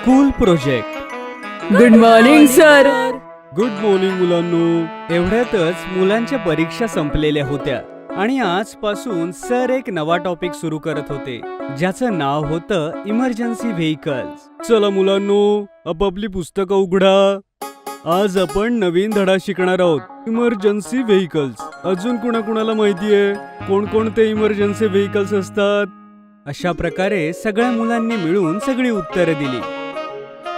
School project. Good morning sir. Good morning मुलांनो. एवढ्यातच मुलांच्या परीक्षा संपलेल्या होत्या आणि आजपासून सर एक नवा टॉपिक सुरू करत होते ज्याचं नाव होतं इमर्जन्सी व्हेइकल्स. चला मुलांनो, आपापली पुस्तकं उघडा. आज आपण नवीन धडा शिकणार आहोत, इमर्जन्सी व्हेइकल्स. अजून कुणाकुणाला माहितीये कोणकोणते इमर्जन्सी व्हेइकल्स असतात? अशा प्रकारे सगळ्या मुलांनी मिळून सगळी उत्तरं दिली.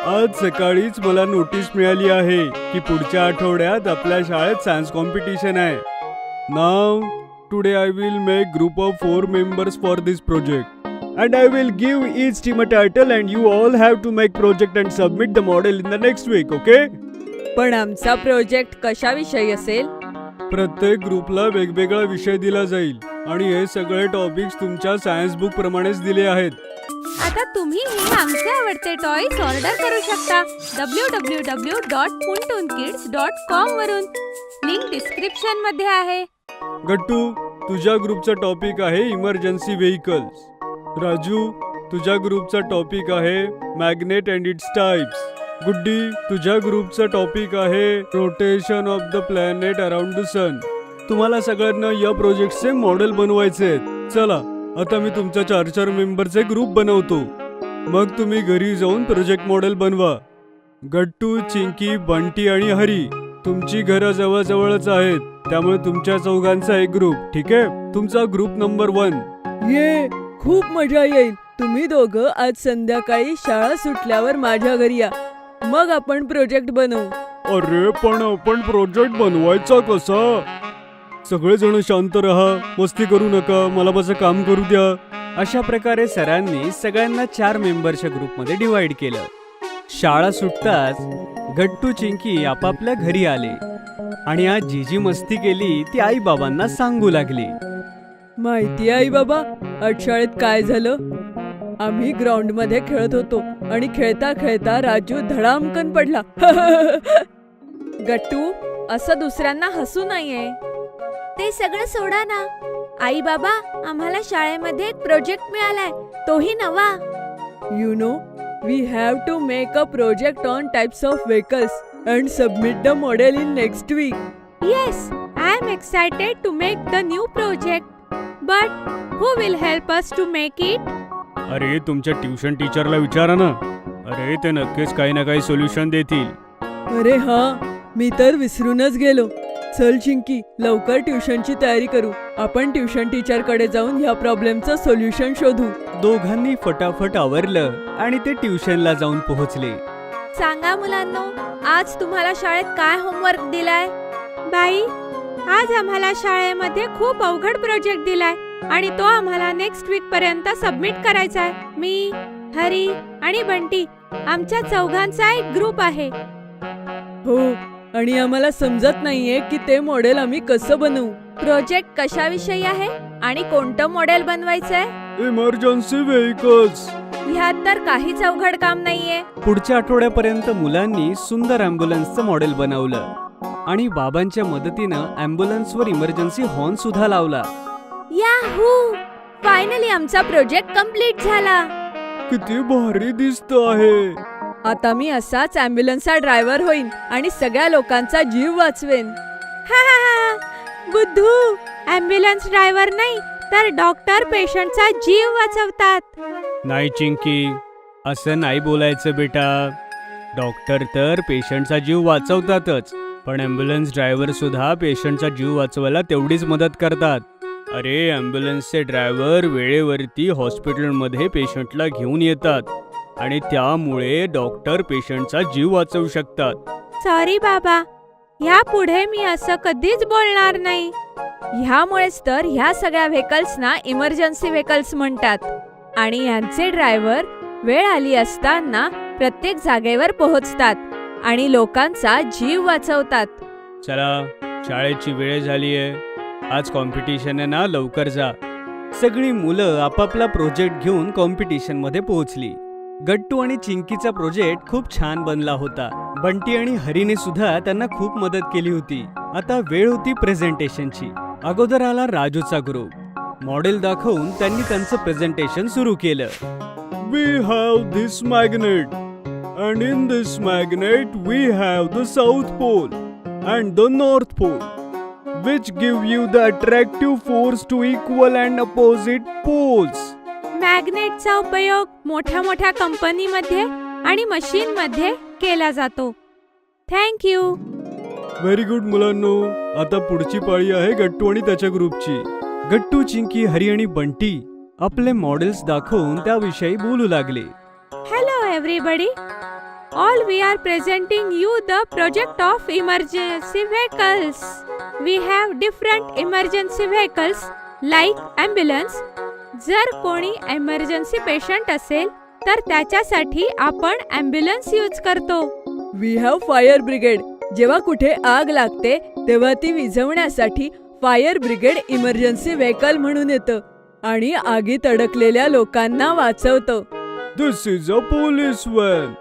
आज सकाळीच मला नोटीस मिळाली आहे की पुढच्या आठवड्यात आपल्या शाळेत सायन्स कॉम्पिटिशन आहे. नाव today I will make group of 4 members for this project and I will give each team a title and you all have to make project and submit the model in the next week, okay? पण आमचा project कशाविषयी असेल? प्रत्येक ग्रुपला वेगवेगळा विषय दिला जाईल आणि हे सगळे टॉपिक्स तुमच्या सायन्स बुक प्रमाणेच दिले आहेत. आता तुम्ही हे आमचे आवडते टॉयज ऑर्डर करू शकता www.puntunkids.com वरून. लिंक डिस्क्रिप्शन मध्ये आहे. गट्टू, तुझ्या ग्रुपचा टॉपिक आहे इमर्जन्सी व्हेइकल्स. राजू, तुझ्या ग्रुपचा टॉपिक आहे magnet and its types. Guddi, तुझ्या ग्रुपचा टॉपिक आहे rotation of the planet around the sun. तुम्हाला सगळ्यांना या प्रोजेक्टचे मॉडेल बनवायचे आहेत. चला, आता मी तुमच्या 4 मेंबरचे ग्रुप बनवतो. मग तुम्ही घरी जाऊन प्रोजेक्ट मॉडेल बनवा. गट्टू, चिंकी, बंटी आणि हरी, तुमची घरं जवळजवळच आहेत, त्यामुळे तुमच्या चौघांचा एक ग्रुप. ठीक आहे? तुमचा ग्रुप नंबर 1. ये खूप मजा येईल. तुम्ही दोघं आज संध्याकाळी शाळा सुटल्यावर माझ्या घरी या, मग आपण प्रोजेक्ट बनवू. अरे पण आपण प्रोजेक्ट बनवायचा कसा? सगळेजण शांत राहा, मस्ती करू नका, मला माझं काम करू द्या. अशा प्रकारे सरांनी सगळ्यांना 4 मेंबरच्या ग्रुपमध्ये डिवाइड केलं. शाळा सुटताच गट्टू, चिंकी आपापल्या घरी आले आणि आज जी जी मस्ती केली ती आई बाबांना सांगू लागली. माहिती आई बाबा, आज शाळेत काय झालं? आम्ही ग्राउंड मध्ये खेळत होतो आणि खेळता खेळता राजू धडामकन पडला. गट्टू, असं दुसऱ्यांना हसू नाहीये. ते सगळं सोडा ना. आई बाबा, आम्हाला शाळेमध्ये एक प्रोजेक्ट मिळालाय, तोही नवा. You know, we have to make a project on types of vehicles and submit the model in next week. Yes, I am excited to make the new project. But who will help us to make it? अरे, तुमच्या tuition टीचरला विचारा ना. अरे, ते नक्कीच काही ना काही सोल्युशन देतील. अरे हा, मी तर विसरूनच गेलो. चल चिंकी, लवकर ट्युशनची तयारी करू. आपण ट्युशन टीचर कडे जाऊन ह्या प्रॉब्लेमचं सोल्युशन शोधू. दोघांनी फटाफट आवरलं आणि ते ट्युशनला जाऊन पोहोचले. सांगा मुलांनो, आज तुम्हाला शाळेत काय होमवर्क दिलाय? बाई, आज आम्हाला शाळेमध्ये खूप अवघड प्रोजेक्ट दिलाय आणि तो आम्हाला नेक्स्ट वीक पर्यंत सबमिट करायचा आहे. मी, हरी आणि बंटी, आमच्या चौघांचा एक ग्रुप आहे. हो, आणि आम्हाला समजत नाहीये की ते मॉडेल आम्ही कसं बनवू. प्रोजेक्ट कशाविषयी आहे आणि कोणतं मॉडेल बनवायचंय? Emergency vehicles. ह्यात तर काहीच अवघड काम नाहीये. पुढच्या आठवड्यापर्यंत मुलांनी सुंदर अँब्युलन्सचं मॉडेल बनवलं आणि बाबांच्या मदतीनं अँब्युलन्सवर इमर्जन्सी हॉर्न सुद्धा लावला. याहू, फायनली आमचा प्रोजेक्ट कंप्लीट झाला. किती भारी दिसत आहे. आता मी असाच ॲम्ब्युलन्सचा ड्रायव्हर होईन आणि सगळ्या लोकांचा जीव वाचवेन. हा हा हा, बुद्धू, ॲम्ब्युलन्स ड्रायव्हर नाही तर डॉक्टर पेशंटचा जीव वाचवतात. नाही चिंकी, असं नाही बोलायचं बेटा. डॉक्टर तर पेशंटचा जीव वाचवतातच, पण ॲम्ब्युलन्स ड्रायव्हर सुद्धा पेशंटचा जीव वाचवायला तेवढीच मदत करतात. अरे, ॲम्ब्युलन्सचे ड्रायव्हर वेळेवरती हॉस्पिटलमध्ये पेशंटला घेऊन येतात आणि त्यामुळे डॉक्टर पेशंटचा जीव वाचवू शकतात. सॉरी बाबा, यापुढे मी असं कधीच बोलणार नाही. ह्यामुळेच तर ह्या सगळ्या व्हेकल्सना इमर्जन्सी व्हेकल्स म्हणतात आणि यांचे ड्रायव्हर वेळ आली असताना प्रत्येक जागेवर पोहोचतात आणि लोकांचा जीव वाचवतात. चला, शाळेची वेळ झालीये. आज कॉम्पिटिशन आहे ना, लवकर जा. सगळी मुलं आपापला प्रोजेक्ट घेऊन कॉम्पिटिशन मध्ये पोहोचली. गट्टू आणि चिंकीचा प्रोजेक्ट खूप छान बनला होता. बंटी आणि हरीने सुद्धा त्यांना खूप मदत केली होती. आता वेळ होती प्रेझेंटेशनची. अगोदर आला राजूचा ग्रुप. मॉडेल दाखवून त्यांनी त्यांचं प्रेझेंटेशन सुरू केलं. We have this magnet. And in this magnet we have the South Pole and the North Pole, which give you the attractive force to equal and opposite poles. मॅग्नेटचा उपयोग मोठ्या मोठ्या कंपनीमध्ये आणि मशीनमध्ये केला जातो. थँक्यू. व्हेरी गुड मुलांनो. आता पुढची पाळी आहे गट्टू आणि त्याच्या ग्रुपची. गट्टू, चिंकी, हरी आणि बंटी आपले मॉडेल्स दाखवून त्याविषयी बोलू लागले. Hello everybody. All we are presenting you the project of emergency vehicles. We have different emergency vehicles like ambulance. जर कोणी emergency patient असेल तर त्याच्यासाठी आपण ambulance यूज करतो. We have fire brigade. जेव्हा कुठे आग लागते तेव्हा ती विझवण्यासाठी फायर ब्रिगेड इमर्जन्सी व्हेकल म्हणून येतं आणि आगीत अडकलेल्या लोकांना वाचवतं. दिस इज अ पोलीस व्हॅन.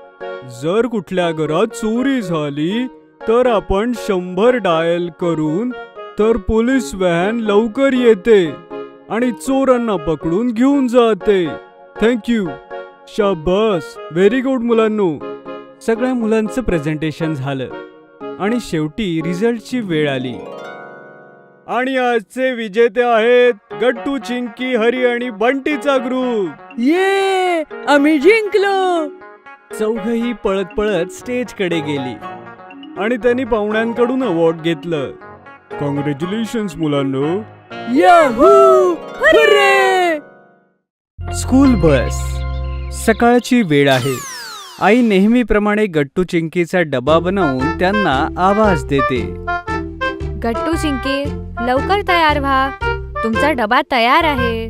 जर कुठल्या घरात चोरी झाली तर आपण 100 डायल करून तर पोलीस व्हॅन लवकर येते आणि चोरांना पकडून घेऊन जाते. थँक्यू. शाबास. व्हेरी गुड मुलांनो. सगळ्या मुलांचं प्रेझेंटेशन झालं आणि शेवटी रिझल्टची वेळ आली. आणि आजचे विजेते आहेत गट्टू, चिंकी, हरी आणि बंटीचा ग्रुप. ये, आम्ही जिंकलो. चौघही पळत पळत स्टेजकडे गेली आणि त्यांनी पाहुण्यांकडून अवॉर्ड घेतलं. कॉंग्रॅच्युलेशन्स मुलांनो. Yahoo, hurray. School bus. सकाळची वेळ आहे. आई नेहमीप्रमाणे गट्टू, चिंकीचा डबा बनवून त्यांना आवाज देते. गट्टू, चिंकी, लवकर तयार व्हा. तुमचा डबा तयार आहे.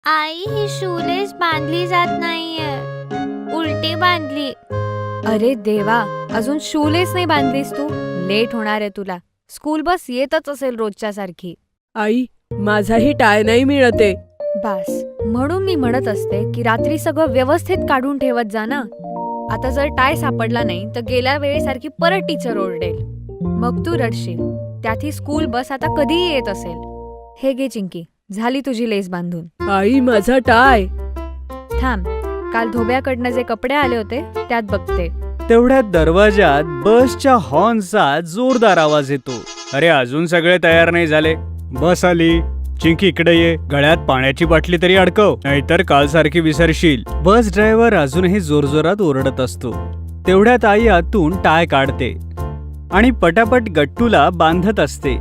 आई, ही शूलेस बांधली जात नाहीये. उलटी बांधली. अरे देवा, अजून शूलेस नाही बांधलीस तू. लेट होणार आहे तुला. स्कूल बस येतच असेल रोजच्या सारखी. आई, माझाही टाय नाही मिळते. बस, म्हणून मी म्हणत असते की रात्री सगळं व्यवस्थित काढून ठेवत जा ना. आता जर टाय सापडला नाही तर गेल्या वेळेसारखी परत टीचर ओरडेल. मग तू रडशील. त्यात ही स्कूल बस आता कधीही येत असेल. हे घे चिंकी, झाली तुझी लेस बांधून. आई, माझा टाय. थांब, काल धोब्याकडनं जे कपडे आले होते त्यात बघते. तेवढ्यात दरवाजात बसच्या हॉर्नचा जोरदार आवाज येतो. अरे, अजून सगळे तयार नाही झाले. बस आली. चिंकी, इकडे ये. गळ्यात पाण्याची बाटली तरी अडकव, नाहीतर काल सारखी विसरशील. बस ड्रायव्हर अजूनही जोरजोरात ओरडत असतो. तेवढ्यात आई आतून टाय काढते आणि पटापट गट्टूला बांधत असते.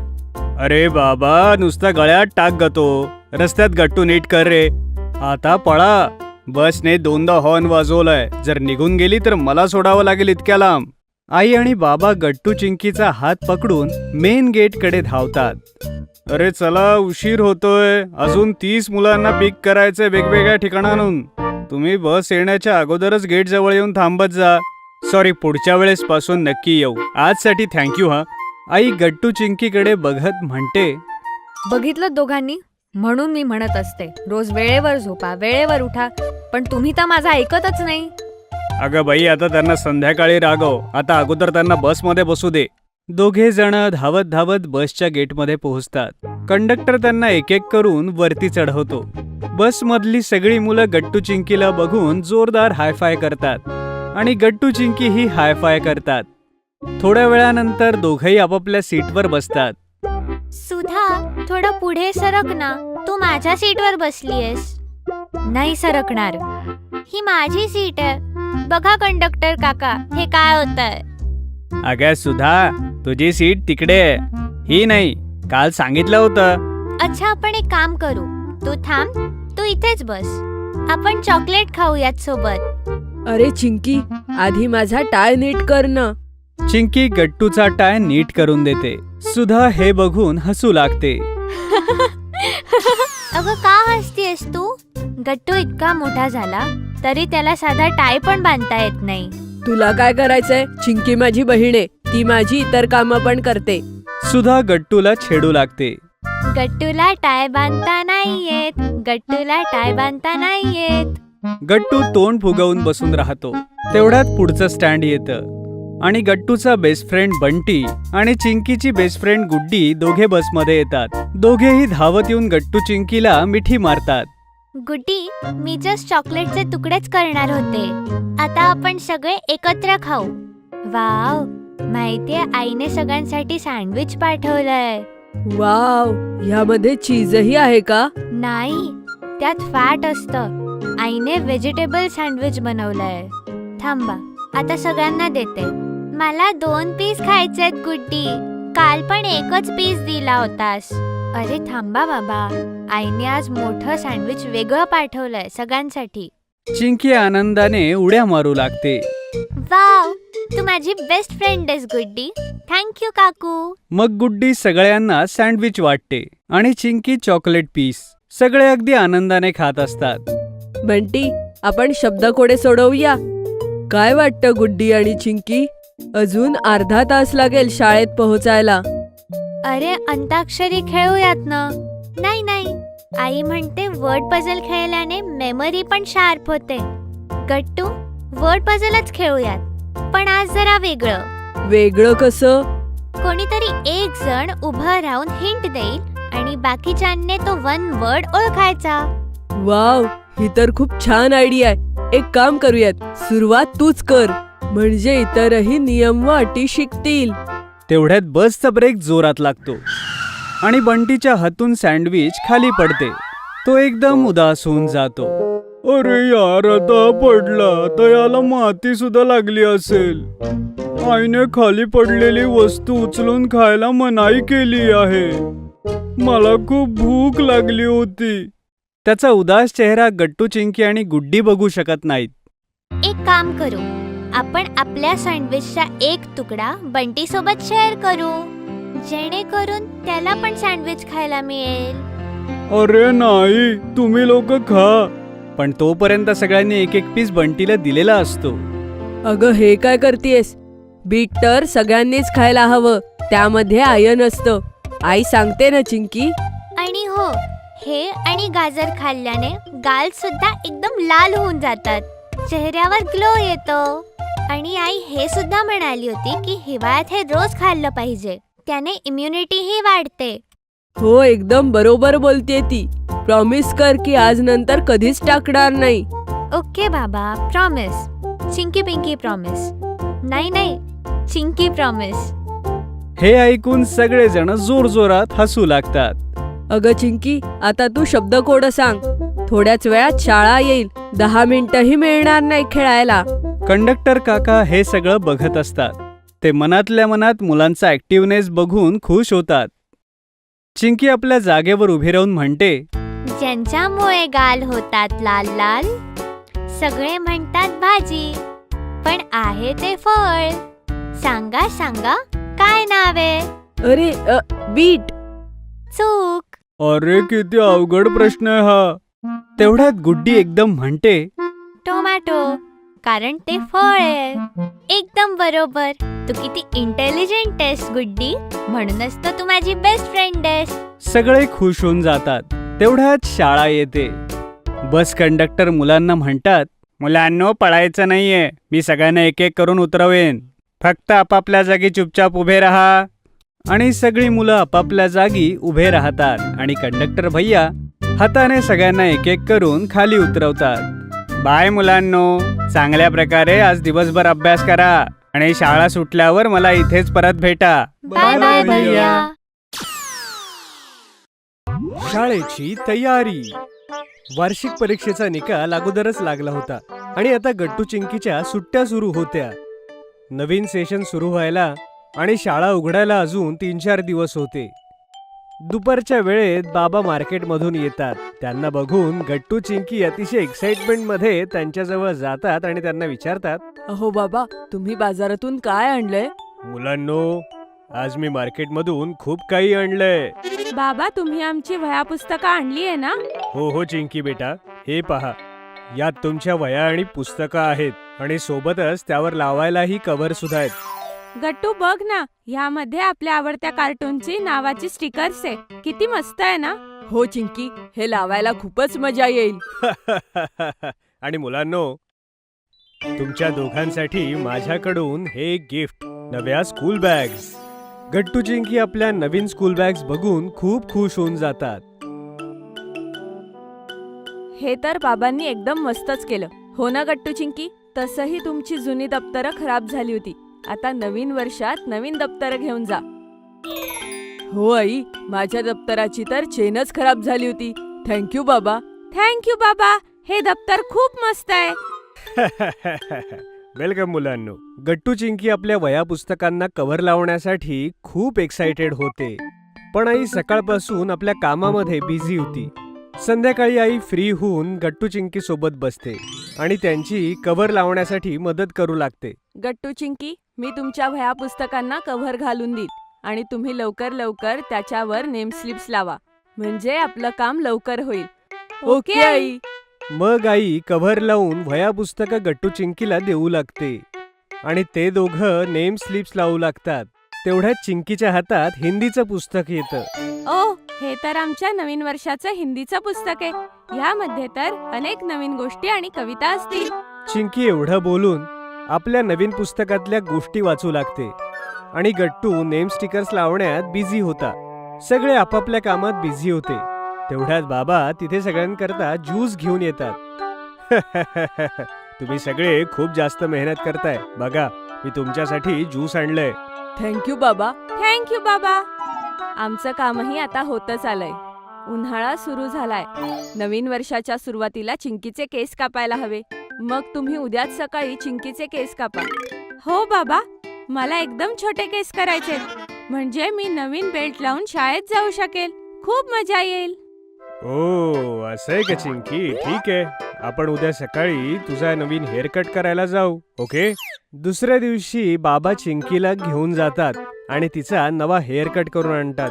अरे बाबा, नुसता गळ्यात टाक गतो. रस्त्यात गट्टू नीट कर रे. आता पळा. बसने 2दा हॉर्न वाजवलाय. जर निघून गेली तर मला सोडावं लागेल इतक्या लांब. आई आणि बाबा गट्टू, चिंकीचा हात पकडून मेन गेटकडे धावतात. अरे चला, उशीर होतोय. अजून 30 मुलांना पिक करायचंय वेगवेगळ्या ठिकाणांहून. तुम्ही बस येण्याच्या अगोदरच गेट जवळ येऊन थांबत जा. सॉरी, पुढच्या वेळेस पासून नक्की येऊ. आजसाठी थँक्यू हा. आई गट्टू, चिंकीकडे बघत म्हणते. बघितलं दोघांनी, म्हणून मी म्हणत असते रोज वेळेवर झोपा, वेळेवर उठा. पण तुम्ही तर माझं ऐकतच नाही. अगं बाई, आता त्यांना संध्याकाळी रागव. आता अगोदर त्यांना बसमध्ये बसू दे. दोघे जण धावत धावत बसच्या गेटमध्ये पोहोचतात. कंडक्टर त्यांना एक एक करून वरती चढवतो. बसमधली सगळी मुलं गट्टू, चिंकीला बघून जोरदार हायफाय करतात आणि गट्टू, चिंकी ही हायफाय करतात. थोड्या वेळानंतर दोघेही आपापल्या सीटवर बसतात. सुधा, थोडं पुढे सरक ना. तू माझ्या सीटवर बसलीयस. नाही सरकणार. ही माझी सीट आहे. बघा कंडक्टर काका, हे काय होतंय? अगं सुधा, तुझी सीट तिकडे आहे, ही नाही. काल सांगितलं होतं. अच्छा, आपण एक काम करू. तू थांब, तू इथेच बस. आपण चॉकलेट खाऊयात सोबत. अरे चिंकी, आधी माझा टाय नीट कर ना. चिंकी गट्टूचा टाय नीट करून देते. सुधा हे बघून हसू लागते. अगं, का हसतीयस तू? गट्टू इतका मोठा झाला तरी त्याला साधा टाय पण बांधता येत नाही. तुला काय करायचंय? चिंकी माझी बहीण आहे. ती माझी इतर कामं पण करते. सुधा गट्टूला छेडू लागते. गट्टूला टाय बांधता नाही येत. गट्टूला टाय बांधता नाही येत. गट्टू तोंड फुगवून बसून राहतो. तेवढ्यात पुढचं स्टँड येतं आणि गट्टूचा बेस्ट फ्रेंड बंटी आणि चिंकीची बेस्ट फ्रेंड गुड्डी दोघे बसमध्ये येतात. दोघेही धावत येऊन गट्टू, चिंकीला मिठी मारतात. गुड्डी, मी जस्ट चॉकलेटचे तुकडेच करणार होते. आता आपण सगळे एकत्र खाऊ. वाव, माहितीये आईने सगळ्यांसाठी सँडविच पाठवलंय. वाव, ह्यामध्ये चीजही आहे का? नाही, त्यात फॅट असतं. आईने व्हेजिटेबल सँडविच बनवलंय. थांबा, आता सगळ्यांना देते. मला 2 पीस खायचेत गुड्डी. काल पण एकच पीस दिला होतास. अरे थांबा बाबा, आईने आज मोठं सँडविच वेगळं पाठवलंय सगळ्यांसाठी. चिंकी आनंदाने उड्या मारू लागते. वाव, तू माझी बेस्ट फ्रेंड आहेस गुड्डी. थँक्यू काकू. मग गुड्डी सगळ्यांना सँडविच वाटते आणि चिंकी चॉकलेट पीस. सगळे अगदी आनंदाने खात असतात. बंटी, आपण शब्दकोडे सोडवूया. काय वाटतं गुड्डी आणि चिंकी? अजून अर्धा तास लागेल शाळेत पोहोचायला. अरे अंताक्षरी खेळूयात ना. नाही नाही, आई म्हणते वर्ड पझल खेळल्याने मेमरी पण शार्प होते. गट्टू, वर्ड पझलच खेळूयात, पण आज जरा वेगळं. वेगळं कसं? कोणीतरी एक जण उभं राहून हिंट देईल आणि बाकीच्यांनी तो 1 वर्ड ओळखायचा. वाव, ही तर खूप छान आयडिया आहे. एक काम करूयात, सुरुवात तूच कर, म्हणजे इतरही नियम व अटी शिकतील. तेवढ्यात बसचा ब्रेक जोरात लागतो आणि बंटीच्या हातून सँडविच खाली पडते. तो एकदम उदास होऊन जातो. अरे यार, आता पडला तर याला माती सुद्धा लागली असेल. आईने खाली पडलेली वस्तू उचलून खायला मनाई केली आहे. मला खूप भूक लागली होती. त्याचा उदास चेहरा गट्टू, चिंकी आणि गुड्डी बघू शकत नाहीत. एक काम करू, आपण आपल्या सँडविचचा एक तुकडा बंटी सोबत शेअर करू, जेणेकरून त्याला पण सँडविच खायला मिळेल. अरे नाही, तुम्ही लोक खा. पण तोपर्यंत सगळ्यांनी एक एक पीस बंटीला दिलेला असतो. अगं, हे काय करतेस? बीट तर सगळ्यांनीच खायला हवं, त्यामध्ये आयर्न असतं. आई सांगते ना चिंकी. आणि हो, हे आणि गाजर खाल्ल्याने गाल सुद्धा एकदम लाल होऊन जातात, चेहऱ्यावर ग्लो येतो. आणि आई हे सुद्धा म्हणाली होती की हिवाळ्यात हे रोज खाल्लं पाहिजे, त्याने इम्युनिटीही वाढते. हो, एकदम बरोबर बोलतेय ती. प्रॉमिस कर की आज नंतर कधीच टाकणार नाही. ओके बाबा, प्रॉमिस. Chinki pinky promise. नाही नाही, चिंकी प्रॉमिस. हे ऐकून सगळेजण जोरजोरात हसू लागतात. अगं चिंकी, आता तू शब्दकोड सांग. थोड्याच वेळात शाळा येईल, 10 मिनिटंही मिळणार नाही खेळायला. कंडक्टर काका हे सगळं बघत असतात. ते मनातल्या मनात मुलांचा ऍक्टिव्हनेस बघून खुश होतात. चिंकी आपल्या जागेवर उभी राहून म्हणते, ज्यांच्यामुळे गाल होतात लाल लाल, सगळे म्हणतात भाजी, पण आहे ते फळ. सांगा सांगा, काय नावे? अरे, बीट. चूक. अरे किती अवघड प्रश्न आहे हा. तेवढ्यात गुड्डी एकदम म्हणते, टोमॅटो, कारण ते फळ आहे. एकदम बरोबर. तू किती इंटेलिजंट आहेस गुड्डी, म्हणूनच तर तू माझी बेस्ट फ्रेंड आहेस. सगळे खुश होऊन जातात. तेवढ्यात शाळा येते. बस कंडक्टर मुलांना म्हणतात, मुलांनो पळायचं नाहीये, मी सगळ्यांना एक एक करून उतरवेन, फक्त आपापल्या जागी चुपचाप उभे राहा. आणि सगळी मुलं आपापल्या जागी उभे राहतात आणि कंडक्टर भैया हाताने सगळ्यांना एक एक करून खाली उतरवतात. बाय मुलांनो, चांगल्या प्रकारे आज दिवसभर अभ्यास करा आणि शाळा सुटल्यावर मला इथेच परत भेटा. बाय बाय भैया. शाळेची तयारी. वार्षिक परीक्षेचा निकाल अगोदरच लागला होता आणि आता गट्टू चिंकीच्या सुट्ट्या सुरू होत्या. नवीन सेशन सुरू व्हायला आणि शाळा उघडायला अजून 3-4 दिवस होते. दुपारच्या वेळेत बाबा मार्केटमधून येतात. त्यांना बघून गट्टू चिंकी अतिशय एक्साइटमेंट मध्ये त्यांच्याजवळ जातात आणि त्यांना विचारतात, अहो बाबा, तुम्ही बाजारातून काय आणलंय? मुलांनो, आज मी मार्केटमधून खूप काही आणलंय. बाबा, तुम्ही आमची वह्या पुस्तकं आणली आहे ना? हो हो चिंकी बेटा, हे पहा, यात तुमच्या वह्या आणि पुस्तकं आहेत आणि सोबतच त्यावर लावायलाही कव्हर सुद्धा आहेत. गट्टू बघ ना, ह्यामध्ये आपल्या आवडत्या कार्टूनची नावाची स्टिकर्स आहे. किती मस्त आहे ना? हो चिंकी, हे लावायला खूपच मजा येईल. आणि मुलांनो, तुमच्या दोघांसाठी माझ्याकडून हे गिफ्ट, नव्या स्कूल बॅग्स. गट्टू चिंकी आपल्या नवीन स्कूल बॅग्स बघून खूप खुश होऊन जातात. हे तर बाबांनी एकदम मस्तच केलं. हो ना गट्टू चिंकी? तसंही तुमची जुनी दप्तरं खराब झाली होती. आता नवीन वर्षात नवीन दप्तरं घेऊन जा. हो आई, माझ्या दप्तराची तर चेनच खराब झाली होती. थँक्यू बाबा. थँक्यू बाबा, हे दप्तर खूप मस्त आहे. वेलकम मुलांनो. गट्टू चिंकी आपल्या वह्या पुस्तकांना कव्हर लावण्यासाठी खूप एक्साइटेड होते. पण आई सकाळपासून आपल्या कामामध्ये बिझी होती. संध्याकाळी आई फ्री होऊन गट्टू चिंकी सोबत बसते आणि त्यांची कव्हर लावण्यासाठी मदत करू लागते. गट्टू चिंकी, मी तुमच्या वह्या पुस्तकांना कव्हर घालून देईल आणि तुम्ही लवकर लवकर त्याच्यावर नेम स्लिप्स लावा, म्हणजे आपलं काम लवकर होईल. Okay I. मग आई कव्हर लावून वह्या पुस्तकं गट्टू चिंकीला देऊ लागते आणि ते दोघं नेम स्लिप्स लावू लागतात. तेवढ्यात चिंकीच्या हातात हिंदीचं पुस्तक येतं. ओ, हे तर आमच्या नवीन वर्षाचं हिंदीचं पुस्तक आहे. यामध्ये तर अनेक नवीन गोष्टी आणि कविता असतील. चिंकी एवढं बोलून आपल्या नवीन पुस्तकातल्या गोष्टी वाचू लागते आणि गट्टू नेम स्टिकर्स लावण्यात बिझी होता. सगळे आपापल्या कामात बिझी होते. तेवढ्यात बाबा तिथे सगळ्यांकरता ज्यूस घेऊन येतात. तुम्ही सगळे खूप जास्त मेहनत करताय. बघा, मी तुमच्यासाठी ज्यूस आणलंय. थँक्यू बाबा. थँक्यू बाबा. आमचं कामही आता होतच आलंय. उन्हाळा सुरू झालाय. नवीन वर्षाच्या सुरुवातीला चिंकीचे केस कापायला हवे. मग तुम्ही उद्याच सकाळी चिंकीचे केस कापा. हो बाबा, मला एकदम छोटे केस करायचे, म्हणजे मी नवीन बेल्ट लावून शाळेत जाऊ शकेल. खूप मजा येईल. ओ, असं आहे का चिंकी? ठीक आहे, आपण उद्या सकाळी तुझा नवीन हेअर कट करायला जाऊ. ओके. दुसऱ्या दिवशी बाबा चिंकीला घेऊन जातात आणि तिचा नवा हेअर कट करून आणतात.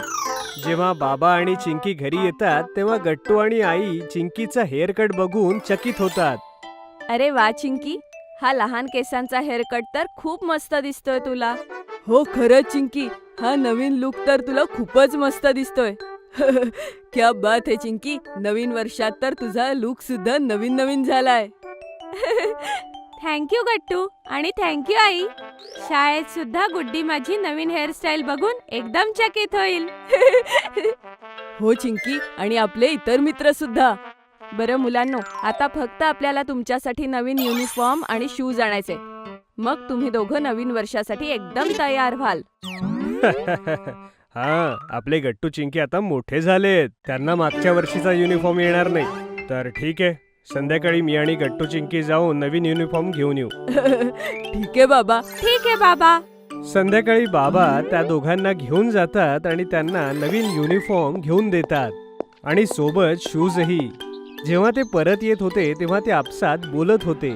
जेव्हा बाबा आणि चिंकी घरी येतात तेव्हा गट्टू आणि आई चिंकीचा हेअर कट बघून चकित होतात. अरे वा चिंकी, हा लहान केसांचा हेअर कट तर खूप मस्त दिसतोय तुला. हो खरंच चिंकी, हा नवीन लुक तर तुला खूपच मस्त दिसतोय. क्या बात आहे चिंकी, नवीन वर्षात तर तुझा लुक सुद्धा नवीन नवीन झालाय. थँक्यू गट्टू आणि थँक्यू आई. शाळेत सुद्धा गुड्डी माझी नवीन हेअरस्टाईल बघून एकदम चकित होईल. हो चिंकी, आणि आपले इतर मित्र सुद्धा. बरं मुलांनो, आता फक्त आपल्याला तुमच्यासाठी नवीन युनिफॉर्म आणि शूज आणायचे. मग तुम्ही दोघं नवीन वर्षासाठी एकदम तयार व्हाल. हा, आपले गट्टू चिंकी आता मोठे झालेत. त्यांना मागच्या वर्षीचा युनिफॉर्म येणार नाही. तर ठीक आहे, संध्याकाळी मी आणि गट्टू चिंकी जाऊन नवीन युनिफॉर्म घेऊन येऊ. ठीक आहे बाबा. ठीक आहे बाबा. संध्याकाळी बाबा त्या दोघांना घेऊन जातात आणि त्यांना नवीन युनिफॉर्म घेऊन देतात आणि सोबत शूजही. जेव्हा ते परत येत होते तेव्हा ते आपसात बोलत होते.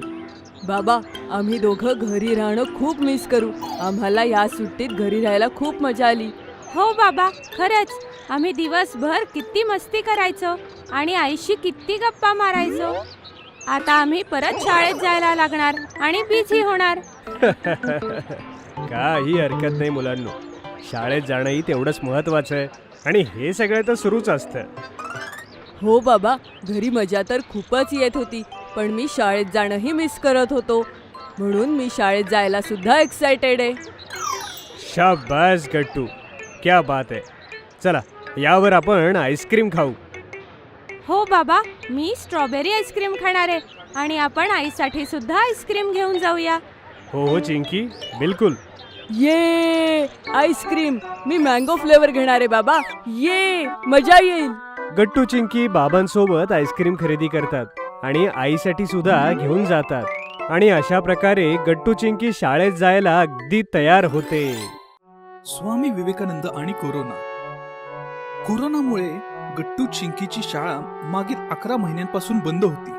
बाबा, आम्ही दोघं घरी राहणं खूप मिस करू. आम्हाला या सुट्टीत घरी राहायला खूप मजा आली. हो बाबा, खरंच आम्ही दिवसभर किती मस्ती करायचो आणि आईशी किती गप्पा मारायचो. आता आम्ही परत शाळेत जायला लागणार आणि बिझी होणार. काही हरकत नाही मुलांनो, शाळेत जाणंही तेवढंच महत्वाचं आहे आणि हे सगळं तर सुरूच असतं. हो बाबा, घरी मजा तर खूपच येत होती, पण मी शाळेत जाणंही मिस करत होतो. म्हणून मी शाळेत जायला सुद्धा एक्सायटेड आहे. शाबास गट्टू, क्या बात आहे. चला, यावर आपण आईस्क्रीम खाऊ. हो बाबा, मी स्ट्रॉबेरी आईस्क्रीम खाणार आहे आणि आपण आईसाठी सुद्धा आईस्क्रीम घेऊन जाऊया. हो हो चिंकी, बिलकुल. ये आईस्क्रीम, मी मँगो फ्लेवर घेणार आहे बाबा. ये मजा येईल. गट्टू चिंकी बाबांसोबत आईस्क्रीम खरेदी करतात आणि आईसाठी सुद्धा घेऊन जातात आणि अशा प्रकारे गट्टू चिंकी शाळेत जायला अगदी तयार होते. स्वामी विवेकानंद आणि कोरोनामुळे गट्टू चिंकीची शाळा मागील 11 महिन्यांपासून बंद होती.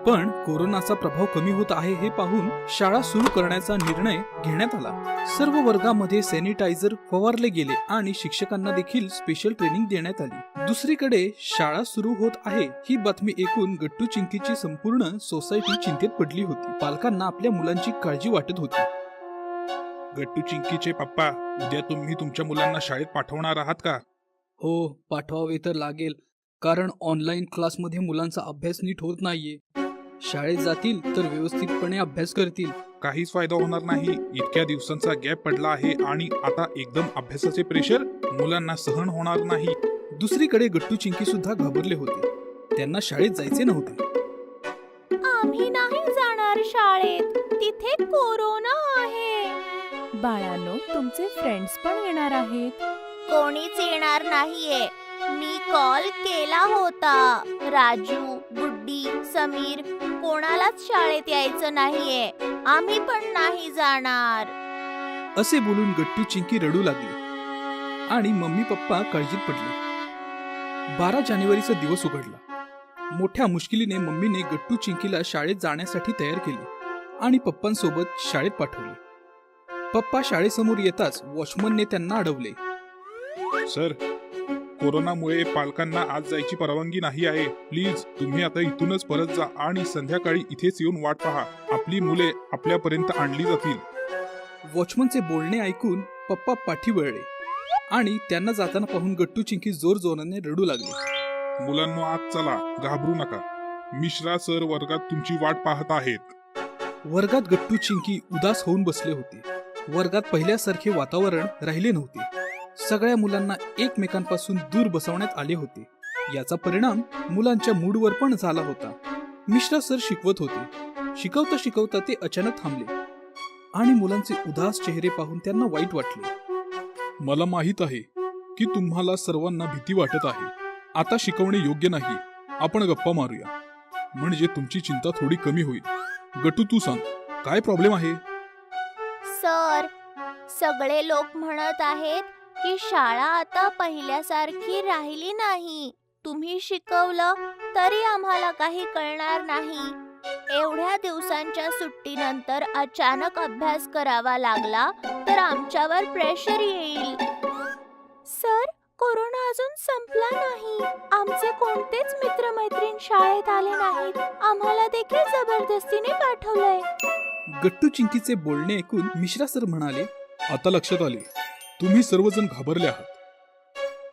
पण कोरोनाचा प्रभाव कमी होत आहे हे पाहून शाळा सुरू करण्याचा निर्णय घेण्यात आला. सर्व वर्गामध्ये सॅनिटायझर फवारले गेले आणि शिक्षकांना देखील स्पेशल ट्रेनिंग देण्यात आली. दुसरीकडे शाळा सुरू होत आहे ही बातमी ऐकून गट्टू चिंकीची संपूर्ण सोसायटी चिंतेत पडली होती. पालकांना आपल्या मुलांची काळजी वाटत होती. गट्टू चिंकीचे पप्पा, उद्या तुम्ही तुमच्या मुलांना शाळेत पाठवणार आहात का? हो, पाठवावे तर लागेल, कारण ऑनलाईन क्लासमध्ये मुलांचा अभ्यास नीट होत नाहीये. शाळेत जातील तर व्यवस्थितपणे अभ्यास करतील. काहीच फायदा होणार नाही. इतक्या दिवसांचा गॅप पडला आहे आणि आता एकदम अभ्यासाचे प्रेशर मुलांना सहन होणार नाही. दुसरीकडे गट्टू चिंकी सुद्धा घाबरले होते. त्यांना शाळेत जायचे नव्हते. आम्ही नाही जाणार शाळेत, तिथे कोरोना आहे. बाळांनो, तुमचे फ्रेंड्स पण येणार आहेत. कोणीच येणार नाहीये. मी कॉल केला होता. राजू, गुड्डी, समीर कोणालाच शाळेत यायचं नाहीये. आम्ही पण नाही जाणार. असे बोलून गट्टू चिंकी रडू लागली आणि मम्मी पप्पा काळजीत पडले. 12 जानेवारीचा दिवस उघडला. मोठ्या मुश्किलीने मम्मीने गट्टू चिंकीला शाळेत जाण्यासाठी तयार केले आणि पप्पांसोबत शाळेत पाठवले. पप्पा शाळेसमोर येताच वॉचमनने त्यांना अडवले. सर, कोरोनामुळे पालकांना आज जायची परवानगी नाही आहे. प्लीज तुम्ही आता इथूनच परत जा आणि संध्याकाळी इथेच येऊन वाट पहा. आपली मुले आपल्यापर्यंत आणली जातील. वॉचमनचे बोलणे ऐकून पप्पा पाठी वळले आणि त्यांना जाताना पाहून गट्टू चिंकी जोरजोराने रडू लागले. मुलांनो, आत चला, घाबरू नका. मिश्रा सर वर्गात तुमची वाट पाहत आहेत. वर्गात गट्टू चिंकी उदास होऊन बसले होते. वर्गात पहिल्यासारखे वातावरण राहिले नव्हते. सगळ्या मुलांना एकमेकांपासून दूर बसवण्यात आले होते. याचा परिणाम मुलांच्या मूडवर पण झाला होता. मिश्रा सर शिकवत होते. शिकवता शिकवता ते अचानक थांबले आणि मुलांचे उदास चेहरे पाहून त्यांना वाईट वाटले. मला माहित आहे की तुम्हाला सर्वांना भीती वाटत आहे. आता शिकवणे योग्य नाही. आपण गप्पा मारूया, म्हणजे तुमची चिंता थोडी कमी होईल. गट्टू, तू सांग, काय प्रॉब्लेम आहे? सर, सगळे लोक म्हणत आहेत की शाळा आता पहिल्यासारखी राहिली नाही. तुम्ही शिकवलं तरी आम्हाला काही कळणार नाही. एवढ्या दिवसांच्या सुट्टीनंतर अचानक अभ्यास करावा लागला तर आमच्यावर प्रेशर येईल. सर, कोरोना अजून संपला नाही. आमचे कोणतेच मित्रमैत्रीण शाळेत आले नाहीत. आम्हाला देखील जबरदस्तीने पाठवलंय. गट्टू चिंकीचे बोलणे ऐकून मिश्रा सर म्हणाले, आता लक्षात आले, तुम्ही सर्वजण घाबरले आहात.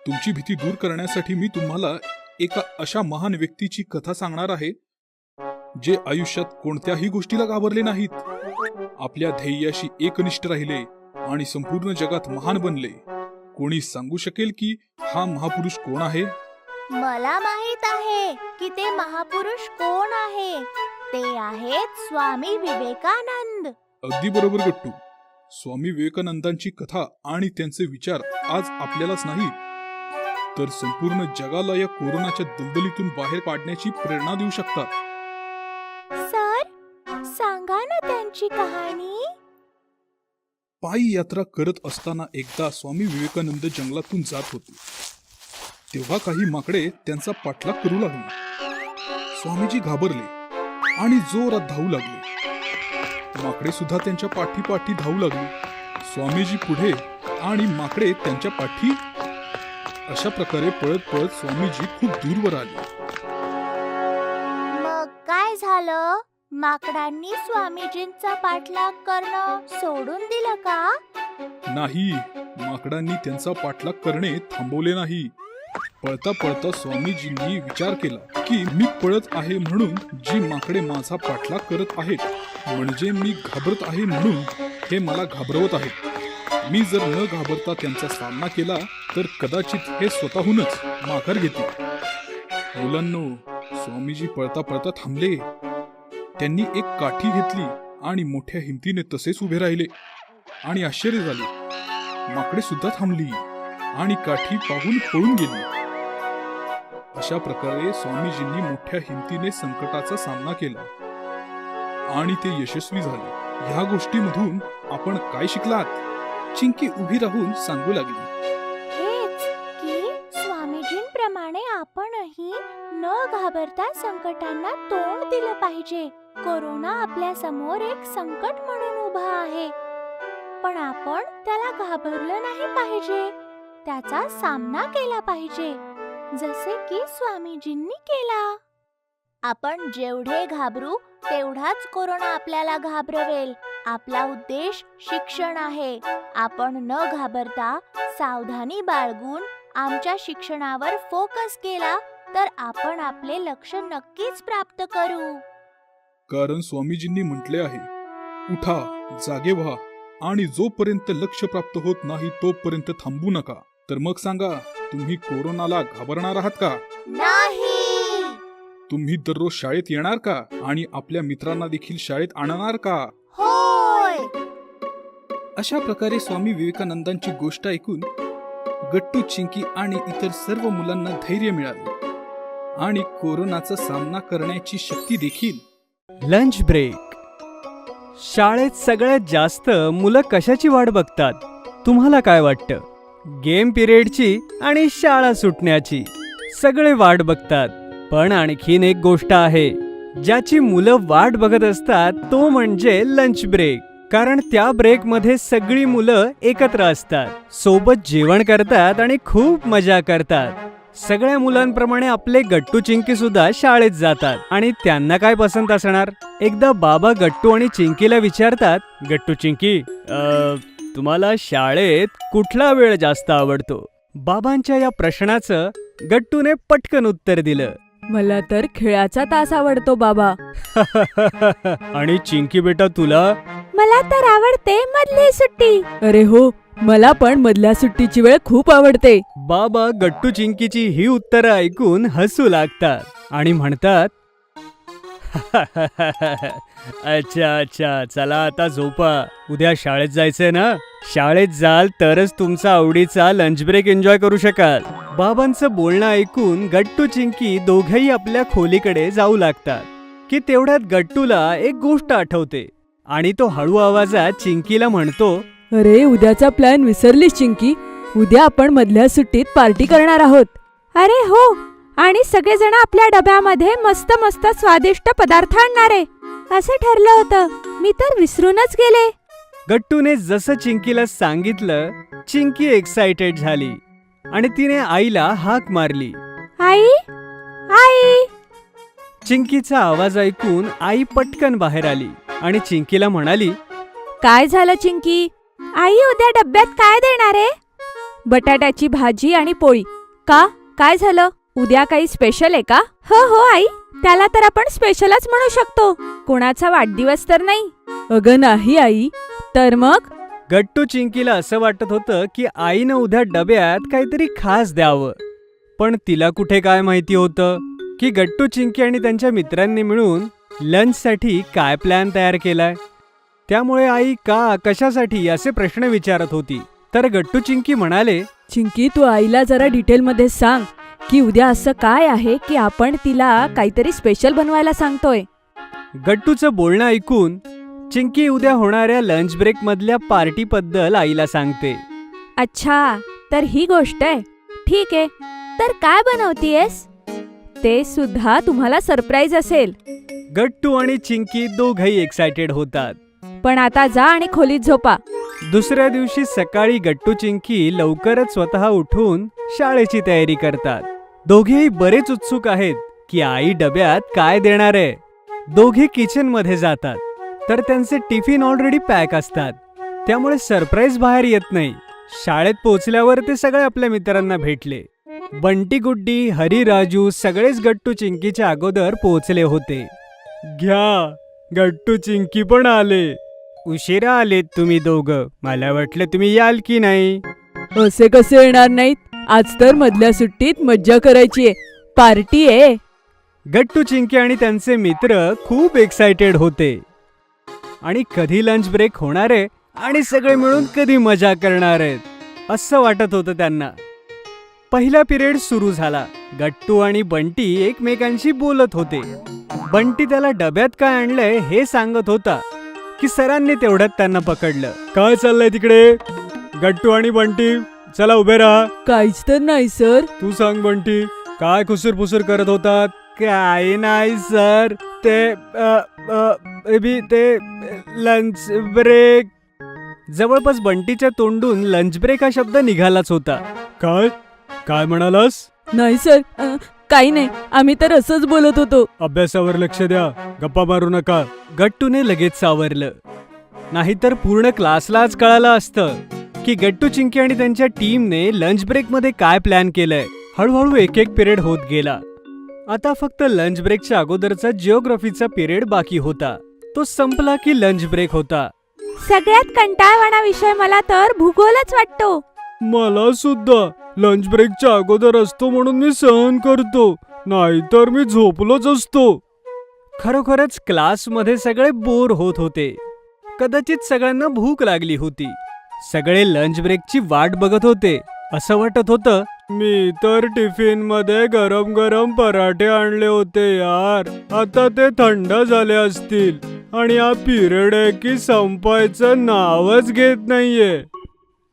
तुमची भीती दूर करण्यासाठी मी तुम्हाला एका अशा महान व्यक्तीची कथा सांगणार आहे जे आयुष्यात कोणत्याही गोष्टीला घाबरले नाहीत. आपल्या ध्येयाशी एकनिष्ठ राहिले आणि संपूर्ण जगात महान बनले. कोणी सांगू शकेल की हा महापुरुष कोण आहे? मला माहित आहे की ते महापुरुष कोण आहे. ते आहेत स्वामी विवेकानंद. अगदी बरोबर गट्टू. स्वामी विवेकानंदांची कथा आणि त्यांचे विचार आज आपल्यालाच नाही तर संपूर्ण जगाला या कोरोनाच्या दलदलीतून बाहेर काढण्याची प्रेरणा देऊ शकतात. सर, सांगा ना त्यांची कहाणी. पायी यात्रा करत असताना एकदा स्वामी विवेकानंद जंगलातून जात होते. तेव्हा काही माकडे त्यांचा पाठलाग करू लागले. स्वामीजी घाबरले आणि जोरात धावू लागले. माकडे सुद्धा त्यांच्या पाठी धावू लागली. स्वामीजी पुढे आणि माकडे त्यांच्या पाठी. अशा प्रकारे पळत पळत स्वामीजी खूप दूरवर आले. मग काय झालं? माकडांनी स्वामीजींचा पाठलाग करणं सोडून दिलं का? नाही, माकडांनी त्यांचा पाठलाग करणे थांबवले नाही. पळता पळता स्वामीजींनी विचार केला की मी पळत आहे म्हणून जी माकडे माझा पाठलाग करत आहेत, म्हणजे मी घाबरत आहे म्हणून हे मला घाबरवत आहेत. मी जर न घाबरता त्यांचा सामना केला तर कदाचित हे स्वतःहूनच माघार घेतील. मुलांनो, स्वामीजी पळता पळता थांबले. त्यांनी एक काठी घेतली आणि मोठ्या हिमतीने तसेच उभे राहिले आणि आश्चर्य झाले. माकडे सुद्धा थांबली आणि काठी पाहून पळून गेली. अशा प्रकारे स्वामीजींनी मोठ्या हिमतीने संकटाचा सामना केला आणि ते यशस्वी झाले. ह्या गोष्टीमधून आपण काय शिकलात? चिंकी उभी राहून सांगू लागली. हेच की स्वामीजींप्रमाणे आपणही न घाबरता संकटांना तोंड दिलं पाहिजे. कोरोना आपल्या समोर एक संकट म्हणून उभा आहे, पण आपण त्याला घाबरलं नाही पाहिजे. त्याचा सामना केला पाहिजे, जसे की स्वामीजींनी केला. आपण जेवढे घाबरू तेवढाच कोरोना आपल्याला घाबरवेल. आपला उद्देश शिक्षण आहे. आपण न घाबरता सावधानी बाळगून आमच्या शिक्षणावर फोकस केला तर आपण आपले लक्ष्य नक्कीच प्राप्त करू. कारण स्वामीजींनी म्हटले आहे, उठा, जागे व्हा आणि जोपर्यंत लक्ष्य प्राप्त होत नाही तोपर्यंत थांबू नका. तर मग सांगा, तुम्ही कोरोनाला घाबरणार आहात का? नाही. तुम्ही दररोज शाळेत येणार का आणि आपल्या मित्रांना देखील शाळेत आणणार का? होय. अशा प्रकारे स्वामी विवेकानंदांची गोष्ट ऐकून गट्टू, चिंकी आणि इतर सर्व मुलांना धैर्य मिळाले आणि कोरोनाचा सामना करण्याची शक्ती देखील. Lunch break. शाळेत सगळ्यात जास्त मुलं कशाची वाट बघतात? तुम्हाला काय वाटतं? गेम पिरियडची आणि शाळा सुटण्याची. सगळे वाट बघतात. पण आणखीन एक गोष्ट आहे ज्याची मुलं वाट बघत असतात, तो म्हणजे लंच ब्रेक. कारण त्या ब्रेकमध्ये सगळी मुलं एकत्र असतात, सोबत जेवण करतात आणि खूप मजा करतात. सगळ्या मुलांप्रमाणे आपले गट्टू, चिंकी सुद्धा शाळेत जातात. आणि त्यांना काय पसंत असणार? एकदा बाबा गट्टू आणि चिंकीला विचारतात, गट्टू, चिंकी, तुम्हाला शाळेत कुठला वेळ जास्त आवडतो? बाबांच्या या प्रश्नाचं गट्टूने पटकन उत्तर दिलं, मला तर खेळाचा तास आवडतो बाबा. आणि चिंकी बेटा तुला? मला तर आवडते मधली सुट्टी. अरे हो, मला पण मधल्या सुट्टीची वेळ खूप आवडते. बाबा गट्टू, चिंकीची ही उत्तरं ऐकून हसू लागतात आणि म्हणतात, अच्छा अच्छा, चला आता झोपा, उद्या शाळेत जायचंय ना? शाळेत जाल तरच तुमचा आवडीचा लंच ब्रेक एन्जॉय करू शकाल. बाबांचं बोलणं ऐकून गट्टू, चिंकी दोघेही आपल्या खोलीकडे जाऊ लागतात की तेवढ्यात गट्टूला एक गोष्ट आठवते आणि तो हळू आवाजात चिंकीला म्हणतो, अरे उद्याचा प्लॅन विसरलीस चिंकी? उद्या आपण मधल्या सुट्टीत पार्टी करणार आहोत. अरे हो, आणि सगळेजण आपल्या डब्यामध्ये मस्त मस्त स्वादिष्ट पदार्थ आणणार आहे असं ठरलं होतं. मी तर विसरूनच गेले. गट्टूने जसं चिंकीला सांगितलं, चिंकी एक्साइटेड झाली आणि तिने आईला हाक मारली. आई, आई. चिंकीचा आवाज ऐकून आई पटकन बाहेर आली आणि चिंकीला म्हणाली, काय झालं चिंकी? आई उद्या डब्यात काय देणार आहे? बटाट्याची भाजी आणि पोळी. का? काय झालं? उद्या काही स्पेशल आहे का? हो हो आई, त्याला तर आपण स्पेशलच म्हणू शकतो. कोणाचा वाढदिवस तर नाही. अगं नाही आई. तर मग? गट्टू, चिंकीला असं वाटत होतं की आईनं उद्या डब्यात काहीतरी खास द्यावं. पण तिला कुठे काय माहिती होतं की गट्टू, चिंकी आणि त्यांच्या मित्रांनी मिळून लंचसाठी काय प्लॅन तयार केलाय. त्यामुळे आई का, कशासाठी असे प्रश्न विचारत होती. तर गट्टू, चिंकी म्हणाले, चिंकी, तू आईला जरा डिटेलमध्ये सांग की उद्या असं काय आहे की आपण तिला काहीतरी स्पेशल बनवायला सांगतोय. गट्टूचं बोलणं ऐकून चिंकी उद्या होणाऱ्या लंच ब्रेक मधल्या पार्टीबद्दल आईला सांगते. अच्छा, तर ही गोष्ट आहे. ठीक आहे, तर काय बनवतीयस? ते सुद्धा तुम्हाला सरप्राईज असेल. गट्टू आणि चिंकी दोघंही एक्साइटेड होतात. पण आता जा आणि खोलीत झोपा. दुसऱ्या दिवशी सकाळी गट्टू, चिंकी लवकरच स्वतः उठून शाळेची तयारी करतात. दोघेही बरेच उत्सुक आहेत की आई डब्यात काय देणार आहे. दोघे किचन मध्ये जातात तर त्यांचे टिफिन ऑलरेडी पॅक असतात, त्यामुळे सरप्राईज बाहेर येत नाही. शाळेत पोहोचल्यावर ते सगळे आपल्या मित्रांना भेटले. बंटी, गुड्डी, हरी, राजू सगळेच गट्टू, चिंकीच्या अगोदर पोहोचले होते. घ्या, गट्टू, चिंकी पण आले. उशिरा आलेत तुम्ही दोघं. मला वाटलं तुम्ही याल की नाही. असे कसे येणार नाहीत? आज तर मधल्या सुट्टीत मज्जा करायची आहे, पार्टी आहे. गट्टू, चिंकी आणि त्यांचे मित्र खूप एक्साइटेड होते आणि कधी लंच ब्रेक होणार आहे आणि सगळे मिळून कधी मजा करणार आहेत असं वाटत होतं त्यांना. पहिला पिरियड सुरू झाला. गट्टू आणि बंटी एकमेकांशी बोलत होते. बंटी त्याला डब्यात काय आणलंय हे सांगत होता की सरांनी तेवढ्यात त्यांना पकडलं. काय चाललंय तिकडे? गट्टू आणि बंटी, चला उभे राहा. काहीच तर नाही सर. तू सांग बंटी, काय खुसूर करत होतात? काय नाही सर, ते लंच ब्रेक. जवळपास बंटीच्या तोंडून लंच ब्रेक हा शब्द निघालाच होता. काय काय म्हणालास? नाही सर, काही नाही, आम्ही तर असंच बोलत होतो. अभ्यासावर लक्ष द्या, गप्पा मारू नका. गट्टूने लगेच सावरलं. नाहीतर पूर्ण क्लासलाच कळालं असतं की गट्टू, चिंकी आणि त्यांच्या टीमने लंच ब्रेक मध्ये काय प्लॅन केलंय. हळूहळू एक एक पिरियड होत गेला. आता फक्त लंच ब्रेकच्या अगोदरचा जिओग्राफीचा पिरियड बाकी होता. तो संपला की लंच ब्रेक होता. सगळ्यात कंटाळवाणा विषय मला तर भूगोलच वाटतो. मला सुद्धा. लंच ब्रेकच्या अगोदर असतो म्हणून मी सहन करतो. नाहीतर मी झोपलोच असतो. खरोखरच क्लासमध्ये सगळे बोर होत होते. कदाचित सगळ्यांना भूक लागली होती. सगळे लंच ब्रेकची वाट बघत होते. असं वाटत होतं, मी तर टिफिन मध्ये गरम गरम पराठे आणले होते यार. आता ते थंड झाले असतील आणि हा पिरियड आहे की संपायचं नावच घेत नाहीये.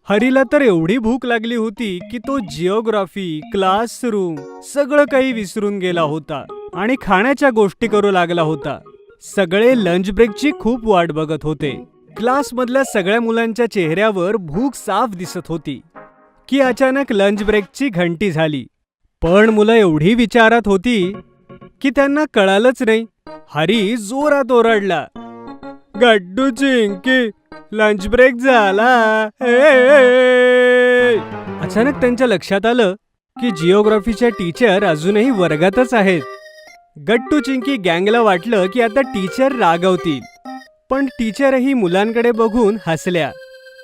हरीला तर एवढी भूक लागली होती की तो जिओग्राफी, क्लासरूम सगळं काही विसरून गेला होता आणि खाण्याच्या गोष्टी करू लागला होता. सगळे लंच ब्रेकची खूप वाट बघत होते. क्लासमधल्या सगळ्या मुलांच्या चेहऱ्यावर भूक साफ दिसत होती की अचानक लंच ब्रेकची घंटी झाली. पण मुलं एवढी विचारात होती की त्यांना कळालंच नाही. हरी जोरात ओरडला, गट्टू चिंकी, लंच ब्रेक झाला. अचानक त्यांच्या लक्षात आलं की जिओग्राफीच्या टीचर अजूनही वर्गातच आहेत. गट्टू चिंकी गँगला वाटलं की आता टीचर रागवतील. पण टीचरही मुलांकडे बघून हसल्या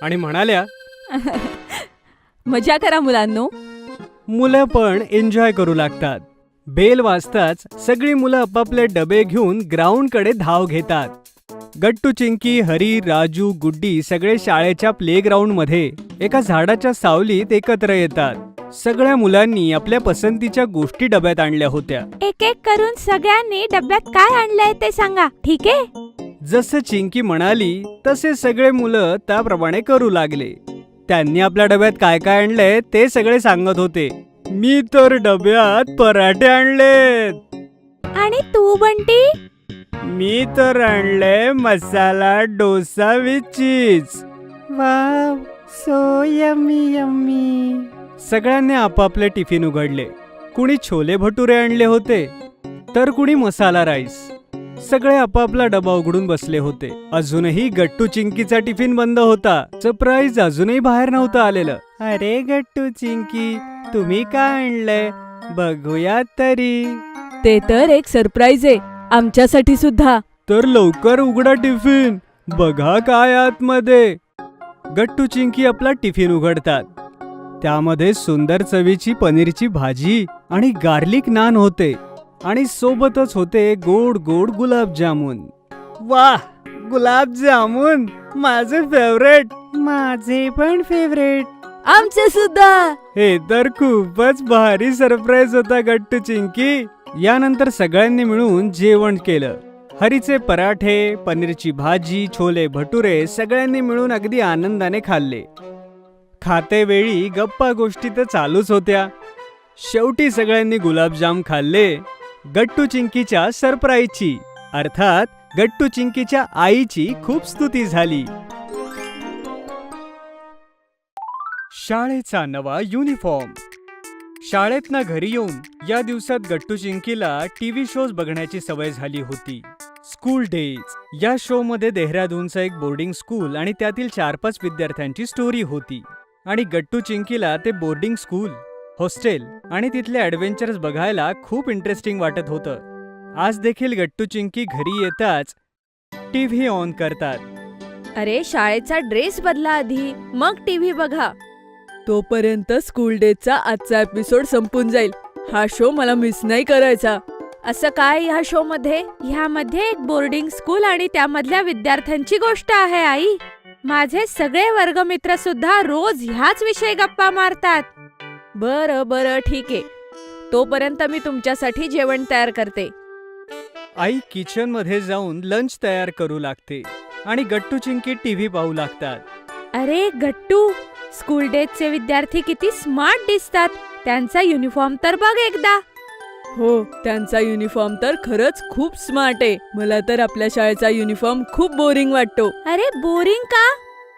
आणि म्हणाल्या, मजा करा मुलांनो. मुलं पण एन्जॉय करू लागतात. बेल वाजताच सगळी मुलं आपापले डबे घेऊन ग्राउंडकडे धाव घेतात. गट्टू चिंकी, हरी, राजू, गुड्डी सगळे शाळेच्या प्लेग्राऊंडमध्ये एका झाडाच्या सावलीत एकत्र येतात. सगळ्या मुलांनी आपल्या पसंतीच्या गोष्टी डब्यात आणल्या होत्या. एक एक करून सगळ्यांनी डब्यात काय आणलंय ते सांगा, ठीक आहे? जसं चिंकी म्हणाली तसे सगळे मुलं त्याप्रमाणे करू लागले. त्यांनी आपल्या डब्यात काय काय आणलंय ते सगळे सांगत होते. मी तर डब्यात पराठे आणलेत. आणि तू बंटी? मी तर आणले masala dosa with cheese. Wow, so yummy yummy. सगळ्यांनी आपापले टिफिन उघडले. कुणी छोले भटुरे आणले होते तर कुणी मसाला राईस. सगळे आपापला डबा उघडून बसले होते. अजूनही गट्टू चिंकीचा टिफिन बंद होता. सरप्राईज अजूनही बाहेर नव्हतं आलेलं. अरे गट्टू चिंकी, तुम्ही काय आणलंय बघूया तरी. ते तर एक सरप्राईज आहे आमच्यासाठी सुद्धा. तर लवकर उघडा टिफिन, बघा काय आतमध्ये. गट्टू चिंकी आपला टिफिन उघडतात. त्यामध्ये सुंदर चवीची पनीरची भाजी आणि गार्लिक नान होते आणि सोबतच होते गोड गोड गुलाबजामुन. वाह, गुलाबजामुन माझे फेवरेट. माझे पण फेवरेट. आमचे सुद्धा. हे तर खूपच भारी सरप्राईज होता गट्टू चिंकी. यानंतर सगळ्यांनी मिळून जेवण केलं. हरीचे पराठे, पनीरची भाजी, छोले भटुरे सगळ्यांनी मिळून अगदी आनंदाने खाल्ले. खाते वेळी गप्पा गोष्टी तर चालूच होत्या. शेवटी सगळ्यांनी गुलाबजाम खाल्ले. गट्टू चिंकीच्या सरप्राईजची अर्थात गट्टू चिंकीच्या आईची खूप स्तुती झाली. शाळेचा नवा युनिफॉर्म. शाळेतनं घरी येऊन या दिवसात गट्टू चिंकीला टीव्ही शोज बघण्याची सवय झाली होती. स्कूल डेज या शो मध्ये देहरादूनचं एक बोर्डिंग स्कूल आणि त्यातील 4-5 विद्यार्थ्यांची स्टोरी होती आणि गट्टू चिंकीला ते बोर्डिंग स्कूल, हॉस्टेल आणि तिथले ॲडव्हेंचर्स बघायला खूप इंटरेस्टिंग वाटत होतं. आज देखील गट्टू चिंकी घरी येताच टीव्ही ऑन करतात. अरे शाळेचा ड्रेस बदला आधी, मग टीव्ही बघा. तोपर्यंत स्कूल डेचा आजचा एपिसोड संपून जाईल. हा शो मला मिस नाही करायचा. असं काय ह्या शो मध्ये? ह्यामध्ये एक बोर्डिंग स्कूल आणि त्यामधल्या विद्यार्थ्यांची गोष्ट आहे आई. माझे सगळे वर्गमित्र सुद्धा रोज ह्याच विषयी गप्पा मारतात. बरं बरं ठीक आहे. तोपर्यंत मी तुमच्यासाठी जेवण तयार करते. आई किचन मध्ये जाऊन लंच तयार करू लागते आणि गट्टू चिंकी टीव्ही पाहू लागतात. अरे गट्टू, स्कूल डेजचे विद्यार्थी किती स्मार्ट दिसतात. त्यांचा युनिफॉर्म तर बघ एकदा. हो, त्यांचा युनिफॉर्म तर खरंच खूप स्मार्ट आहे. मला तर आपल्या शाळेचा युनिफॉर्म खूप बोरिंग वाटतो. अरे बोरिंग का?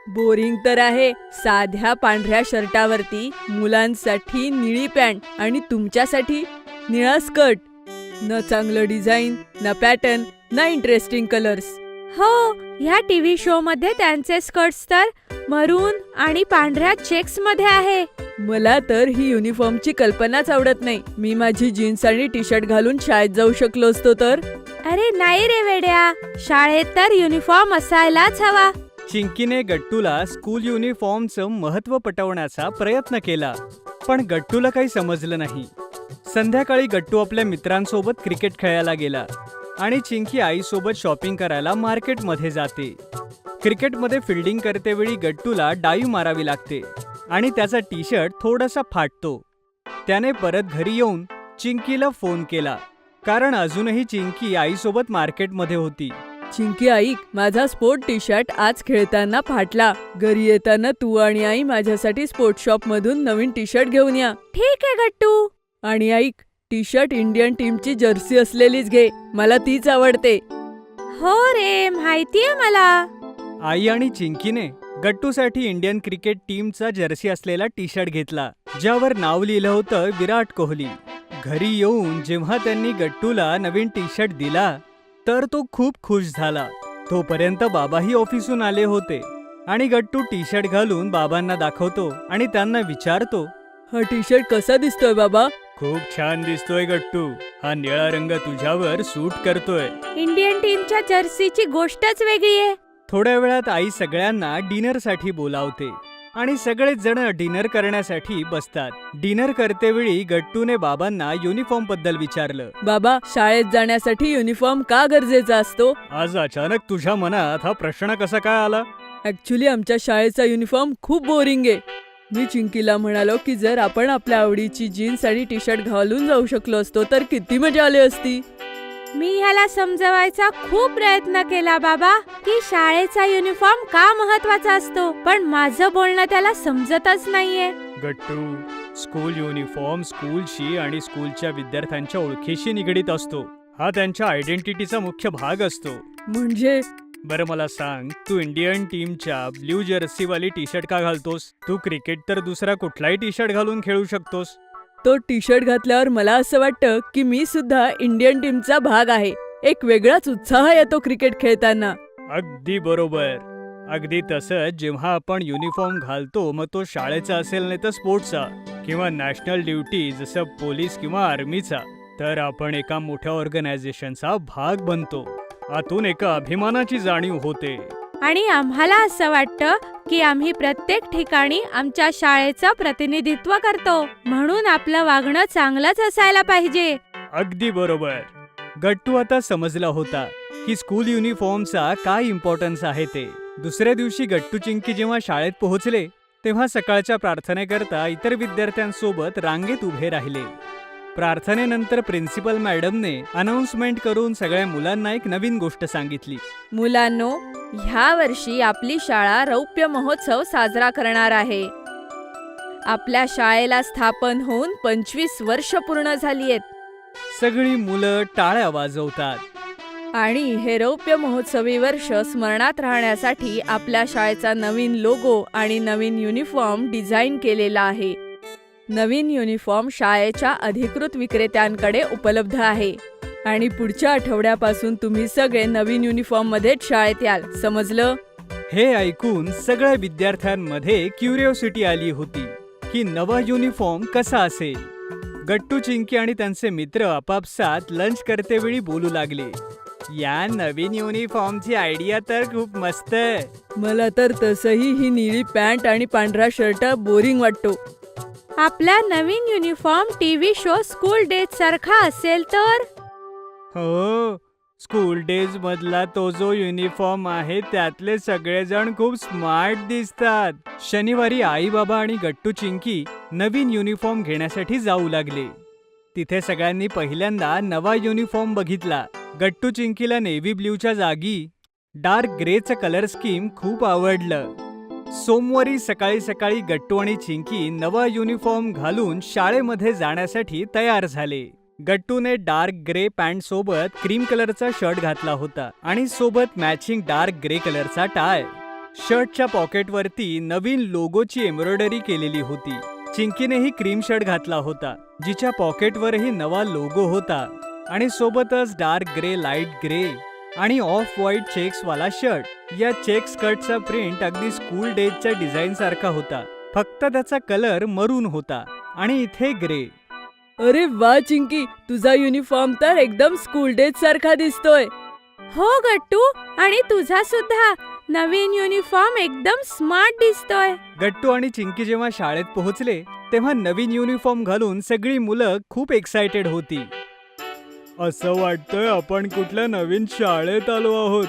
बोरिंग तर आहे. साध्या पांढऱ्या शर्टावरती मुलांसाठी निळी पॅन्ट आणि तुमच्यासाठी निळा स्कर्ट. न चांगलं डिझाईन, न पॅटर्न, न इंटरेस्टिंग कलर्स. हो, ह्या टीव्ही शो मध्ये त्यांचे स्कर्ट्स तर मरून आणि पांढऱ्या चेक्स मध्ये आहे. मला तर ही युनिफॉर्मची कल्पनाच आवडत नाही. मी माझी जीन्स आणि टी शर्ट घालून शाळेत जाऊ शकलो असतो तर. अरे नाही रे वेड्या, शाळेत तर युनिफॉर्म असायलाच हवा. चिंकीने गट्टूला स्कूल युनिफॉर्मचं महत्त्व पटवण्याचा प्रयत्न केला, पण गट्टूला काही समजलं नाही. संध्याकाळी गट्टू आपल्या मित्रांसोबत क्रिकेट खेळायला गेला आणि चिंकी आईसोबत शॉपिंग करायला मार्केटमध्ये जाते. क्रिकेटमध्ये फिल्डिंग करतेवेळी गट्टूला डाईव्ह मारावी लागते आणि त्याचा टी शर्ट थोडासा फाटतो. त्याने परत घरी येऊन चिंकीला फोन केला, कारण अजूनही चिंकी आईसोबत मार्केटमध्ये होती. चिंकी ऐक, माझा स्पोर्ट टी शर्ट आज खेळताना फाटला. घरी येताना तू आणि आई माझ्यासाठी स्पोर्ट शॉप मधून नवीन टी शर्ट घेऊन या. ठीक आहे गट्टू. आणि ऐक, टी शर्ट इंडियन टीमची जर्सी असलेलीच घे, मला तीच आवडते. हो रे, माहितीये मला. आई आणि चिंकीने गट्टूसाठी इंडियन क्रिकेट टीमचा जर्सी असलेला टी शर्ट घेतला, ज्यावर नाव लिहिलं होतं विराट कोहली. घरी येऊन जेव्हा त्यांनी गट्टूला नवीन टी शर्ट दिला तर तो खूप खुश झाला. तोपर्यंत बाबाही ऑफिसून आले होते आणि गट्टू टी शर्ट घालून बाबांना दाखवतो आणि त्यांना विचारतो, हा टी शर्ट कसा दिसतोय बाबा? खूप छान दिसतोय गट्टू, हा निळा रंग तुझ्यावर सूट करतोय. इंडियन टीमच्या जर्सीची गोष्टच वेगळी आहे. थोड्या वेळात आई सगळ्यांना डिनरसाठी बोलावते आणि सगळेच जण डिनर करण्यासाठी बसतात. डिनर करतेवेळी गट्टूने बाबांना युनिफॉर्म बद्दल विचारलं. बाबा, शाळेत जाण्यासाठी युनिफॉर्म का गरजेचा असतो? आज अचानक तुझ्या मनात हा प्रश्न कसा काय आला? ऍक्च्युली आमच्या शाळेचा युनिफॉर्म खूप बोरिंग आहे. मी चिंकीला म्हणालो की जर आपण आपल्या आवडीची जीन्स आणि टी शर्ट घालून जाऊ शकलो असतो तर किती मजा आली असती. मी ह्याला समजवायचा खूप प्रयत्न केला बाबा, की शाळेचा युनिफॉर्म का महत्वाचा असतो, पण माझं बोलणं त्याला समजतच नाहीये. गट्टू, स्कूल युनिफॉर्म स्कूलशी आणि स्कूलच्या विद्यार्थ्यांच्या ओळखीशी निगडीत असतो. हा त्यांच्या आयडेंटिटीचा मुख्य भाग असतो. म्हणजे बरं मला सांग, तू इंडियन टीमच्या ब्ल्यू जर्सीवाली टी शर्ट का घालतोस? तू क्रिकेट तर दुसरा कुठलाही टी शर्ट घालून खेळू शकतोस. तो टी शर्ट घातल्यावर मला असं वाटतं की मी सुद्धा इंडियन टीमचा भाग आहे. एक वेगळाच उत्साह येतो क्रिकेट खेळताना. अगदी बरोबर. अगदी तसंच जेव्हा आपण युनिफॉर्म घालतो, मग तो शाळेचा असेल नाही तर स्पोर्ट्सचा किंवा नॅशनल ड्युटी जसं पोलीस किंवा आर्मीचा, तर आपण एका मोठ्या ऑर्गनायझेशनचा भाग बनतो. आतून एका अभिमानाची जाणीव होते. आणि आम्हाला असं वाटतं की आम्ही प्रत्येक ठिकाणी आमच्या शाळेचं प्रतिनिधित्व करतो, म्हणून आपलं वागणं चांगलंच असायला पाहिजे. अगदी बरोबर. गट्टू आता समजला होता की स्कूल युनिफॉर्मचा काय इम्पॉर्टन्स आहे ते. दुसऱ्या दिवशी गट्टू चिंकी जेव्हा शाळेत पोहोचले तेव्हा सकाळच्या प्रार्थनेकरता इतर विद्यार्थ्यांसोबत रांगेत उभे राहिले. प्रार्थनेनंतर प्रिन्सिपल मॅडमने अनाउन्समेंट करून सगळ्या मुलांना एक नवीन गोष्ट सांगितली. मुलांनो, ह्या वर्षी आपली शाळा रौप्य महोत्सव साजरा करणार आहे. आपल्या शाळेला स्थापन होऊन 25 वर्ष पूर्ण झाली आहेत. सगळी मुलं टाळ्या वाजवतात. आणि हे रौप्य महोत्सवी वर्ष स्मरणात राहण्यासाठी आपल्या शाळेचा नवीन लोगो आणि नवीन युनिफॉर्म डिझाईन केलेला आहे. नवीन युनिफॉर्म शाळेच्या अधिकृत विक्रेत्यांकडे उपलब्ध आहे आणि पुढच्या आठवड्यापासून तुम्ही सगळे नवीन युनिफॉर्म मध्येच शाळेत याल, समजलं? हे ऐकून सगळ्या विद्यार्थ्यांमध्ये क्युरिओसिटी आली होती की नवा युनिफॉर्म कसा असेल. गट्टू चिंकी आणि त्यांचे मित्र आपापसात लंच करतेवेळी बोलू लागले. या नवीन युनिफॉर्मची आयडिया तर खूप मस्त आहे. मला तर तसंही ही निळी पॅन्ट आणि पांढरा शर्ट बोरिंग वाटतो. आपला नवीन uniform TV show school days सारखा असेल तर? हो, स्कूल डेज मधला तो जो युनिफॉर्म आहे त्यातले सगळेजण खूप स्मार्ट दिसतात. शनिवारी आई बाबा आणि गट्टू चिंकी नवीन युनिफॉर्म घेण्यासाठी जाऊ लागले. तिथे सगळ्यांनी पहिल्यांदा नवा युनिफॉर्म बघितला. गट्टू चिंकीला नेव्ही ब्ल्यूच्या जागी डार्क ग्रेचं कलर स्कीम खूप आवडलं. सोमवारी सकाळी सकाळी गट्टू आणि चिंकी नवा युनिफॉर्म घालून शाळेमध्ये जाण्यासाठी तयार झाले. गट्टूने डार्क ग्रे पॅन्ट सोबत क्रीम कलरचा शर्ट घातला होता आणि सोबत मॅचिंग डार्क ग्रे कलरचा टाय. शर्टच्या पॉकेटवरती नवीन लोगोची एम्ब्रॉयडरी केलेली होती. चिंकीनेही क्रीम शर्ट घातला होता, जिच्या पॉकेटवरही नवा लोगो होता आणि सोबतच डार्क ग्रे, लाईट ग्रे आणि ऑफ व्हाईट चेक्स वाला शर्ट. या चेक स्कर्टचा प्रिंट अगदी स्कूल डेजच्या डिझाईन सारखा होता, फक्त त्याचा कलर मरून होता आणि इथे ग्रे. अरे वा चिंकी, तुझा युनिफॉर्म तर एकदम स्कूल डेज सारखा दिसतोय. हो गट्टू, आणि तुझा सुद्धा नवीन युनिफॉर्म एकदम स्मार्ट दिसतोय. गट्टू आणि चिंकी जेव्हा शाळेत पोहोचले तेव्हा नवीन युनिफॉर्म घालून सगळी मुलं खूप एक्सायटेड होती. असं वाटतंय आपण कुठल्या नवीन शाळेत आलो आहोत.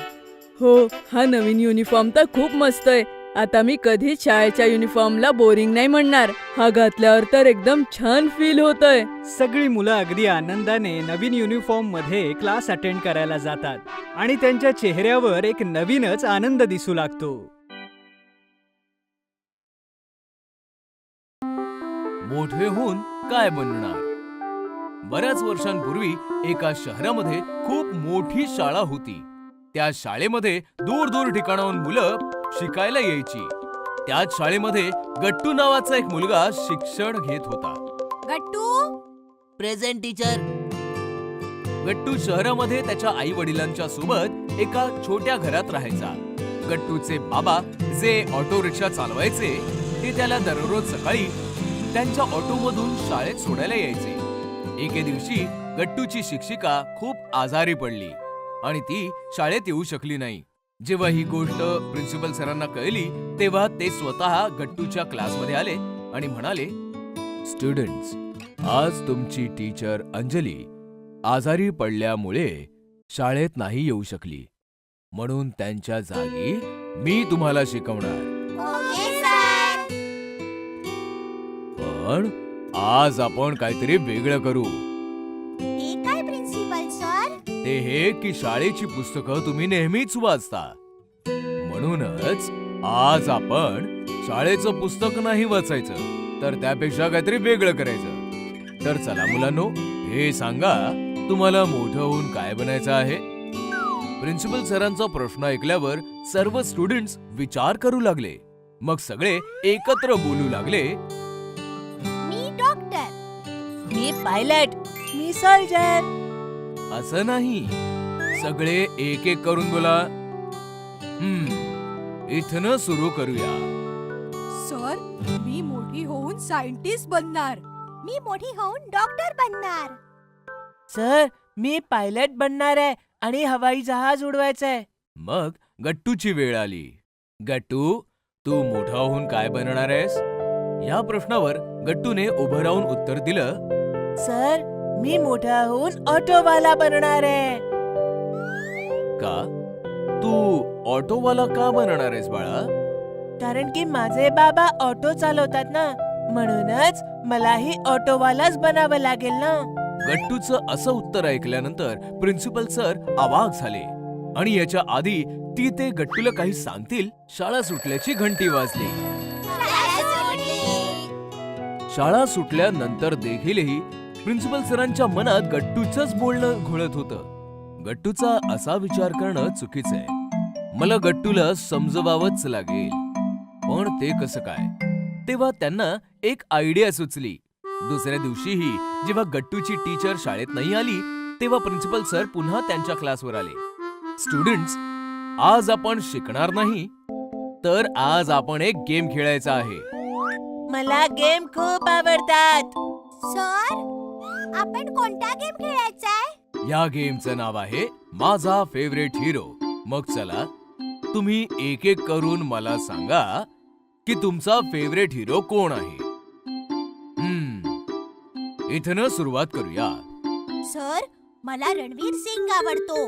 हो, हा नवीन युनिफॉर्म तर खूप मस्त आहे. आता मी कधीच शाळेच्या युनिफॉर्मला बोरिंग नाही म्हणणार. हा घातल्यावर तर एकदम छान फील होतंय. सगळी मुलं अगदी आनंदाने नवीन युनिफॉर्म मध्ये क्लास अटेंड करायला जातात आणि त्यांच्या चेहऱ्यावर एक नवीनच आनंद दिसू लागतो. मोठे होऊन काय बनणार? बऱ्याच वर्षांपूर्वी एका शहरामध्ये खूप मोठी शाळा होती. त्या शाळेमध्ये दूर दूर ठिकाणाहून मुलं शिकायला यायची. त्याच शाळेमध्ये गट्टू नावाचा एक मुलगा शिक्षण घेत होता. गट्टू प्रेझेंट टीचर. गट्टू शहरामध्ये त्याच्या आई वडिलांच्या सोबत एका छोट्या घरात राहायचा. गट्टूचे बाबा जे ऑटो रिक्षा चालवायचे ते त्याला दररोज सकाळी त्यांच्या ऑटोमधून शाळेत सोडायला यायचे. एके दिवशी गट्टूची शिक्षिका खूप आजारी पडली आणि ती शाळेत येऊ शकली नाही. जेव्हा ही गोष्ट प्रिन्सिपल सरांना कळली तेव्हा ते स्वतः गट्टूच्या क्लासमध्ये आले आणि म्हणाले, स्टुडंट्स, आज तुमची टीचर अंजली आजारी पडल्यामुळे शाळेत नाही येऊ शकली, म्हणून त्यांच्या जागी मी तुम्हाला शिकवणार. पण आज आपण काहीतरी वेगळं करू. काय प्रिन्सिपल सर? ते हे की शाळेची पुस्तकं तुम्ही नेहमीच वाचता, म्हणूनच आज आपण शाळेचं पुस्तक नाही वाचायचं, तर त्यापेक्षा काहीतरी वेगळं करायचं. तर चला मुलांनो, हे सांगा तुम्हाला मोठं होऊन काय बनायचं आहे? प्रिन्सिपल सरांचा प्रश्न ऐकल्यावर सर्व स्टुडंट्स विचार करू लागले. मग सगळे एकत्र बोलू लागले, मी डॉक्टर. मी पायलट. मी सोल्जर. असं नाही, सगळे एक एक करून बोला. इथनं सुरू करूया. सर, मी मोठी होऊन सायंटिस्ट बनणार. मी मोठी होऊन डॉक्टर बनणार. सर, मी पायलट बनणार आहे आणि हवाई जहाज उडवायचंय. मग गट्टूची वेळ आली. गट्टू, तू मोठा होऊन काय बनणार आहेस? या प्रश्नावर गट्टूने उभं राहून उत्तर दिलं, सर, मी मोठा होऊन ऑटोवाला बनणार आहे. का? तू ऑटोवाला का बनणार आहेस बाळा? कारण की माझे बाबा ऑटो चालवतात ना, म्हणूनच मलाही ऑटोवालाच बनावं लागेल ना. गट्टूचं असं उत्तर ऐकल्यानंतर प्रिन्सिपल सर अवाक झाले आणि याच्या आधी ती ते गट्टूला काही सांगतील, शाळा सुटल्याची घंटी वाजली. शाळा सुटल्यानंतर देखीलही प्रिन्सिपल सरांच्या मनात गट्टूचंच बोलणं घोळत होतं. गट्टूचा असा विचार करणं चुकीचं आहे. मला गट्टूला समजवावंच लागेल. पण ते कसं काय? तेव्हा त्यांना एक आयडिया सुचली. दुसऱ्या दिवशीही जेव्हा गट्टूची टीचर शाळेत नाही आली तेव्हा प्रिन्सिपल सर पुन्हा त्यांच्या क्लासवर आले. स्टुडंट्स, आज आपण शिकणार नाही, तर आज आपण एक गेम खेळायचा आहे. मला गेम खूप आवडतात. सर, आपण कोणता गेम खेळायचा आहे? या गेमचं नाव आहे माझा फेवरेट हिरो. मग चला, तुम्ही एक एक करून मला सांगा की तुमचा फेवरेट हिरो कोण आहे. इथनं सुरुवात करूया. सर, मला रणवीर सिंग आवडतो.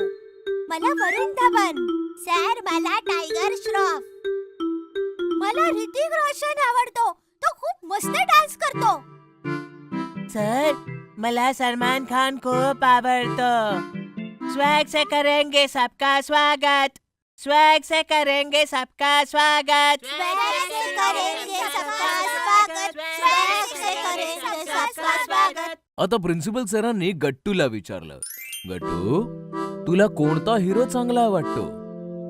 मला वरुण धवन. सर, मला टायगर श्रॉफ. मला ऋतिक रोशन आवडतो. तो खूप मस्त डान्स करतो. सर, मला सलमान खान खूप आवडतो. स्वैग से करेंगे सबका स्वागत. स्वैग से करेंगे सबका स्वागत. स्वैग से करेंगे सबका स्वागत. स्वैग से करेंगे सबका स्वागत. आता प्रिन्सिपल सरांनी गट्टूला विचारलं, गट्टू, तुला कोणता हिरो चांगला वाटतो?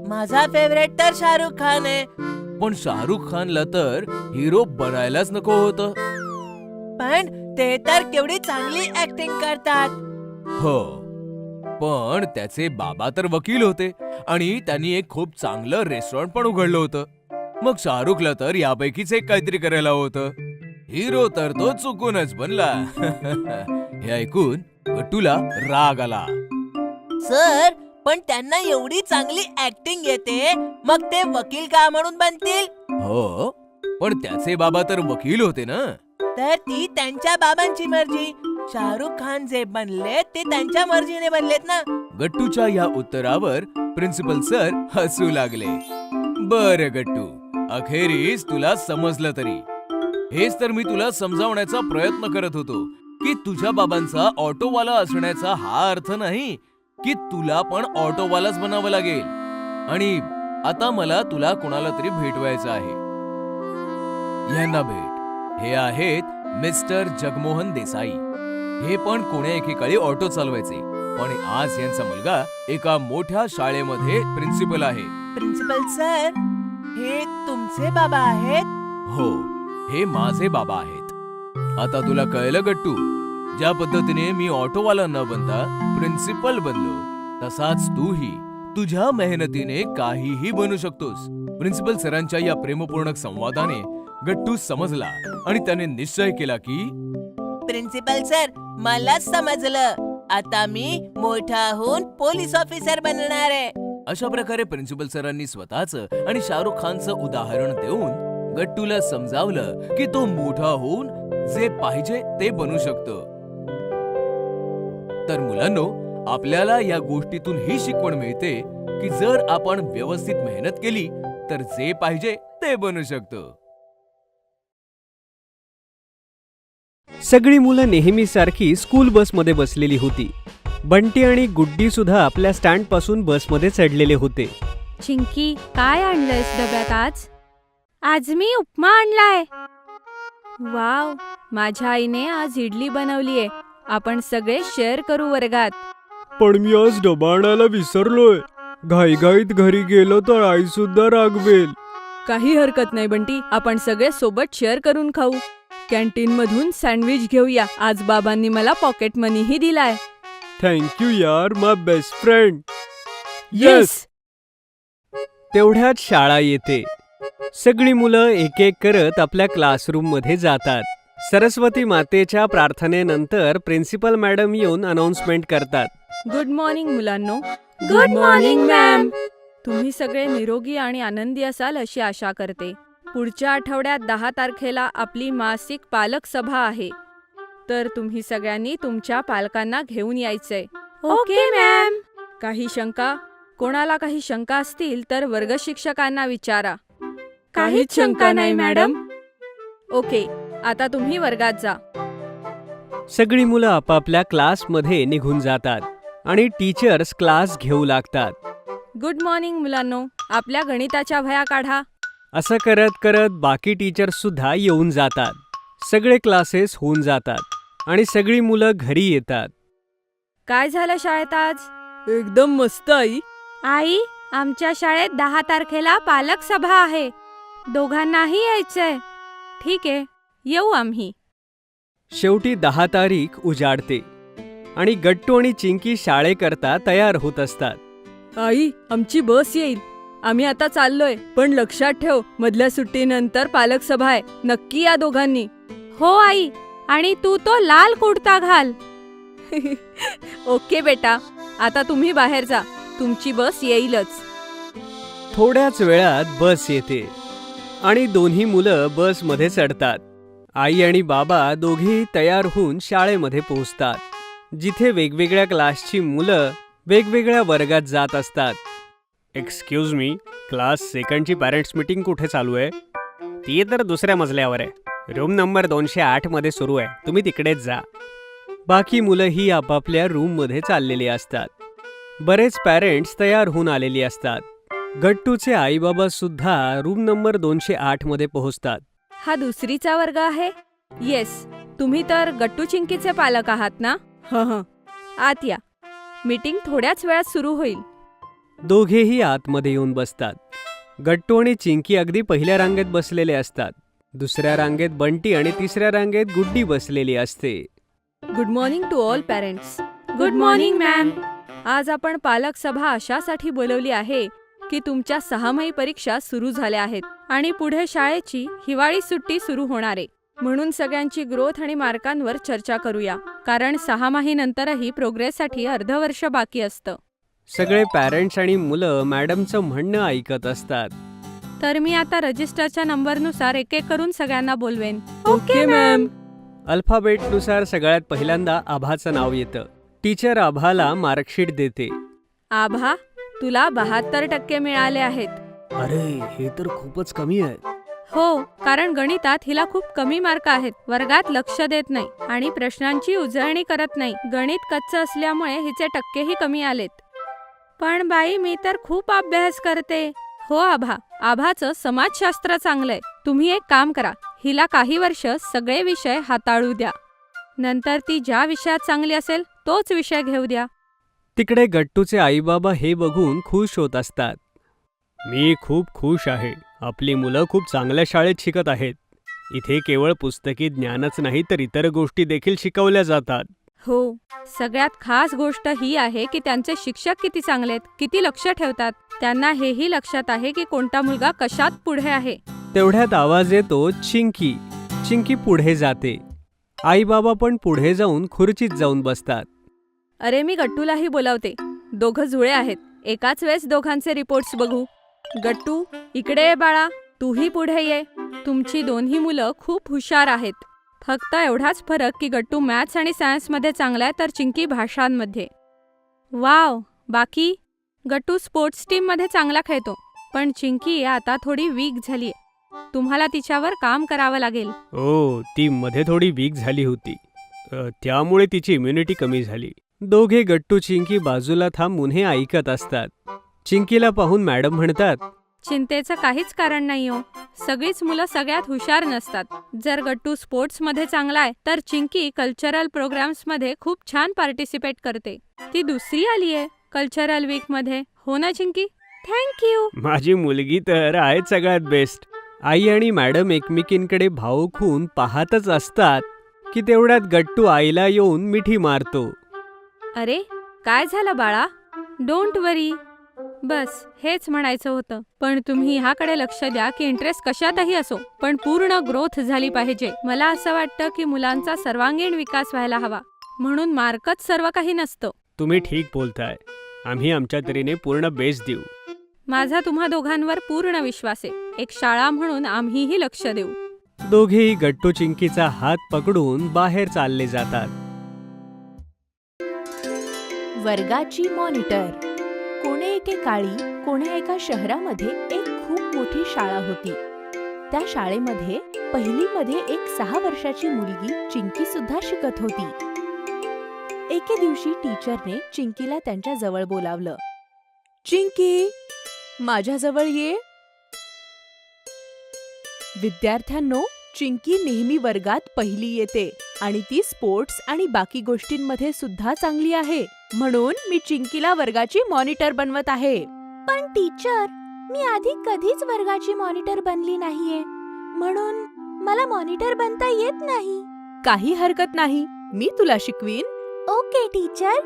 माझा फेवरेट तर शाहरुख खान आहे. पण शाहरुख खानला तर हिरो बनायलाच नको होतं. पण ते तर केवढी चांगली ऍक्टिंग करतात. हो, पण त्याचे बाबा तर वकील होते आणि त्यांनी एक खूप चांगलं रेस्टॉरंट पण उघडलं होतं. मग शाहरुखला तर यापैकीच एक काहीतरी करायला होतं. हिरो तर तो चुकूनच बनला. हे ऐकून गट्टूला राग आला. सर, पण त्यांना एवढी चांगली ऍक्टिंग येते, मग ते वकील का म्हणून बनतील? हो, पण त्याचे बाबा तर वकील होते ना. तर ती त्यांच्या बाबांची मर्जी. शाहरुख खान जे बनले ते त्यांच्या मर्जीने बनलेत ना. गट्टूच्या या उत्तरावर प्रिन्सिपल सर हसू लागले. बर गट्टू, अखेरीस तुला समजलं तरी. हेच तर मी तुला समजावण्याचा प्रयत्न करत होतो की तुझ्या बाबांचा ऑटोवाला असण्याचा हा अर्थ नाही की तुला पण ऑटोवालाच बनावं लागेल. आणि आता मला तुला कोणाला तरी भेटवायचं आहे. यांना भेट. हे आहेत मिस्टर जगमोहन देसाई. हे पण कोण्या एकेकाळी ऑटो चालवायचे, पण आज यांचा मुलगा एका मोठ्या शाळेमध्ये प्रिन्सिपल आहे. प्रिन्सिपल सर, हे तुमचे बाबा आहेत? हो, हे माझे बाबा आहेत. आता तुला कळलं गट्टू, ज्या पद्धतीने मी ऑटोवाला न बनता प्रिन्सिपल बनलो, तसाच तूही तुझ्या मेहनतीने काहीही बनू शकतोस. प्रिन्सिपल सरांच्या या प्रेमपूर्ण संवादाने गट्टू समजला आणि त्याने निश्चय केला की प्रिन्सिपल सर, मलाच समजलं. आता मी मोठा होऊन पोलीस ऑफिसर बनणार आहे. अशा प्रकारे प्रिन्सिपल सरांनी स्वतःचं आणि शाहरुख खानचं उदाहरण देऊन गट्टूला समजावलं की तो मोठा होऊन जे पाहिजे ते बनू शकतो. तर मुलांनो, आपल्याला या गोष्टीतून ही शिकवण मिळते की जर आपण व्यवस्थित मेहनत केली तर जे पाहिजे ते बनू शकतो. सगळी मुलं नेहमीसारखी स्कूल बसमध्ये बसलेली होती. बंटी आणि गुड्डी सुद्धा आपल्या स्टँड पासून बसमध्ये चढलेले होते. चिंकी, काय आणलंयस डब्यात आज? आज मी उपमा आणलाय. वाव, माझ्या आईने आज इडली बनवलीये. आपण सगळे शेअर करू वर्गात. पण मी आज डबा आणायला विसरलोय. घाईघाईत घरी गेलो तर आई सुद्धा रागवेल. काही हरकत नाही बंटी, आपण सगळे सोबत शेअर करून खाऊ. कॅन्टीन मधून सँडविच घेऊया. आज बाबांनी मला पॉकेट मनीही दिलाय. थँक्यू यार, माय बेस्ट फ्रेंड. येस. तेवढ्यात शाळा येते. सगळी मुलं एक एक करत आपल्या क्लासरूम मध्ये जातात. सरस्वती मातेच्या प्रार्थनेनंतर प्रिन्सिपल मॅडम येऊन अनाउन्समेंट करतात. गुड मॉर्निंग मुलांनो. Good morning ma'am. तुम्ही सगळे निरोगी आणि आनंदी असाल अशी आशा करते. पुढच्या आठवड्यात 10 तारखेला आपली मासिक पालक सभा आहे. तर तुम्ही सगळ्यांनी तुमच्या पालकांना घेऊन यायचंय. Okay ma'am. कोणाला काही शंका असतील तर वर्ग शिक्षकांना विचारा. काहीच शंका नाही मॅडम. ओके, आता तुम्ही वर्गात जा. सगळी मुलं आपापल्या क्लासमध्ये निघून जातात आणि टीचर्स क्लास घेऊ लागतात. गुड मॉर्निंग मुलांनो. आपल्या गणिताच्या वह्या काढा. असं करत करत बाकी टीचर्स सुद्धा येऊन जातात. सगळे क्लासेस होऊन जातात आणि सगळी मुलं घरी येतात. काय झालं शाळेत आज? एकदम मस्त आई. आई, आमच्या शाळेत 10 तारखेला पालक सभा आहे. दोघांनाही यायचंय. ठीक आहे, येऊ आम्ही. शेवटी 10 तारीख उजाडते आणि गट्टू आणि चिंकी शाळेकरता तयार होत असतात. आई, आमची बस येईल. आम्ही आता चाललोय. पण लक्षात ठेव, मधल्या सुट्टीनंतर पालक सभा आहे. नक्की या दोघांनी. हो आई, आणि तू तो लाल कुर्ता घाल. ओके बेटा, आता तुम्ही बाहेर जा. तुमची बस येईलच. थोड्याच वेळात बस येते आणि दोन्ही मुलं बसमध्ये चढतात. आई आणि बाबा दोघेही तयार होऊन शाळेमध्ये पोहोचतात, जिथे वेगवेगळ्या क्लासची मुलं वेगवेगळ्या वर्गात जात असतात. एक्सक्यूज मी, क्लास सेकंडची पॅरेंट्स मीटिंग कुठे चालू आहे? ती तर दुसऱ्या मजल्यावर आहे. रूम नंबर 208 मध्ये सुरू आहे. तुम्ही तिकडेच जा. बाकी मुलंही आपापल्या रूममध्ये चाललेली असतात. बरेच पॅरेंट्स तयार होऊन आलेली असतात. गट्टूचे आईबाबा सुद्धा रूम नंबर 208 मध्ये पोहोचतात. हा दुसरीचा वर्ग आहे? येस. तुम्ही तर गट्टू चिंकीचे पालक आहात ना? हं. आत या. मीटिंग थोड्याच वेळात सुरू होईल. दोघेही आतमध्ये येऊन बसतात. गट्टू आणि चिंकी अगदी पहिल्या रांगेत बसलेले असतात. दुसऱ्या रांगेत बंटी आणि तिसऱ्या रांगेत गुड्डी बसलेली असते. Good morning to all parents. Good morning ma'am. आज आपण पालक सभा अशासाठी बोलवली आहे की तुमच्या 6माही परीक्षा सुरू झाल्या आहेत आणि पुढे शाळेची हिवाळी सुट्टी सुरू होणार आहे. म्हणून सगळ्यांची ग्रोथ आणि मार्कांवर चर्चा करूया, कारण 6माही नंतरही प्रोग्रेससाठी अर्धवर्ष बाकी असतं. सगळे पॅरेंट्स आणि मुलं मॅडमचं म्हणणं ऐकत असतात. तर मी आता रजिस्टरच्या नंबरनुसार एक एक करून सगळ्यांना बोलवेन. Okay ma'am. अल्फाबेटनुसार सगळ्यात पहिल्यांदा आभाचं नाव येतं. टीचर आभाला मार्कशीट देते. आभा, तुला 72% मिळाले आहेत. अरे, हे तर खूपच कमी आहे. हो, कारण गणितात हिला खूप कमी मार्क आहेत. वर्गात लक्ष देत नाही आणि प्रश्नांची उजळणी करत नाही. गणित कच्चं असल्यामुळे हिचे टक्केही कमी आलेत. पण बाई, मी तर खूप अभ्यास करते. हो आभा, आभाचं समाजशास्त्र चांगलंय. तुम्ही एक काम करा, हिला काही वर्ष सगळे विषय हाताळू द्या. नंतर ती ज्या विषयात चांगली असेल तोच विषय घेऊ द्या. तिकडे गट्टूचे आईबाबा हे बघून खुश होत असतात. मी खूप खुश आहे. आपली मुलं खूप चांगल्या शाळेत शिकत आहेत. इथे केवळ पुस्तकी ज्ञानच नाही तर इतर गोष्टी देखील शिकवल्या जातात. हो, सगळ्यात खास गोष्ट ही आहे की त्यांचे शिक्षक किती चांगलेत, किती लक्ष ठेवतात. त्यांना हेही लक्षात आहे की कोणता मुलगा कशात पुढे आहे. तेवढ्यात आवाज येतो चिंकी. चिंकी पुढे जाते. आईबाबा पण पुढे जाऊन खुर्चीत जाऊन बसतात. अरे, मी गट्टूलाही बोलावते. दोघं जुळे आहेत. एकाच वेळेस दोघांचे रिपोर्ट्स बघू. गट्टू, इकडे ये बाळा, तूही पुढे ये. तुमची दोन्ही मुलं खूप हुशार आहेत. फक्त एवढाच फरक की गट्टू मॅथ्स आणि सायन्समध्ये चांगला आहे तर चिंकी भाषांमध्ये. वाव. बाकी? गट्टू स्पोर्ट्स टीममध्ये चांगला खेळतो, पण चिंकी आता थोडी वीक झालीये. तुम्हाला तिच्यावर काम करावं लागेल. ओ, ती मध्ये थोडी वीक झाली होती. त्यामुळे तिची इम्युनिटी कमी झाली. दोघे गट्टू चिंकी बाजूला थांबून हे ऐकत असतात. चिंकीला पाहून मॅडम म्हणतात, चिंतेचं काहीच कारण नाही हो. सगळीच मुलं सगळ्यात हुशार नसतात. जर गट्टू स्पोर्ट्समध्ये चांगला आहे तर चिंकी कल्चरल प्रोग्राम्समध्ये खूप छान पार्टिसिपेट करते. ती दुसरी आलीये कल्चरल वीकमध्ये. हो ना चिंकी? थँक्यू. माझी मुलगी तर आहे सगळ्यात बेस्ट. आई आणि मॅडम एकमेकींकडे भावूक होऊन पाहतच असतात की तेवढ्यात गट्टू आईला येऊन मिठी मारतो. अरे, काय झालं बाळा? डोंट वरी. बस हेच म्हणायचं होतं. पण तुम्ही ह्याकडे लक्ष द्या की इंटरेस्ट कशातही असो पण पूर्ण ग्रोथ झाली पाहिजे. मला असं वाटतं की मुलांचा सर्वांगीण विकास व्हायला हवा, म्हणून मार्कच सर्व काही नसतं. तुम्ही ठीक बोलताय. आम्ही आमच्या तऱ्हेने पूर्ण बेस्ट देऊ. माझा तुम्हा दोघांवर पूर्ण विश्वास आहे. एक शाळा म्हणून आम्हीही लक्ष देऊ. दोघेही गट्टू चिंकीचा हात पकडून बाहेर चालले जातात. वर्गाची मॉनिटर. कोणे एके काळी कोण्या एका शहरामध्ये एक खूप मोठी शाळा होती. त्या शाळेमध्ये पहिलीमध्ये एक 6 वर्षाची मुलगी चिंकी सुद्धा शिकत होती. एके दिवशी टीचरने चिंकीला त्यांच्या जवळ बोलावलं. चिंकी, माझ्याजवळ ये. विद्यार्थ्यांनो, चिंकी नेहमी वर्गात पहिली येते आणि ती स्पोर्ट्स आणि बाकी गोष्टींमध्ये सुद्धा चांगली आहे. म्हणून मी चिंकीला वर्गाची मॉनिटर बनवत आहे. पण टीचर, मी आधी कधीच वर्गाची मॉनिटर बनली नाहीये, म्हणून मला मॉनिटर बनता येत नाही. काही हरकत नाही, मी तुला शिकवीन. Okay teacher.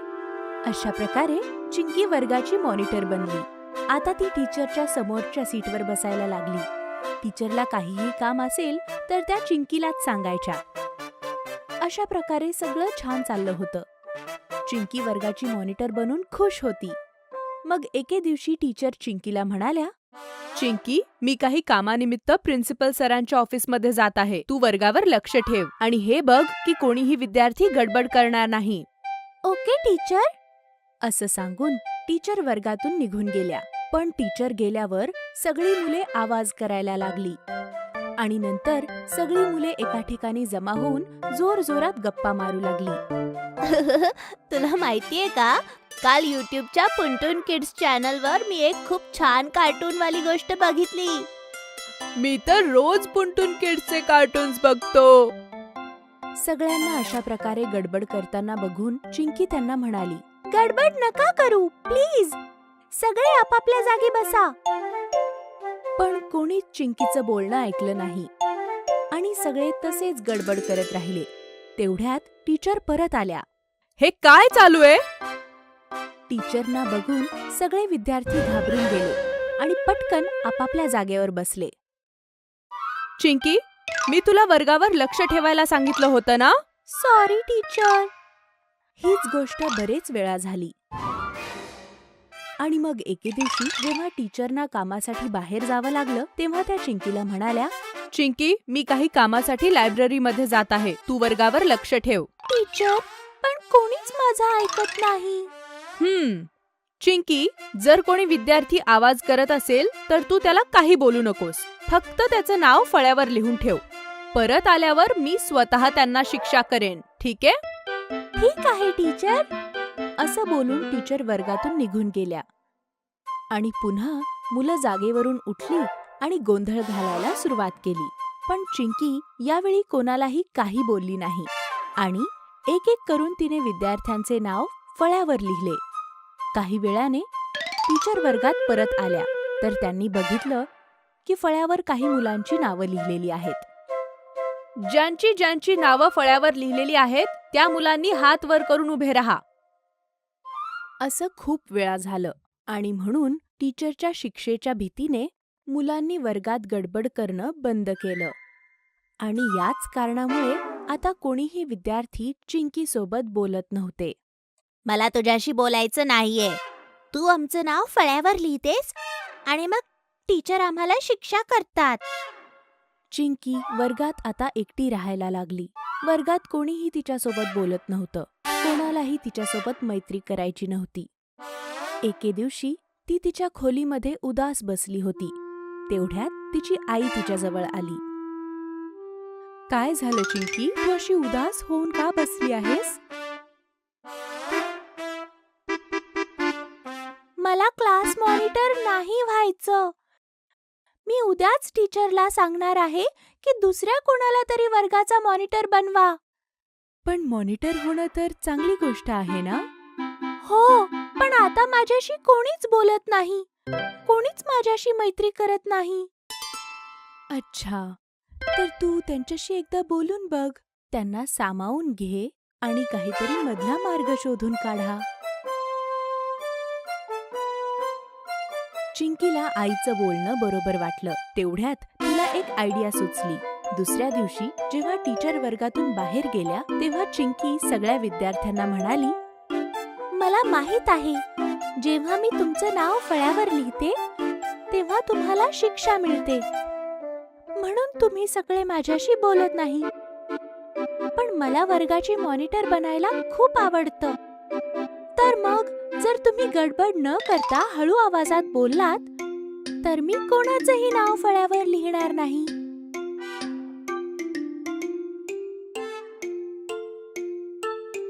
अशा प्रकारे चिंकी वर्गाची मॉनिटर बनली. आता ती टीचरच्या समोरच्या सीटवर बसायला लागली. टीचरला काहीही काम असेल तर त्या चिंकीलाच सांगायच्या. अशा प्रकारे सगळं छान चाललं होतं. चिंकी वर्गाची मॉनिटर बनून खुश होती. मग एके दिवशी टीचर चिंकीला म्हणाल्या, चिंकी, मी काही कामानिमित्त प्रिन्सिपल सरांच्या ऑफिसमध्ये जात आहे. तू वर्गावर लक्ष ठेव आणि हे बघ की कोणीही विद्यार्थी गडबड करणार नाही. Okay teacher. असं सांगून टीचर वर्गातून निघून गेल्या. पण टीचर गेल्यावर सगळी मुले आवाज करायला लागली आणि नंतर सगळी मुले एका ठिकाणी जमा होऊन जोरजोरात गप्पा मारू लागली. तुला माहितीये का, काल युट्यूबच्या पुंटून किड्स चॅनलवर मी एक खूप छान कार्टूनवाली गोष्ट बघितली. मी तर रोज पुंटून किड्सचे कार्टून्स बघतो. सगळ्यांना अशा प्रकारे गडबड करताना बघून चिंकी त्यांना म्हणाली, गडबड नका करू प्लीज. सगळे आपापल्या जागी बसा. पण कोणीच चिंकीचं बोलणं ऐकलं नाही आणि सगळे तसेच गडबड करत राहिले. तेवढ्यात टीचर परत आल्या. हे काय चालू आहे? टीचरना बघून सगळे विद्यार्थी घाबरून गेले आणि पटकन आपापल्या जागेवर बसले. चिंकी, मी तुला वर्गावर लक्ष ठेवायला सांगितलं होतं ना? Sorry teacher. हीच गोष्ट बरेच वेळा झाली. आणि मग एके दिवशी जेव्हा टीचरना कामासाठी बाहेर जावं लागलं तेव्हा त्या चिंकीला म्हणाल्या, चिंकी, मी काही कामासाठी लायब्ररीमध्ये जात आहे. तू वर्गावर लक्ष ठेव. टीचर, पण कोणीच माझं ऐकत नाही. चिंकी, जर कोणी विद्यार्थी आवाज करत असेल तर तू त्याला काही बोलू नकोस. फक्त त्याचं नाव फळ्यावर लिहून ठेव. परत आल्यावर मी स्वतः त्यांना शिक्षा करेन. ठीक आहे? ठीक आहे टीचर. असं बोलून टीचर वर्गातून निघून गेल्या. आणि पुन्हा मुलं जागेवरून उठली आणि गोंधळ घालायला सुरुवात केली. पण चिंकी यावेळी कोणालाही काही बोलली नाही आणि एक एक करून तिने विद्यार्थ्यांचे नाव फळ्यावर लिहिले. काही वेळाने टीचर वर्गात परत आल्या तर त्यांनी बघितलं की फळ्यावर काही मुलांची नावं लिहिलेली आहेत. ज्यांची ज्यांची नावं फळ्यावर लिहिलेली आहेत त्या मुलांनी हात वर करून उभे राहा. असं खूप वेळा झालं आणि म्हणून टीचरच्या शिक्षेच्या भीतीने मुलांनी वर्गात गडबड करणं बंद केलं. आणि याच कारणामुळे आता कोणीही विद्यार्थी चिंकीसोबत बोलत नव्हते. मला तुझ्याशी बोलायचं नाहीये. तू आमचं नाव फळ्यावर लिहितेस आणि मग टीचर आम्हाला शिक्षा करतात. चिंकी वर्गात आता एकटी राहायला लागली. वर्गात कोणीही तिच्यासोबत बोलत नव्हतं. कोणालाही तिच्यासोबत मैत्री करायची नव्हती. एके दिवशी ती तिच्या खोलीमध्ये उदास बसली होती. तेवढ्यात तिची आई तिच्याजवळ आली. काय झालं चिंकी, तू अशी उदास होऊन का बसली आहेस? मला क्लास मॉनिटर नाही व्हायचं. मी उद्याच टीचरला सांगणार आहे की दुसऱ्या कोणाला तरी वर्गाचा मॉनिटर बनवा. पण मॉनिटर होणं तर चांगली गोष्ट आहे ना? हो, पण आता माझ्याशी कोणीच बोलत नाही. कोणीच माझ्याशी मैत्री करत नाही. अच्छा, तर तू त्यांच्याशी एकदा बोलून बघ. त्यांना सामावून घे आणि काहीतरी मधला मार्ग शोधून काढा. चिंकीला आईचं बोलणं बरोबर वाटलं. तेवढ्यात तिला एक आयडिया सुचली. दुसऱ्या दिवशी जेव्हा टीचर वर्गातून बाहेर गेल्या तेव्हा चिंकी सगळ्या विद्यार्थ्यांना म्हणाली, मला माहित आहे, जेव्हा मी तुमचं नाव फळ्यावर लिहिते तेव्हा तुम्हाला शिक्षा मिळते. म्हणून तुम्ही सगळे माझ्याशी बोलत नाही. पण मला वर्गाची मॉनिटर बनायला खूप आवडतं. तर मग जर तुम्ही गडबड न करता हळू आवाजात बोललात तर मी कोणाचंही नाव फळ्यावर लिहिणार नाही.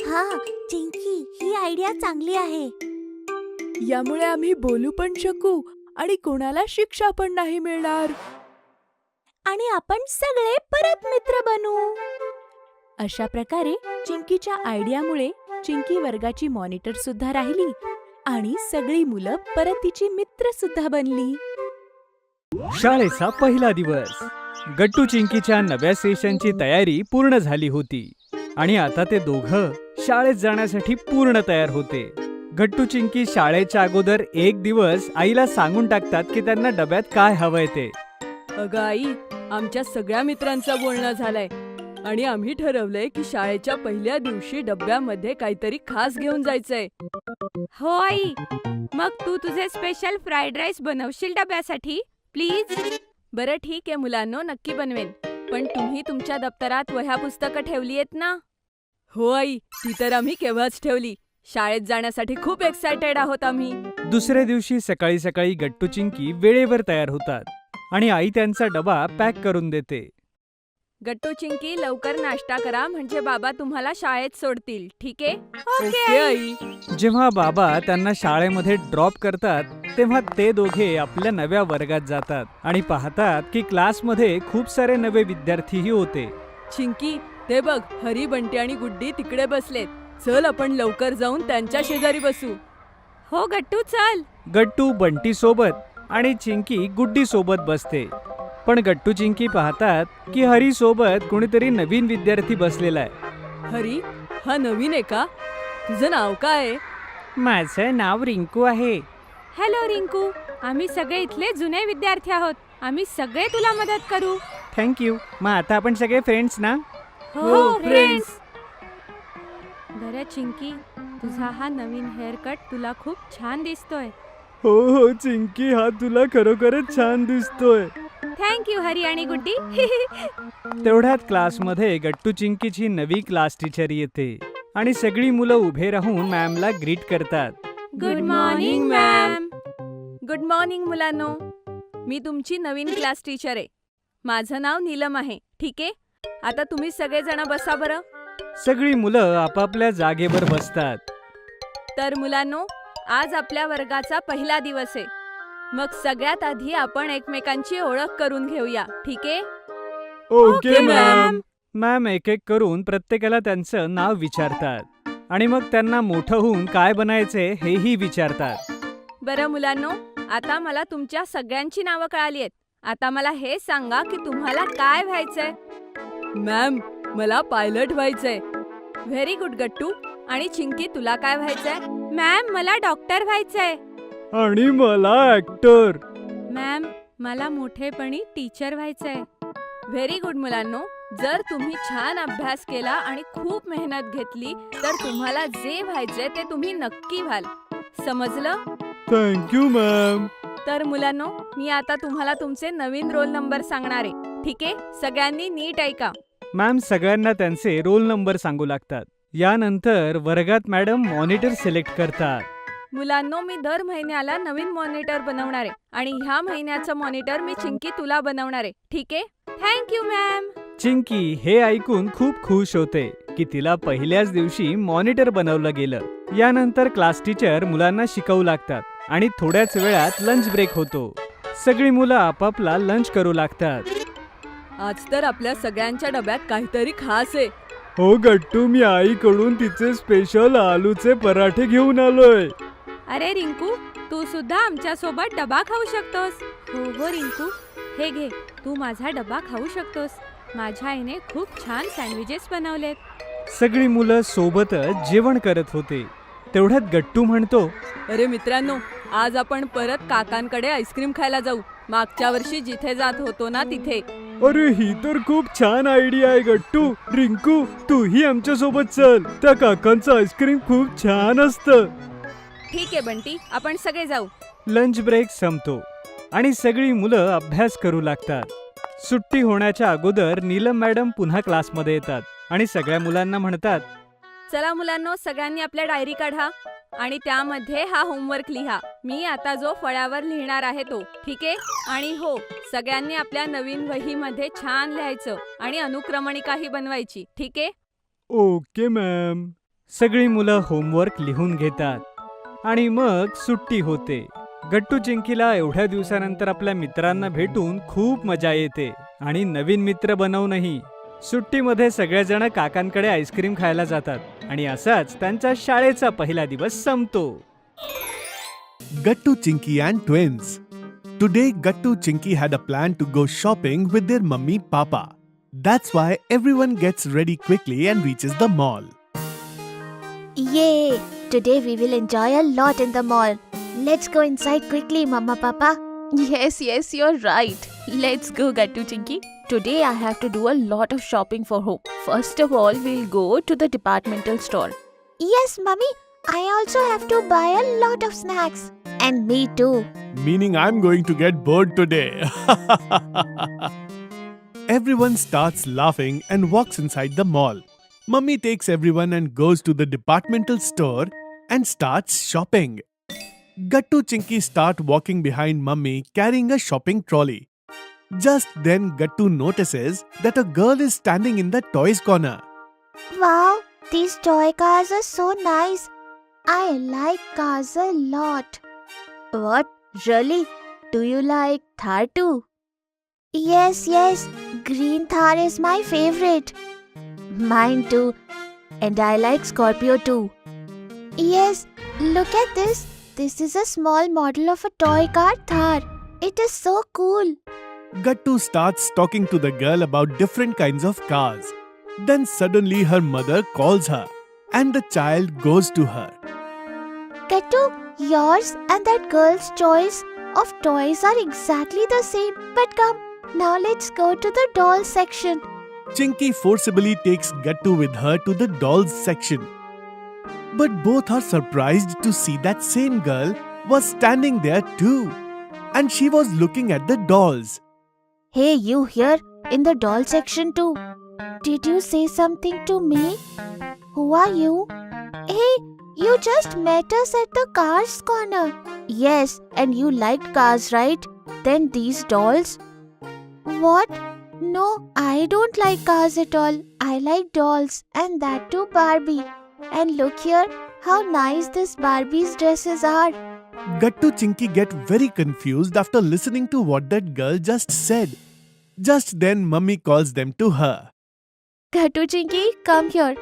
हा चिंकी, ही आयडिया चांगली आहे. यामुळे आम्ही बोलू पण शकू आणि कोणाला शिक्षा पण नाही मिळणार. आणि आपण सगळे परत मित्र बनू. अशा प्रकारे चिंकीच्या आयडियामुळे चिंकी वर्गाची मॉनिटर सुद्धा राहिली आणि सगळी मुलं परत तिची मित्र सुद्धा बनली. शाळेचा पहिला दिवस. गट्टू चिंकीच्या नव्या सेशनची तयारी पूर्ण झाली होती आणि आता ते दोघं शाळेत जाण्यासाठी पूर्ण तयार होते. गट्टू चिंकी शाळेच्या अगोदर एक दिवस आईला सांगून टाकतात की त्यांना डब्यात काय हवंय ते. अगं आई, आमच्या सगळ्या मित्रांचं बोलणं झालंय आणि आम्ही ठरवलंय की शाळेच्या पहिल्या दिवशी डब्यामध्ये काहीतरी खास घेऊन जायचंय. हो आई, मग तू तुझे स्पेशल फ्राईड राईस बनवशील डब्यासाठी प्लीज? बरं ठीक आहे मुलांनो, नक्की बनवेन. पण तुम्ही तुमच्या दप्तरात वह्या पुस्तकं ठेवली आहेत ना? हो आई, ती तर आम्ही केव्हाच ठेवली. शाळेत जाण्यासाठी खूप एक्सायटेड आहोत आम्ही. दुसऱ्या दिवशी सकाळी सकाळी गट्टू चिंकी वेळेवर तयार होतात आणि आई त्यांचा डबा पॅक करून देते. गट्टू चिंकी, लवकर नाश्ता करा म्हणजे बाबा तुम्हाला शाळेत सोडतील. ठीक आहे? Okay I. जेव्हा बाबा त्यांना शाळेमध्ये ड्रॉप करतात तेव्हा ते दोघे आपल्या नव्या वर्गात जातात आणि पाहतात की क्लासमध्ये खूप सारे नवे विद्यार्थीही होते. चिंकी, ते बघ, हरी, बंटी आणि गुड्डी तिकडे बसलेत. चल आपण लवकर जाऊन त्यांच्या शेजारी बसू. हो गट्टू, चल. गट्टू बंटी सोबत आणि चिंकी गुड्डी सोबत बसते. पण गट्टू चिंकी पाहतात की हरी सोबत कोणीतरी नवीन विद्यार्थी बसलेला आहे. हरी, हा नवीन आहे का? तुझं नाव काय आहे? माझं नाव रिंकू आहे. हॅलो रिंकू, आम्ही सगळे इथले जुने विद्यार्थी आहोत. आम्ही सगळे तुला मदत करू. थँक्यू. मग आता आपण सगळे फ्रेंड्स ना? हो, फ्रेंड्स. बरं चिंकी, तुझा हा नवीन हेअरकट तुला खूप छान दिसतोय. हो हो चिंकी, हा तुला खरोखरच छान दिसतोय. थँक्यू हरी आणि गुड्डी. तेवढ्यात क्लासमध्ये गट्टू चिंकीची नवी क्लास टीचर येते आणि सगळी मुलं उभे राहून मॅमला ग्रीट करतात. Good morning ma'am. Good morning मुलांनो. मी तुमची नवीन क्लास टीचर आहे. माझं नाव नीलम आहे. ठीक आहे, आता तुम्ही सगळेजण बसा बरं. सगळी मुलं आपापल्या जागेवर बसतात. तर मुलांनो, आज आपल्या वर्गाचा पहिला दिवस आहे. मग सगळ्यात आधी आपण एकमेकांची ओळख करून घेऊया. ठीक आहे? Okay ma'am. मॅम एक एक करून प्रत्येकाला त्यांचं नाव विचारतात आणि मग त्यांना मोठं होऊन काय बनायचे हेही विचारतात. बरं मुलांनो, आता मला तुमच्या सगळ्यांची नावं कळाली आहेत. आता मला हे सांगा की तुम्हाला काय व्हायचंय. मॅम, मला पायलट व्हायचंय. व्हेरी गुड गट्टू. आणि चिंकी, तुला काय व्हायचंय? मॅम मला डॉक्टर व्हायचंय. आणि मला ऍक्टर. मॅम मला मोठेपणी टीचर व्हायचंय. व्हेरी गुड मुलांनो. जर तुम्ही छान अभ्यास केला आणि खूप मेहनत घेतली तर तुम्हाला जे व्हायचंय ते तुम्ही नक्की व्हाल. समजलं? Thank you ma'am. तर मुलांनो, मी आता तुम्हाला तुमचे नवीन रोल नंबर सांगणार आहे. ठीक आहे? सगळ्यांनी नीट ऐका. मॅम सगळ्यांना त्यांचे रोल नंबर सांगू लागतात. यानंतर वर्गात मॅडम मॉनिटर सिलेक्ट करतात. मुलांनो, मी दर महिन्याला नवीन मॉनिटर बनवणार आहे आणि ह्या महिन्याचं मॉनिटर मी चिंकी तुला बनवणार आहे. ठीक आहे? Thank you ma'am. चिंकी हे ऐकून खूप खुश होते की तिला पहिल्याच दिवशी मॉनिटर बनवलं गेलं. यानंतर क्लास टीचर मुलांना शिकवू लागतात आणि थोड्याच वेळात लंच ब्रेक होतो. सगळी मुलं आपापला लंच करू लागतात. आज तर आपल्या सगळ्यांच्या डब्यात काहीतरी खास आहे. हो गट्टू, मी आईकडून तिचे स्पेशल आलूचे पराठे घेऊन आलोय. अरे रिंकू, तू सुद्धा आमच्या सोबत डबा खाऊ शकतोस. हो हो रिंकू, हे घे, तू माझा डबा खाऊ शकतोस. माझ्या आईने खूप छान सँडविचेस बनवलेत. सगळी मुलं सोबतच जेवण करत होते. तेवढ्यात गट्टू म्हणतो, अरे मित्रांनो, आज आपण परत काकांकडे आईस्क्रीम खायला जाऊ. मागच्या वर्षी जिथे जात होतो ना तिथे. अरे ही तर खूप छान आयडिया आहे गट्टू. रिंकू, तूही आमच्या सोबत चल. त्या काकांचं आईस्क्रीम खूप छान असतं. ठीक आहे बंटी, आपण सगळे जाऊ. लंच ब्रेक संपतो आणि सगळी मुलं अभ्यास करू लागतात. सुट्टी होण्याच्या अगोदर नीलम मॅडम पुन्हा क्लासमध्ये येतात आणि सगळ्या मुलांना म्हणतात, चला मुलांनो, सगळ्यांनी आपल्या डायरी काढा आणि त्यामध्ये हा होमवर्क लिहा. मी आता जो फळ्यावर लिहिणार आहे तो. ठीक आहे? आणि हो, सगळ्यांनी आपल्या नवीन वहीमध्ये छान लिहायचं आणि अनुक्रमणिकाही बनवायची. ठीक आहे? Okay ma'am. सगळी मुलं होमवर्क लिहून घेतात आणि मग सुट्टी होते. गट्टू चिंकीला एवढ्या दिवसानंतर आपल्या मित्रांना भेटून खूप मजा येते आणि नवीन मित्र बनवूनही. सुट्टीमध्ये सगळेजण काकांकडे आईस्क्रीम खायला जातात आणि असाच त्यांचा शाळेचा पहिला दिवस संपतो. Gattu Chinky and twins. Today Gattu Chinky had a plan to go shopping with their mummy papa. That's why everyone gets ready quickly and reaches the mall. Yay! Today we will enjoy a lot in the mall. Let's go inside quickly, Mama Papa. Yes, you're right. Let's go, Gattu Chinky. Today I have to do a lot of shopping for home. First of all, we'll go to the departmental store. Yes, Mummy. I also have to buy a lot of snacks. And me too. Meaning I'm going to get bored today. Everyone starts laughing and walks inside the mall. Mummy takes everyone and goes to the departmental store and starts shopping. Gattu Chinky start walking behind Mummy carrying a shopping trolley. Just then Gattu notices that a girl is standing in the toys corner. Wow, these toy cars are so nice. I like cars a lot. What? Really? Do you like Thar too? Yes, green Thar is my favorite. Mine too. And I like Scorpio too. Yes, look at this. This is a small model of a toy car Thar. It is so cool. Gattu starts talking to the girl about different kinds of cars. Then suddenly her mother calls her and the child goes to her. Gattu, yours and that girl's choice of toys are exactly the same. But come, now let's go to the dolls section. Chinky forcibly takes Gattu with her to the dolls section. But both are surprised to see that same girl was standing there too. And she was looking at the dolls. Hey, you here in the doll section too. Did you say something to me? Who are you? Hey, you just met us at the cars corner. Yes, and you liked cars, right? Then these dolls? What? No, I don't like cars at all. I like dolls, and that too Barbie. And look here, how nice this Barbie's dresses are. Gattu Chinky get very confused after listening to what that girl just said. Just then, Mummy calls them to her. Gattu Chinky, come here.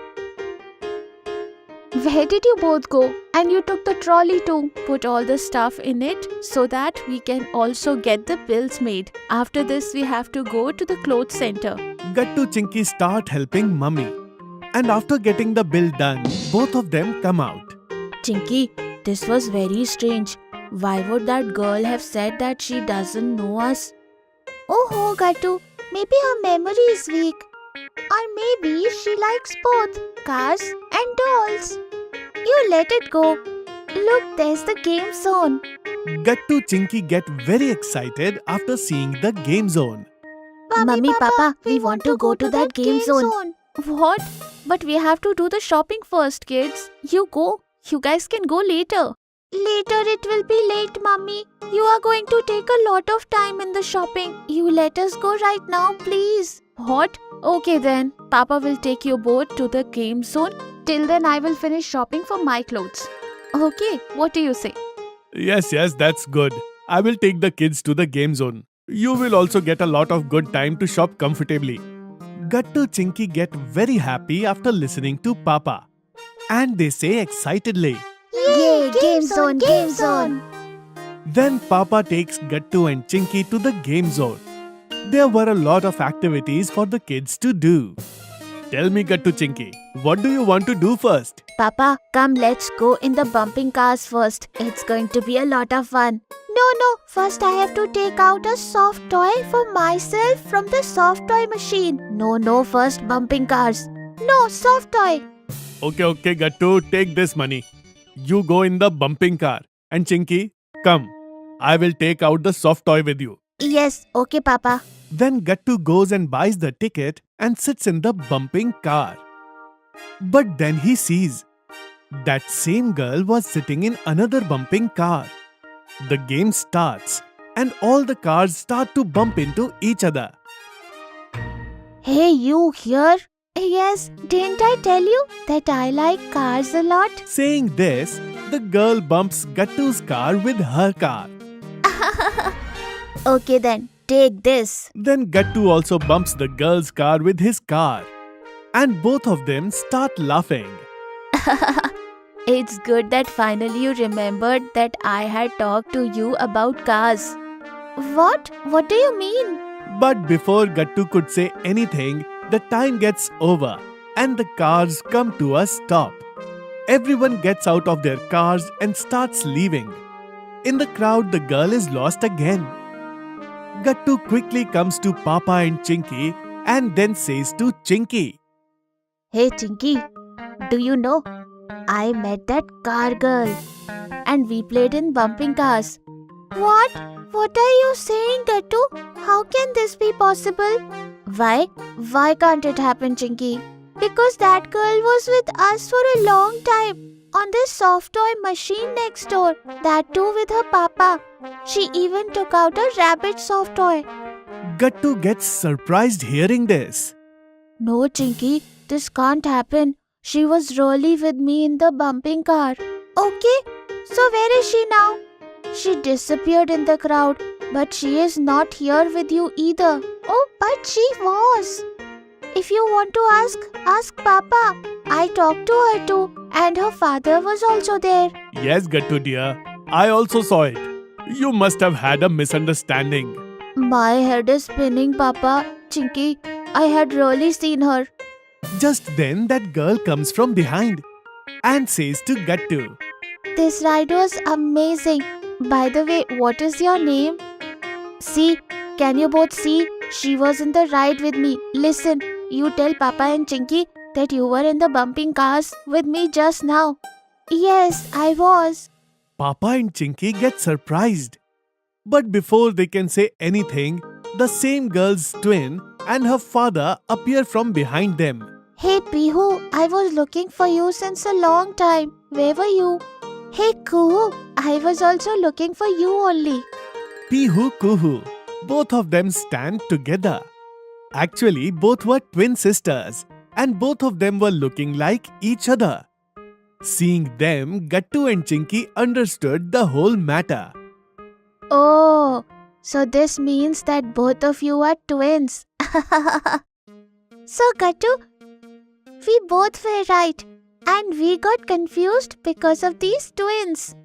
Where did you both go? And you took the trolley too. Put all the stuff in it so that we can also get the bills made. After this, we have to go to the clothes center. Gattu Chinky start helping Mummy. And after getting the bill done, both of them come out. Chinky, this was very strange. Why would that girl have said that she doesn't know us? Oh, Gattu, maybe her memory is weak. Or maybe she likes both cars and dolls. You let it go. Look, there's the game zone. Gattu Chinky get very excited after seeing the game zone. Mummy, Papa, we want to go to that game zone. What? But we have to do the shopping first, kids. You go. You guys can go later. Later it will be late, Mummy. You are going to take a lot of time in the shopping. You let us go right now, please. What? Okay then. Papa will take you both to the game zone. Till then I will finish shopping for my clothes. Okay, what do you say? Yes, that's good. I will take the kids to the game zone. You will also get a lot of good time to shop comfortably. Gattu Chinky get very happy after listening to Papa. And they say excitedly, Yay, game zone, game zone. Then Papa takes Gattu and Chinky to the game zone. There were a lot of activities for the kids to do. Tell me, Gattu Chinky, what do you want to do first? Papa, come let's go in the bumping cars first. It's going to be a lot of fun. No, first I have to take out a soft toy for myself from the soft toy machine. No, first bumping cars. No, soft toy. Okay, Gattu, take this money. You go in the bumping car. And Chinky, come. I will take out the soft toy with you. Yes, okay, Papa. Then Gattu goes and buys the ticket and sits in the bumping car. But then he sees that same girl was sitting in another bumping car. The game starts and all the cars start to bump into each other. Hey, you here? Yes, didn't I tell you that I like cars a lot? Saying this, the girl bumps Gattu's car with her car. Okay then, take this. Then Gattu also bumps the girl's car with his car. And both of them start laughing. It's good that finally you remembered that I had talked to you about cars. What? What do you mean? But before Gattu could say anything, the time gets over and the cars come to a stop. Everyone gets out of their cars and starts leaving. In the crowd, the girl is lost again. Gattu quickly comes to Papa and Chinky and then says to Chinky, Hey Chinky, do you know? I met that car girl and we played in bumping cars. What? What are you saying, Gattu? How can this be possible? Why? Why can't it happen, Chinky? Because that girl was with us for a long time on this soft toy machine next door. That too with her papa. She even took out a rabbit soft toy. Gattu gets surprised hearing this. No, Chinky, this can't happen. She was really with me in the bumping car. Okay, so where is she now? She disappeared in the crowd, but she is not here with you either. Oh, but she was. If you want to ask Papa. I talked to her too, and her father was also there. Yes, Gattu dear, I also saw it. You must have had a misunderstanding. My head is spinning, Papa. Chinky, I had really seen her. Just then that girl comes from behind and says to Gattu, This ride was amazing. By the way, what is your name? See, can you both see? She was in the ride with me. Listen, you tell Papa and Chinky that you were in the bumping cars with me just now. Yes, I was. Papa and Chinky get surprised. But before they can say anything, the same girl's twin and her father appear from behind them. Hey Pihu, I was looking for you since a long time. Where were you? Hey Kuhu, I was also looking for you only. Pihu Kuhu, both of them stand together. Actually, both were twin sisters, and both of them were looking like each other. Seeing them, Gattu and Chinky understood the whole matter. Oh, so this means that both of you are twins. So Gattu, we both were right, and we got confused because of these twins.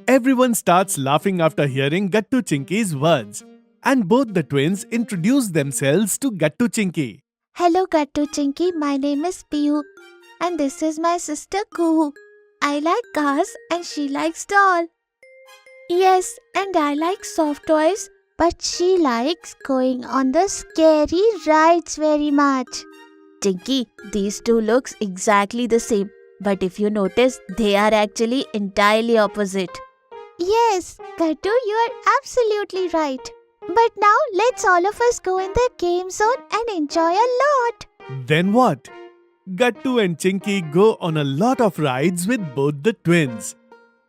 Everyone starts laughing after hearing Gattu Chinky's words, and both the twins introduce themselves to Gattu Chinky. Hello Gattu Chinky, my name is Pihu, and this is my sister Kuhu. I like cars and she likes doll. Yes, and I like soft toys, but she likes going on the scary rides very much. Chinky, these two looks exactly the same, but if you notice, they are actually entirely opposite. Yes, Gattu, you are absolutely right. But now let's all of us go in the game zone and enjoy a lot. Then what? Gattu and Chinky go on a lot of rides with both the twins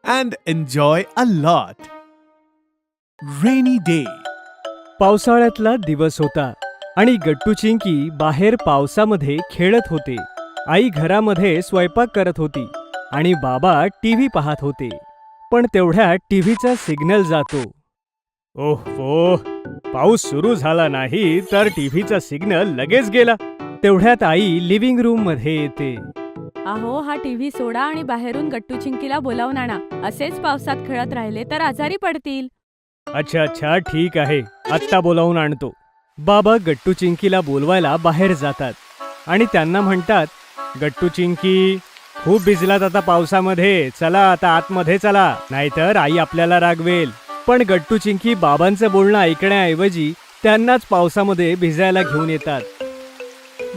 and enjoy a lot. Rainy day. पावसाळ्यातला दिवस होता आणि गट्टू चिंकी बाहेर पावसामध्ये खेळत होते. आई घरामध्ये स्वयंपाक करत होती आणि बाबा टीव्ही पाहत होते. पण तेवढ्यात टीव्हीचा सिग्नल जातो. ओहो, पाऊस सुरू झाला नाही तर टीव्हीचा सिग्नल लगेच गेला. तेवढ्यात आई लिव्हिंग रूम मध्ये येते. अहो, हा टीव्ही सोडा आणि बाहेरून गट्टू चिंकीला बोलावून आणा. असेच पावसात खेळत राहिले तर आजारी पडतील. अच्छा अच्छा, ठीक आहे, आत्ता बोलावून आणतो. बाबा गट्टू चिंकीला बोलवायला बाहेर जातात आणि त्यांना म्हणतात, गट्टू चिंकी, खूप भिजलात आता पावसामध्ये, चला आता आतमध्ये चला, नाहीतर आई आपल्याला रागवेल. पण गट्टू चिंकी बाबांचं बोलणं ऐकण्याऐवजी त्यांनाच पावसामध्ये भिजायला घेऊन येतात.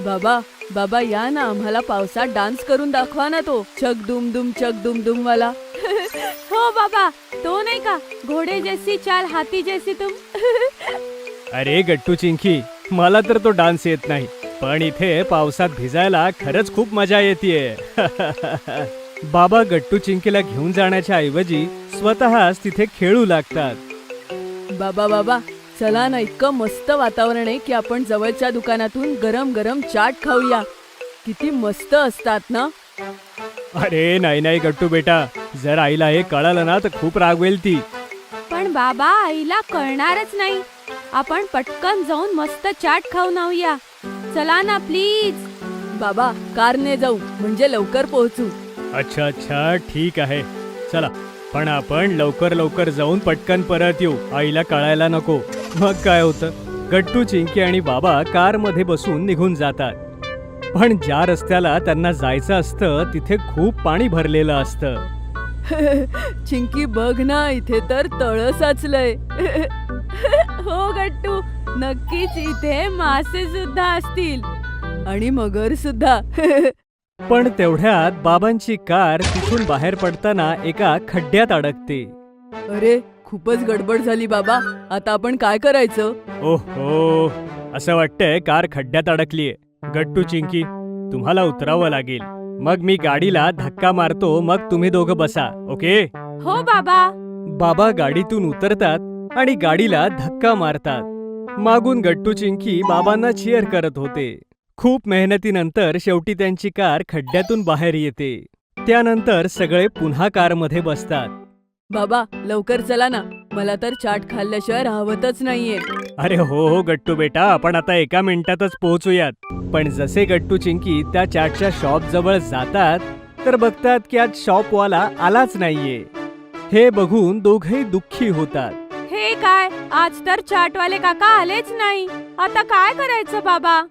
बाबा बाबा या ना, आम्हाला पावसात डान्स करून दाखवा ना तो चक दुम दुम वाला. हो बाबा, तो नाही का, घोडे जैसी चाल हाथी जैसी तुम. अरे गट्टू चिंकी, मला तर तो डान्स येत नाही, पण इथे पावसात भिजायला खरंच खूप मजा येतेय. बाबा गट्टू चिंकीला घेऊन जाण्याच्या ऐवजी स्वतःच तिथे खेळू लागतात. बाबा चला ना, इतकं मस्त वातावरण आहे की आपण जवळच्या दुकानातून गरम गरम चाट खाऊया. किती मस्त असतात ना. अरे नाही गट्टू बेटा, जर आईला हे कळालं ना तर खूप रागवेल ती. पण बाबा, आईला कळणारच नाही. आपण पटकन जाऊन मस्त चाट खाऊन येऊया. चला ना प्लीज. बाबा, कारने जाऊ म्हणजे लवकर पोहोचू. अच्छा, ठीक आहे, चला. पण आपण लवकर जाऊन पटकन परत येऊ, आईला कळायला नको. मग काय होतं, गट्टू चिंकी आणि बाबा कारमध्ये बसून निघून जातात. पण ज्या रस्त्याला त्यांना जायचं असतं तिथे खूप पाणी भरलेलं असतं. चिंकी बघ ना, इथे तर तळ साचलंय. हो गट्टू, नक्कीच इथे मासे सुद्धा असतील आणि मगर सुद्धा. पण तेवढ्यात बाबांची कार तिथून बाहेर पडताना एका खड्ड्यात अडकते. अरे, खूपच गडबड झाली बाबा, आता आपण काय करायचं? ओहो, असं वाटतंय कार खड्ड्यात अडकलीये. गट्टू चिंकी, तुम्हाला उतरावं लागेल. मग मी गाडीला धक्का मारतो, मग तुम्ही दोघं बसा, ओके? हो बाबा. बाबा गाडीतून उतरतात आणि गाडीला धक्का मारतात. मागून गट्टू चिंकी बाबांना चीअर करत होते. खूप मेहनतीनंतर शेवटी त्यांची कार खड्ड्यातून बाहेर येते. त्यानंतर सगळे पुन्हा कारमध्ये बसतात. बाबा लवकर चला ना, मला तर चाट खाल्ल्याशिवाय राहवतच नाहीये. अरे हो गट्टू बेटा, आपण आता 1 मिनिटातच पोहोचूयात. पण जसे गट्टू चिंकी त्या चाटच्या शॉप जवळ जातात तर बघतात की आज शॉपवाला आलाच नाहीये. हे बघून दोघेही दुःखी होतात. हे काय, आज तर चाटवाले काका आलेच नाही. आता काय करायचं बाबा?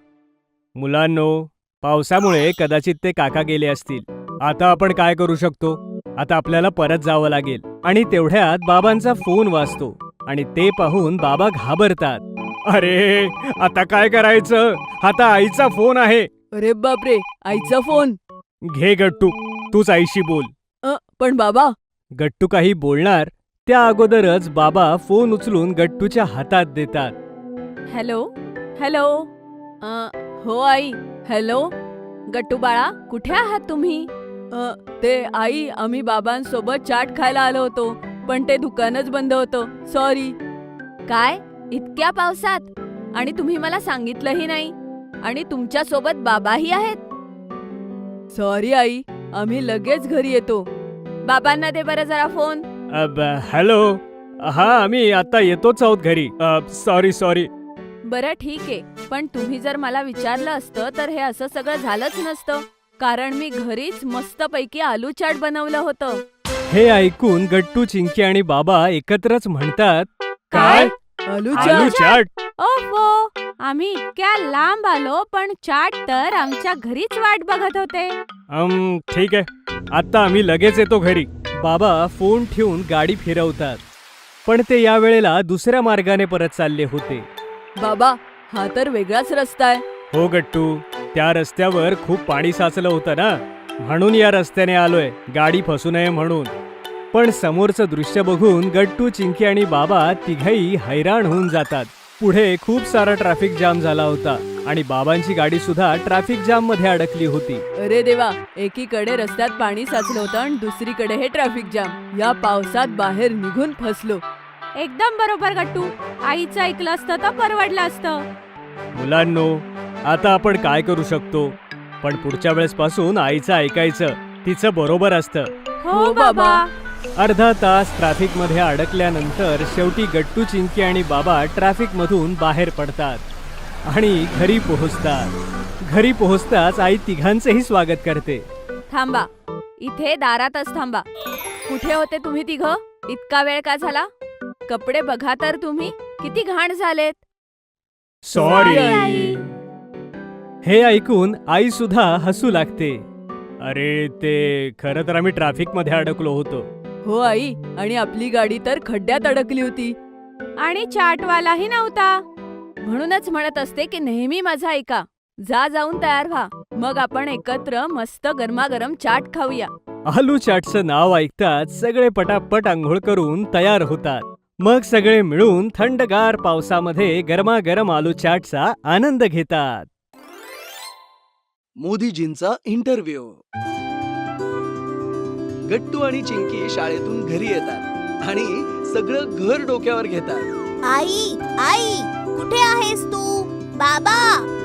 मुलांनो, पावसामुळे कदाचित ते काका गेले असतील. आता आपण काय करू शकतो? आता आपल्याला परत जावं लागेल. आणि तेवढ्यात बाबांचा फोन वाजतो आणि ते पाहून बाबा घाबरतात. अरे, आता काय करायचं? आता आईचा फोन आहे. अरे बापरे, आईचा फोन. घे गट्टू, तूच आईशी बोल. पण बाबा. गट्टू काही बोलणार त्या अगोदरच बाबा फोन उचलून गट्टूच्या हातात देतात. हॅलो हॅलो हो आई. हॅलो गट्टू बाळा, कुठे आहात तुम्ही? ते आई, आम्ही बाबांसोबत चाट खायला आलो होतो, पण ते दुकानच बंद होतं. सॉरी. काय इतक्या पावसात? आणि तुम्ही मला सांगितलंही नाही. आणि तुमच्या सोबत बाबाही आहेत? सॉरी आई, आम्ही लगेच घरी येतो. बाबांना दे बरं जरा फोन. हॅलो. हा, आम्ही आता येतोच आहोत घरी. सॉरी. बरं ठीक आहे, पण तुम्ही जर मला विचारलं असतं तर हे असं सगळं झालंच नसतं, कारण मी घरीच मस्तपैकी आलू चाट बनवलं होतं. हे ऐकून गट्टू, चिंकी आणि बाबा एकत्रच म्हणतात, काय? आलू आलू चाट? ओहो, आम्ही इतक्या लांब आलो पण चाट तर आमच्या घरीच वाट बघत होते. ठीक आहे, आता आम्ही लगेच येतो घरी. बाबा फोन ठेवून गाडी फिरवतात, पण ते यावेळेला दुसऱ्या मार्गाने परत चालले होते. बाबा, हा तर वेगळाच रस्ता आहे. हो गट्टू, त्या रस्त्यावर खूप पाणी साचलं होतं ना, म्हणून या रस्त्याने आलोय, गाडी फसू नये म्हणून. पण समोरचं दृश्य बघून गट्टू, चिंकी आणि बाबा तिघही हैराण होऊन जातात. पुढे खूप सारा ट्रॅफिक जाम झाला होता आणि बाबांची गाडी सुद्धा ट्रॅफिक जाम मध्ये अडकली होती. अरे देवा, एकीकडे रस्त्यात पाणी साचलं होतं आणि दुसरीकडे हे ट्रॅफिक जाम. या पावसात बाहेर निघून फसलो. एकदम बरोबर गट्टू, आईचं ऐकलं असतं तर परवडलं असतं. मुलांनो, आता आपण काय करू शकतो? पण पुढच्या वेळेस पासून आईचं ऐकायचं, तिचं बरोबर असतं. हो बाबा. अर्धा तास ट्रॅफिक मध्ये अडकल्यानंतर शेवटी गट्टू, चिंकी आणि बाबा ट्रॅफिक मधून बाहेर पडतात आणि घरी पोहोचतात. घरी पोहोचताच आई तिघांचेही स्वागत करते. थांबा, इथे दारातच थांबा. कुठे होते तुम्ही तिघं? इतका वेळ का झाला? कपडे बघा तर तुम्ही, किती घाण झालेत. सॉरी. आई. हे ऐकून आई सुद्धा हसू लागते. अरे, ते खरं तर आम्ही ट्रॅफिक मध्ये अडकलो होतो. हो आई, आणि आपली गाडी तर खड्ड्यात अडकली होती. आणि चाटवालाही नव्हता. म्हणूनच म्हणत असते की नेहमी माझं ऐका. जाऊन तयार व्हा, मग आपण एकत्र मस्त गरमागरम चाट खाऊया. आलू चाटचं नाव ऐकताच सगळे पटापट आंघोळ करून तयार होतात. मग सगळे मिळून थंडगार पावसामध्ये गरमागरम आलू चाटचा आनंद घेतात. मोदीजींचा इंटरव्ह्यू. गट्टू आणि चिंकी शाळेतून घरी येतात आणि सगळं घर डोक्यावर घेतात. आई, कुठे आहेस तू? बाबा,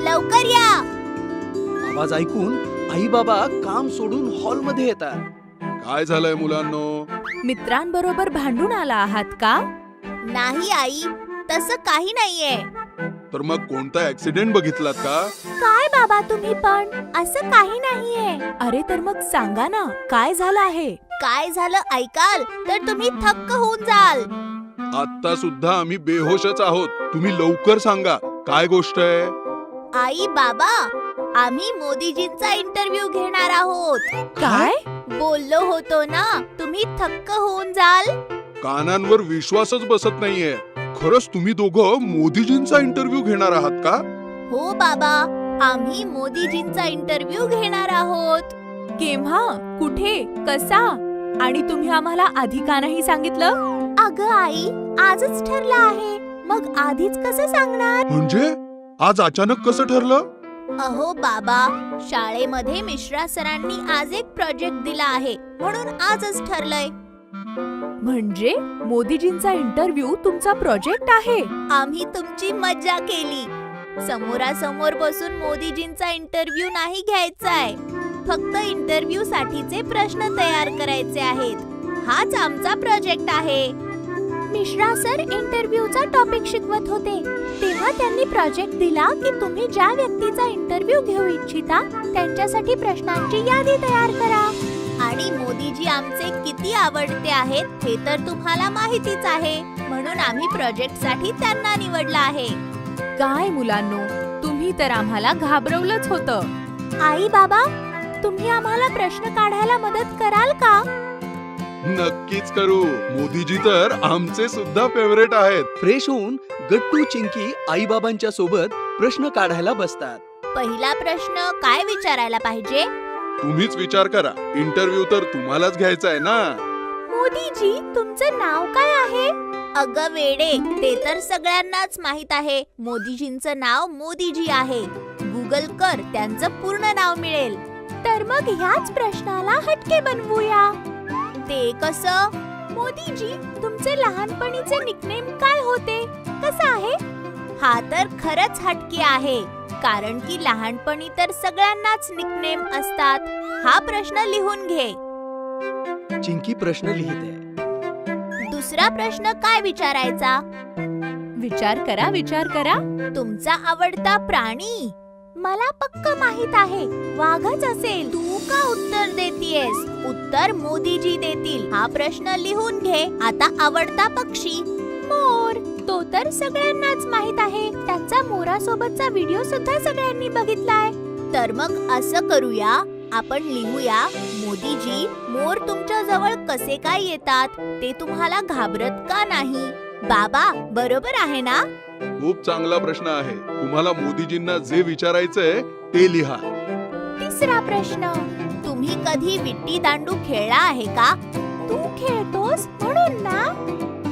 लवकर या. आवाज ऐकून आई बाबा काम सोडून हॉलमध्ये येतात. काय झालंय मुलांनो? मित्रांबरोबर भांडून आला आहात का? नाही आई, तसं काही नाहीये. तर मग कोणता ऍक्सिडेंट बघितलात का? काय बाबा तुम्ही पण? असं काही नाहीये. अरे तर मग सांगा ना, काय झालं आहे? काय झालं ऐकाल तर तुम्ही थक्क होऊन जाल. आता सुद्धा आम्ही बेहोशच आहोत. तुम्ही लवकर सांगा, काय गोष्ट आहे? आई बाबा, आम्ही मोदीजींचा इंटरव्ह्यू घेणार आहोत. काय? बोललो होतो ना, तुम्ही थक्क होऊन जाल. कानांवर विश्वासच बसत नाहीये. खरंच तुम्ही दोघं मोदीजींचा इंटरव्ह्यू घेणार आहात का? हो बाबा, आम्ही मोदीजींचा इंटरव्ह्यू घेणार आहोत. केव्हा? कुठे? कसा? आणि तुम्ही आम्हाला आधी का नाही सांगितलं? अगं आई, आजच ठरलं आहे, मग आधीच कसं सांगणार? म्हणजे आज अचानक कसं ठरलं? अहो बाबा, शाळेमध्ये मिश्रा सरांनी आज एक प्रोजेक्ट दिला आहे, म्हणून आजच ठरलंय. म्हणजे मोदीजींचा इंटरव्ह्यू तुमचा प्रोजेक्ट आहे? आम्ही तुमची मज्जा केली. समोरासमोर बसून मोदीजींचा इंटरव्ह्यू नाही घ्यायचाय, फक्त इंटरव्ह्यू साठीचे प्रश्न तयार करायचे आहेत. हाच आमचा प्रोजेक्ट आहे. मिश्रा सर इंटरव्ह्यूचा टॉपिक शिकवत होते, तेव्हा त्यांनी प्रोजेक्ट दिला की तुम्ही ज्या व्यक्तीचा इंटरव्ह्यू घेऊ इच्छिता त्यांच्यासाठी प्रश्नांची यादी तयार करा. आणि मोदीजी आमचे किती आवडते आहेत हे तर तुम्हाला माहितीच आहे, म्हणून आम्ही प्रोजेक्टसाठी त्यांना निवडलं आहे. काय मुलांनो, तुम्ही तर आम्हाला घाबरवलंच होतं. आई बाबा, तुम्ही आम्हाला प्रश्न काढायला मदत कराल का? नक्कीच करू. मोदीजी तर आमचे सुद्धा फेवरेट आहेत. फ्रेश होऊन गट्टू, चिंकी आई बाबांच्या सोबत प्रश्न काढायला बसतात. पहिला प्रश्न काय विचारायला पाहिजे? तुम्हीच विचार करा. इंटरव्ह्यू तर तुम्हालाच घ्यायचा आहे ना. मोदीजी, तुमचं नाव काय आहे? अगं वेडे, ते तर सगळ्यांनाच माहित आहे. मोदीजींचं नाव मोदीजी आहे. गुगल कर, त्यांचं पूर्ण नाव मिळेल. तर मग ह्याच प्रश्नाला हटके बनवूया. ते कसं? मोदीजी, तुमचे लहानपणीचे निकनेम काय होते? कसं आहे? हा तर खरंच हटके आहे, कारण की लहानपणी तर सगळ्यांनाच निकनेम असतात. हा प्रश्न लिहून घे. चिंकी प्रश्न लिहिते. दुसरा प्रश्न काय विचारायचा? विचार करा. तुमचा आवडता प्राणी? मला पक्क माहित आहे, वाघच असेल. तू का उत्तर देतीयेस? उत्तर मोदीजी देतील. हा प्रश्न लिहून घे. आता आवडता पक्षी? मोर. तो तर सगळ्यांनाच माहित आहे. त्यांचा मोरासोबतचा व्हिडिओ सुद्धा सगळ्यांनी बघितलाय. तर मग असं करूया, आपण लिहूया, मोदीजी, मोर तुमच्या जवळ कसे काय येतात? ते तुम्हाला घाबरत का नाही? बाबा, बरोबर आहे ना? खूप चांगला प्रश्न आहे. तुम्हाला मोदीजींना जे विचारायचंय ते लिहा. तिसरा प्रश्न, तुम्ही कधी विट्टी दांडू खेळला आहे का? तू खेळतोस म्हणून ना?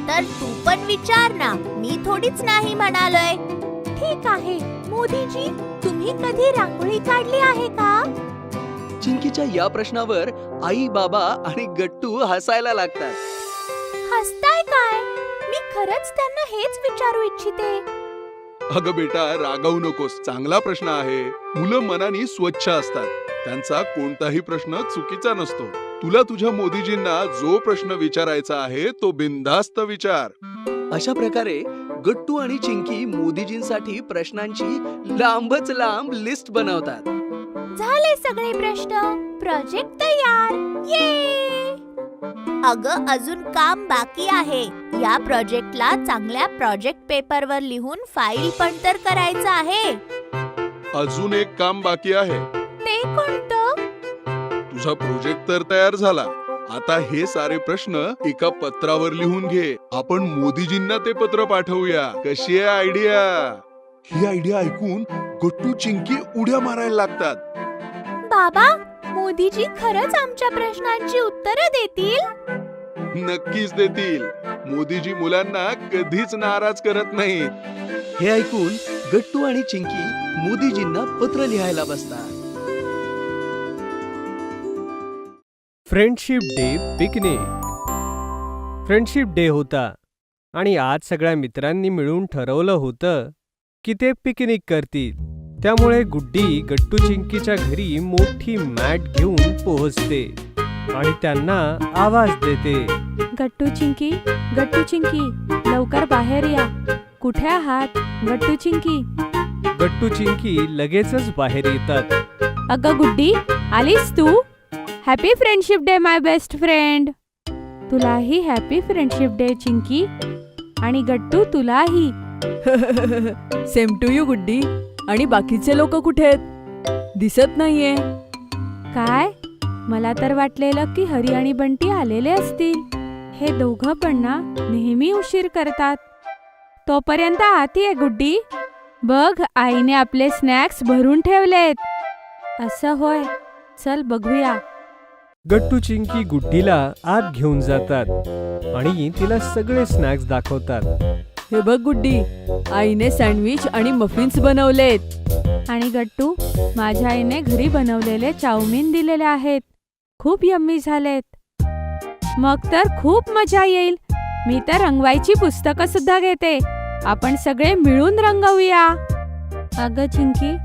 तर तू पण विचार ना, मी थोडीच नाही म्हणालोय. ठीक आहे. मोदीजी, तुम्ही कधी रांगोळी काढली आहे का? चिंकीच्या या प्रश्नावर आई, बाबा आणि गट्टू हसायला लागतात. हसताय काय? मी खरंच त्यांना हेच विचारू इच्छिते. अगं बेटा, रागावू नकोस. चांगला प्रश्न आहे. मुलं मनाने स्वच्छ असतात. त्यांचा कोणताही प्रश्न चुकीचा नसतो. तुला तुझ्या मोदीजींना जो प्रश्न विचारायचा आहे तो बिनधास्त विचार. अशा प्रकारे गट्टू आणि चिंकी मोदीजींसाठी प्रश्नांची लांबच लांब लिस्ट बनवतात. झाले सगळे प्रश्न. प्रोजेक्ट तयार. ये! अगं, अजून काम बाकी आहे. या प्रोजेक्टला चांगल्या प्रोजेक्ट पेपरवर लिहून फाईल पण तर करायचं आहे. अजून एक काम बाकी आहे. ते कोणतं? तुझा प्रोजेक्ट तर तयार झाला. आता हे सारे प्रश्न एका पत्रावर लिहून घे. आपण मोदीजींना ते पत्र पाठवूया. कशी आहे आयडिया? ही आयडिया ऐकून गट्टू चिंकी उड्या मारायला लागतात. बाबा, मोदीजी खरंच आमच्या प्रश्नांची उत्तरं देतील? नक्कीच देतील. मोदीजी मुलांना कधीच नाराज करत नाहीत. हे ऐकून गट्टू आणि चिंकी मोदीजींना पत्र लिहायला बसतात. Friendship day picnic. Friendship day होता आणि आज सगळ्या मित्रांनी मिळून ठरवलं होतं की ते पिकनिक करतील. त्यामुळे गुड्डी गट्टू चिंकीच्या घरी मोठी मॅट घेऊन पोहोचते आणि त्यांना आवाज देते. गट्टू चिंकी, लवकर बाहेर या. कुठे आहात गट्टू चिंकी? गट्टू चिंकी लगेचच बाहेर येतात. अगं गुड्डी, आलीस तू? हॅपी फ्रेंडशिप डे माय बेस्ट फ्रेंड. तुलाही हॅपी फ्रेंडशिप डे चिंकी. आणि गट्टू तुलाही. सेम टू यू गुड्डी. आणि बाकीचे लोक कुठे आहेत? दिसत नाहीये. काय? मला तर वाटलेलं की हरी आणि बंटी आलेले असतील. हे दोघं पण ना नेहमी उशीर करतात. तोपर्यंत आती आहे गुड्डी. बघ, आईने आपले स्नॅक्स भरून ठेवलेत. असं होय, चल बघूया. गट्टू चिंकी गुड्डीला आत घेऊन जातात आणि तिला सगळे स्नॅक्स दाखवतात. हे बघ गुड्डी, आईने सँडविच आणि मफिन्स बनवलेत. आणि गट्टू, माझ्या आईने घरी बनवलेले चाऊमिन दिलेले आहेत. खूप यम्मी झालेत. मग तर खूप मजा येईल. मी तर रंगवायची पुस्तकं सुद्धा घेते. आपण सगळे मिळून रंगवूया. अगं चिंकी,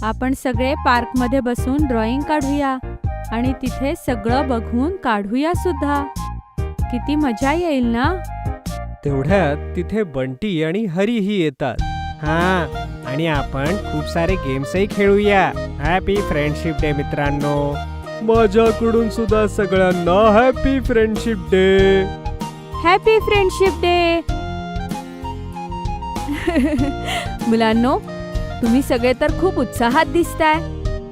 आपण सगळे पार्कमध्ये बसून ड्रॉइंग काढूया आणि तिथे सगळं बघून काढूया सुद्धा. किती मजा येईल ना? तेवढ्यात तिथे बंटी आणि हरीही येतात. हा, आणि आपण खूप सारे गेम्सही खेळूया. हॅपी फ्रेंडशिप डे मित्रांनो. माझ्याकडून सुद्धा सगळ्यांना happy friendship day. Happy friendship day. मुलांनो, तुम्ही सगळे तर खूप उत्साहात दिसताय.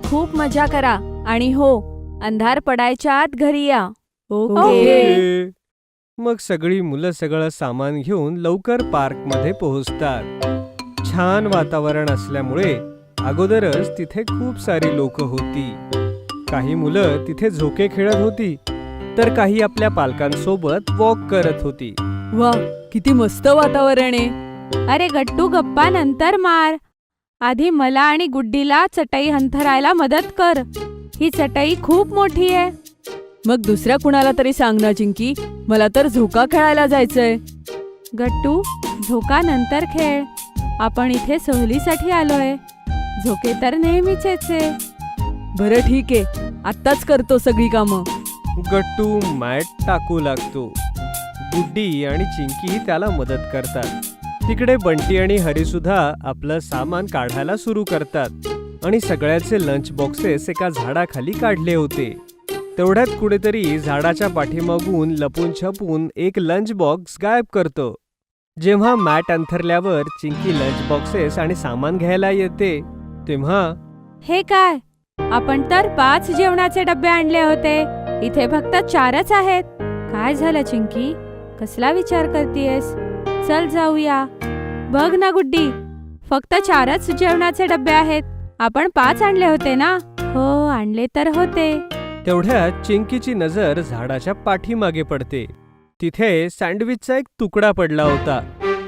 खूप मजा करा आणि हो, अंधार पडायच्या आत घरी या. ओके. मग सगळी मुलं सगळं सामान घेऊन लवकर पार्कमध्ये पोहोचतात. छान वातावरण असल्यामुळे अगोदरच तिथे खूप सारी लोक होती. काही मुलं तिथे झोके खेळत होती तर काही आपल्या पालकांसोबत वॉक करत होती. वा, किती मस्त वातावरण आहे. अरे गट्टू, गप्पा नंतर मार. आधी मला आणि गुड्डीला चटई हंथरायला मदत कर. ही चटई खूप मोठी आहे. मग दुसऱ्या कुणाला तरी सांग ना चिंकी, मला तर झोका खेळायला जायचंय. गट्टू, झोका नंतर खेळ. आपण इथे सहलीसाठी आलोय. झोके तर नेहमीचेच आहे. बरं ठीक आहे, आत्ताच करतो सगळी कामं. गट्टू मॅट टाकू लागतो. गुड्डी आणि चिंकी त्याला मदत करतात. तिकडे बंटी आणि हरी सुद्धा आपलं सामान काढायला सुरू करतात आणि सगळ्याचे लंच बॉक्सेस एका झाडाखाली काढले होते. तेवढ्यात कुठेतरी झाडाच्या पाठीमागून लपून छपून एक लंच बॉक्स गायब करतो. जेव्हा मॅट अंथरल्यावर चिंकी लंच बॉक्सेस आणि सामान घ्यायला येते तेव्हा हे काय? आपण तर 5 जेवणाचे डबे आणले होते. इथे फक्त 4च आहेत. काय झालं चिंकी? कसला विचार करतेयस? चल जाऊया. बघ ना गुड्डी, फक्त 4च जेवणाचे डबे आहेत. आपण 5 आणले होते ना? हो, आणले तर होते. तेवढ्यात चिंकीची नजर झाडाच्या पाठीमागे पडते. तिथे सँडविचचा एक तुकडा पडला होता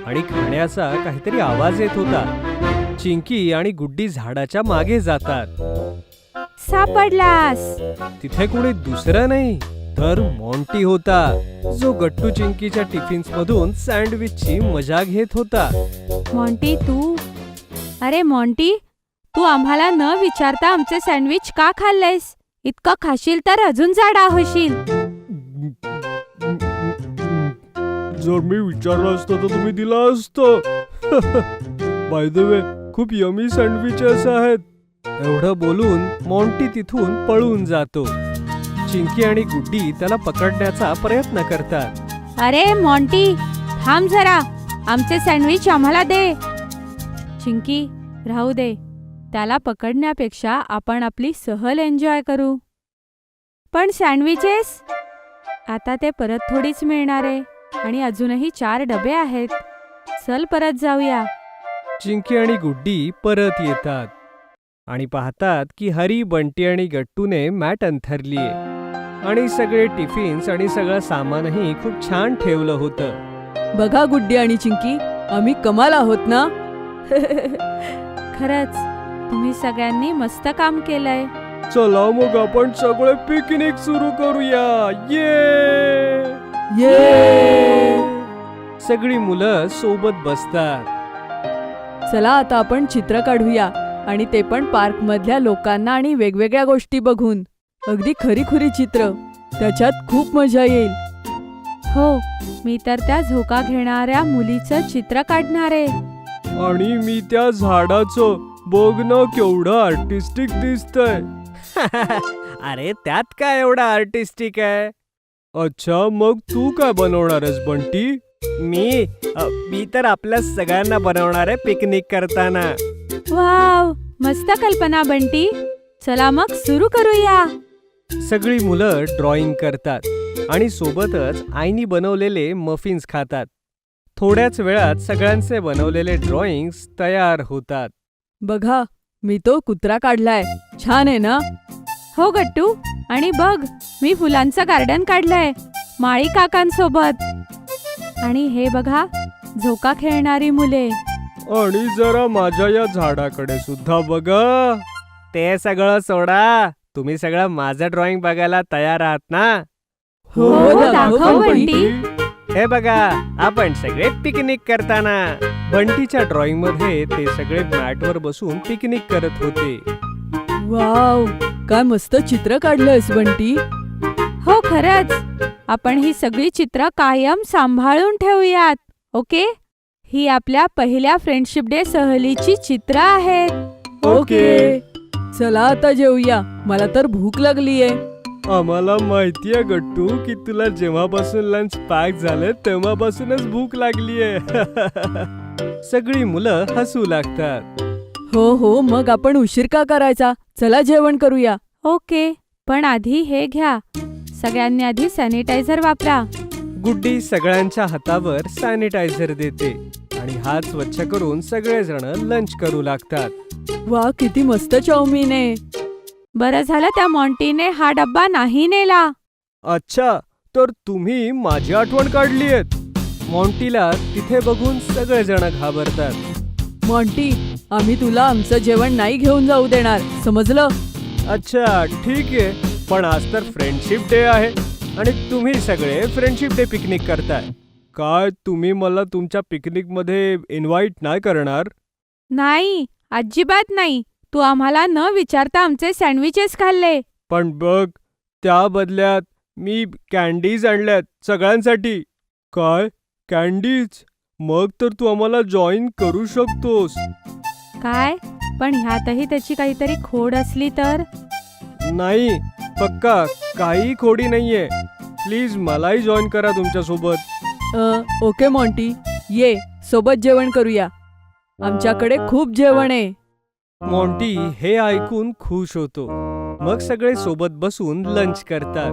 आणि खाण्याचा काहीतरी आवाज येत होता. चिंकी आणि गुड्डी झाडाच्या मागे जातात. सापडलास. तिथे कोणी दुसरं नाही तर मॉन्टी होता, जो गट्टू चिंकीच्या टिफिन्स मधून सँडविचची मजा घेत होता. मॉन्टी, तू? अरे मॉन्टी, तू आम्हाला न विचारता आमचे सँडविच का खाल्लेस? इतकं खाशील तर अजून जाडा होशील. जर मी विचारलं असतं तर तुम्ही दिलं असतं. बाय द वे, खूप यमी सँडविचेस आहेत. एवढं बोलून मॉन्टी तिथून पळून जातो. चिंकी आणि गुड्डी त्याला पकडण्याचा प्रयत्न करतात. अरे मॉन्टी, थांब जरा. आमचे सँडविच आम्हाला दे. चिंकी, राहू दे. त्याला पकडण्यापेक्षा आपण आपली सहल एन्जॉय करू. पण सँडविचेस? आता ते परत थोडीच मिळणार आहे आणि अजूनही 4 डबे आहेत. चल परत जाऊया. चिंकी आणि गुड्डी परत येतात आणि पाहतात की हरी, बंटी आणि गट्टूने मॅट अंथरलीये आणि सगळे टिफिन्स आणि सगळं सामानही खूप छान ठेवलं होतं. बघा गुड्डी आणि चिंकी, आम्ही कमाल आहोत ना. खरंच, तुम्ही सगळ्यांनी मस्त काम केलंय. चला मग आपण सगळे पिकनिक सुरू करूया. ये! सगळी मुलं सोबत बसतात. चला आता आपण चित्र काढूया आणि ते पण पार्क मधल्या लोकांना आणि वेगवेगळ्या गोष्टी बघून. अगदी खरीखुरी चित्र. त्याच्यात खूप मजा येईल. हो, मी तर त्या झोका घेणाऱ्या मुलीचं चित्र काढणार आहे. आणि मी त्या झाडाचं. बघ ना, केवढं आर्टिस्टिक दिसतंय. अरे त्यात काय एवढं आर्टिस्टिक आहे? अच्छा, मग तू काय बनवणार आहेस बंटी? मी तर आपल्या सगळ्यांना बनवणार आहे पिकनिक करताना. वाव, मस्त कल्पना बंटी. चला मग सुरू करूया. सगळी मुलं ड्रॉइंग करतात आणि सोबतच आईनी बनवलेले मफिन्स खातात. थोड्याच वेळात सगळ्यांचे बनवलेले ड्रॉइंग्स तयार होतात. बघा, मी तो कुत्रा काढलाय. छान आहे ना? हो गट्टू, आणि बघ, मी फुलांचं गार्डन काढलंय माळी काकांसोबत. आणि हे बघा, झोका खेळणारी मुले. आणि जरा माझ्या या झाडाकडे सुद्धा बघा. ते सगळं सोडा. तुम्ही सगळं माझं ड्रॉइंग बघायला तयार आहात ना? हो, दाखव बंटी. हे बघा, आपण सगळे पिकनिक करताना. बंटीच्या ड्रॉइंग मध्ये ते सगळे मॅटवर बसून पिकनिक करत होते. वाव, काय मस्त चित्र काढलंयस बंटी. हो खरंच. आपण ही सगळी चित्र कायम सांभाळून ठेवूयात. ओके? ही आपल्या पहिल्या फ्रेंडशिप डे सहलीची चित्र आहेत. ओके. चला आता जेवूया. मला तर भूक लागलीये. आम्हाला माहितीये गट्टू की तुला जेव्हापासून लंच पॅक झालं तेव्हापासूनच भूक लागलीये. सगळी मुलं हसू लागतात. हो, मग आपण उशीर का करायचा? चला जेवण करूया. ओके, पण आधी हे घ्या. सगळ्यांनी आधी सॅनिटायझर वापरा. गुड्डी सगळ्यांच्या हातावर सॅनिटायझर देते आणि हात स्वच्छ करून सगळेजण लंच करू लागतात. वा, किती मस्त चाऊमीन आहे. बरं झालं त्या मॉन्टीने हा डब्बा नाही नेला. अच्छा, तर तुम्ही माझी आठवण काढली आहेत. मॉन्टीला तिथे बघून सगळेजण घाबरतात. मॉन्टी, आम्ही तुला आमचं जेवण नाही घेऊन जाऊ देणार, समजलं? अच्छा, ठीक आहे. पण आज तर फ्रेंडशिप डे आहे आणि तुम्ही सगळे फ्रेंडशिप डे पिकनिक करताय. काय तुम्ही मला तुमच्या पिकनिक मध्ये इन्व्हाइट नाही करणार? नाही, अजिबात नाही. तू आम्हाला न विचारता आमचे सँडविचेस खाल्ले. पण बघ, त्या बदल्यात मी कॅन्डीज आणल्यात सगळ्यांसाठी. काय कॅन्डीज? मग तर तू आम्हाला जॉईन करू शकतोस. काय? पण ह्यातही त्याची काहीतरी खोड असली तर? नाही, पक्का काही खोडी नाहीये. प्लीज मलाही जॉईन करा तुमच्यासोबत. ओके मॉन्टी, ये सोबत जेवण करूया. आमच्याकडे खूप जेवण आहे. मॉन्टी हे ऐकून खुश होतो. मग सगळे सोबत बसून लंच करतात.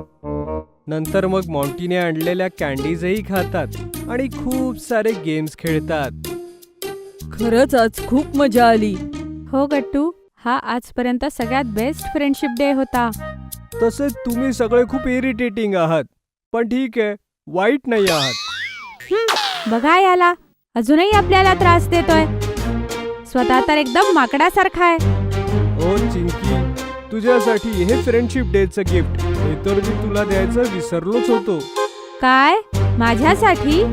नंतर मग मॉन्टीने आणलेल्या कॅन्डीजही खातात आणि खूप सारे गेम्स खेळतात. खरंच आज खूप मजा आली. हो गट्टू, हा आजपर्यंत सगळ्यात बेस्ट फ्रेंडशिप डे होता. तसे तुम्ही सगळे खूप इरिटेटिंग आहात, पण ठीक आहे, वाईट नाही आहात. बघा याला, अजूनही आपल्याला त्रास देतोय. स्वतः तर एकदम माकडासारखा आहे. ओ चिंकी, तुझ्यासाठी हे फ्रेंडशिप डेचं गिफ्ट. हे तर मी तुला द्यायचं विसरलोच होतो. काय? माझ्यासाठी?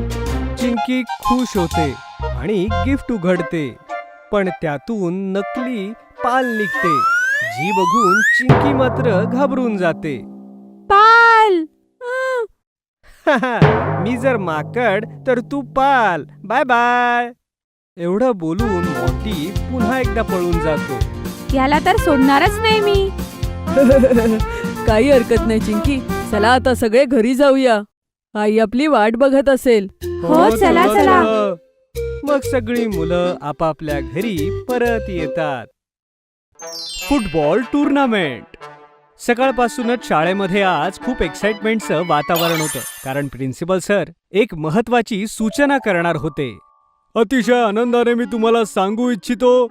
चिंकी खुश होते आणि गिफ्ट उघडते, पण त्यातून नकली पाल निघते, जी बघून चिंकी मात्र घाबरून जाते. पाल! मी जर माकड तर तू पाल. Bye bye. एवढं बोलून मॉन्टी पुन्हा एकदा पळून जातो. याला तर सोडणारच नाही मी. काही हरकत नाही चिंकी, चला आता सगळे घरी जाऊया. आई आपली वाट बघत असेल. हो, चला चला. मग सगळी मुलं आपापल्या घरी परत येतात. Football tournament. सकाळपासूनच शाळेमध्ये आज खूप एक्साइटमेंटचं वातावरण होतं, कारण प्रिन्सिपल सर एक महत्वाची सूचना करणार होते. अतिशय आनंदाने मी तुम्हाला सांगू इच्छितो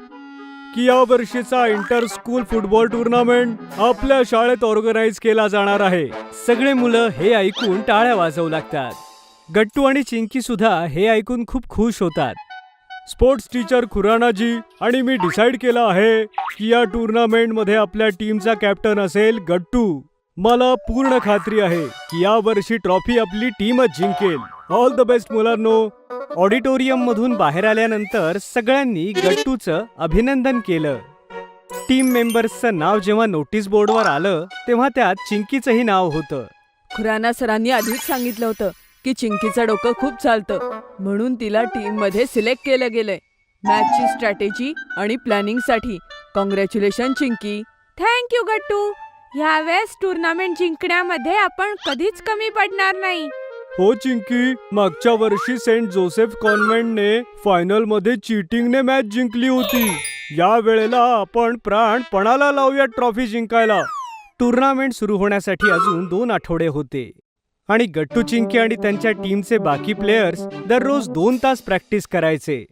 की या वर्षीचा इंटर स्कूल फुटबॉल टुर्नामेंट आपल्या शाळेत ऑर्गनाइज केला जाणार आहे. सगळे मुलं हे ऐकून टाळ्या वाजवू लागतात. गट्टू आणि चिंकी सुद्धा हे ऐकून खूप खुश होतात. स्पोर्ट्स टीचर खुरानाजी आणि मी डिसाईड केलं आहे की या टुर्नामेंट मध्ये आपल्या टीमचा कॅप्टन असेल गट्टू. मला पूर्ण खात्री आहे की या वर्षी ट्रॉफी आपली टीमच जिंकेल. ऑल द बेस्ट मुलांनो. ऑडिटोरियम मधून बाहेर आल्यानंतर सगळ्यांनी गट्टूचं अभिनंदन केलं. टीम मेंबर्सचं नाव जेव्हा नोटीस बोर्डवर आलं तेव्हा त्यात चिंकीचंही नाव होतं. खुराना सरांनी आधीच सांगितलं होतं की चिंकीचं डोकं खूप चालतं, म्हणून तिला टीम मध्ये सिलेक्ट केलं गेलंय. मॅचची स्ट्रॅटेजी आणि प्लॅनिंग साठी कॉंग्रॅच्युलेशन चिंकी. थँक्यू गट्टू. ह्यावेळेस टुर्नामेंट जिंकण्यामध्ये आपण कधीच कमी पडणार नाही. हो चिंकी, मागच्या वर्षी सेंट जोसेफ कॉन्व्हेंटने फायनल मध्ये चीटिंगने मॅच जिंकली होती. या वेळेला आपण प्राण पणाला लावूया ट्रॉफी जिंकायला. टुर्नामेंट सुरू होण्यासाठी अजून 2 आठवडे होते आणि गट्टू, चिंकी आणि त्यांच्या टीमचे बाकी प्लेयर्स दररोज 2 तास प्रॅक्टिस करायचे.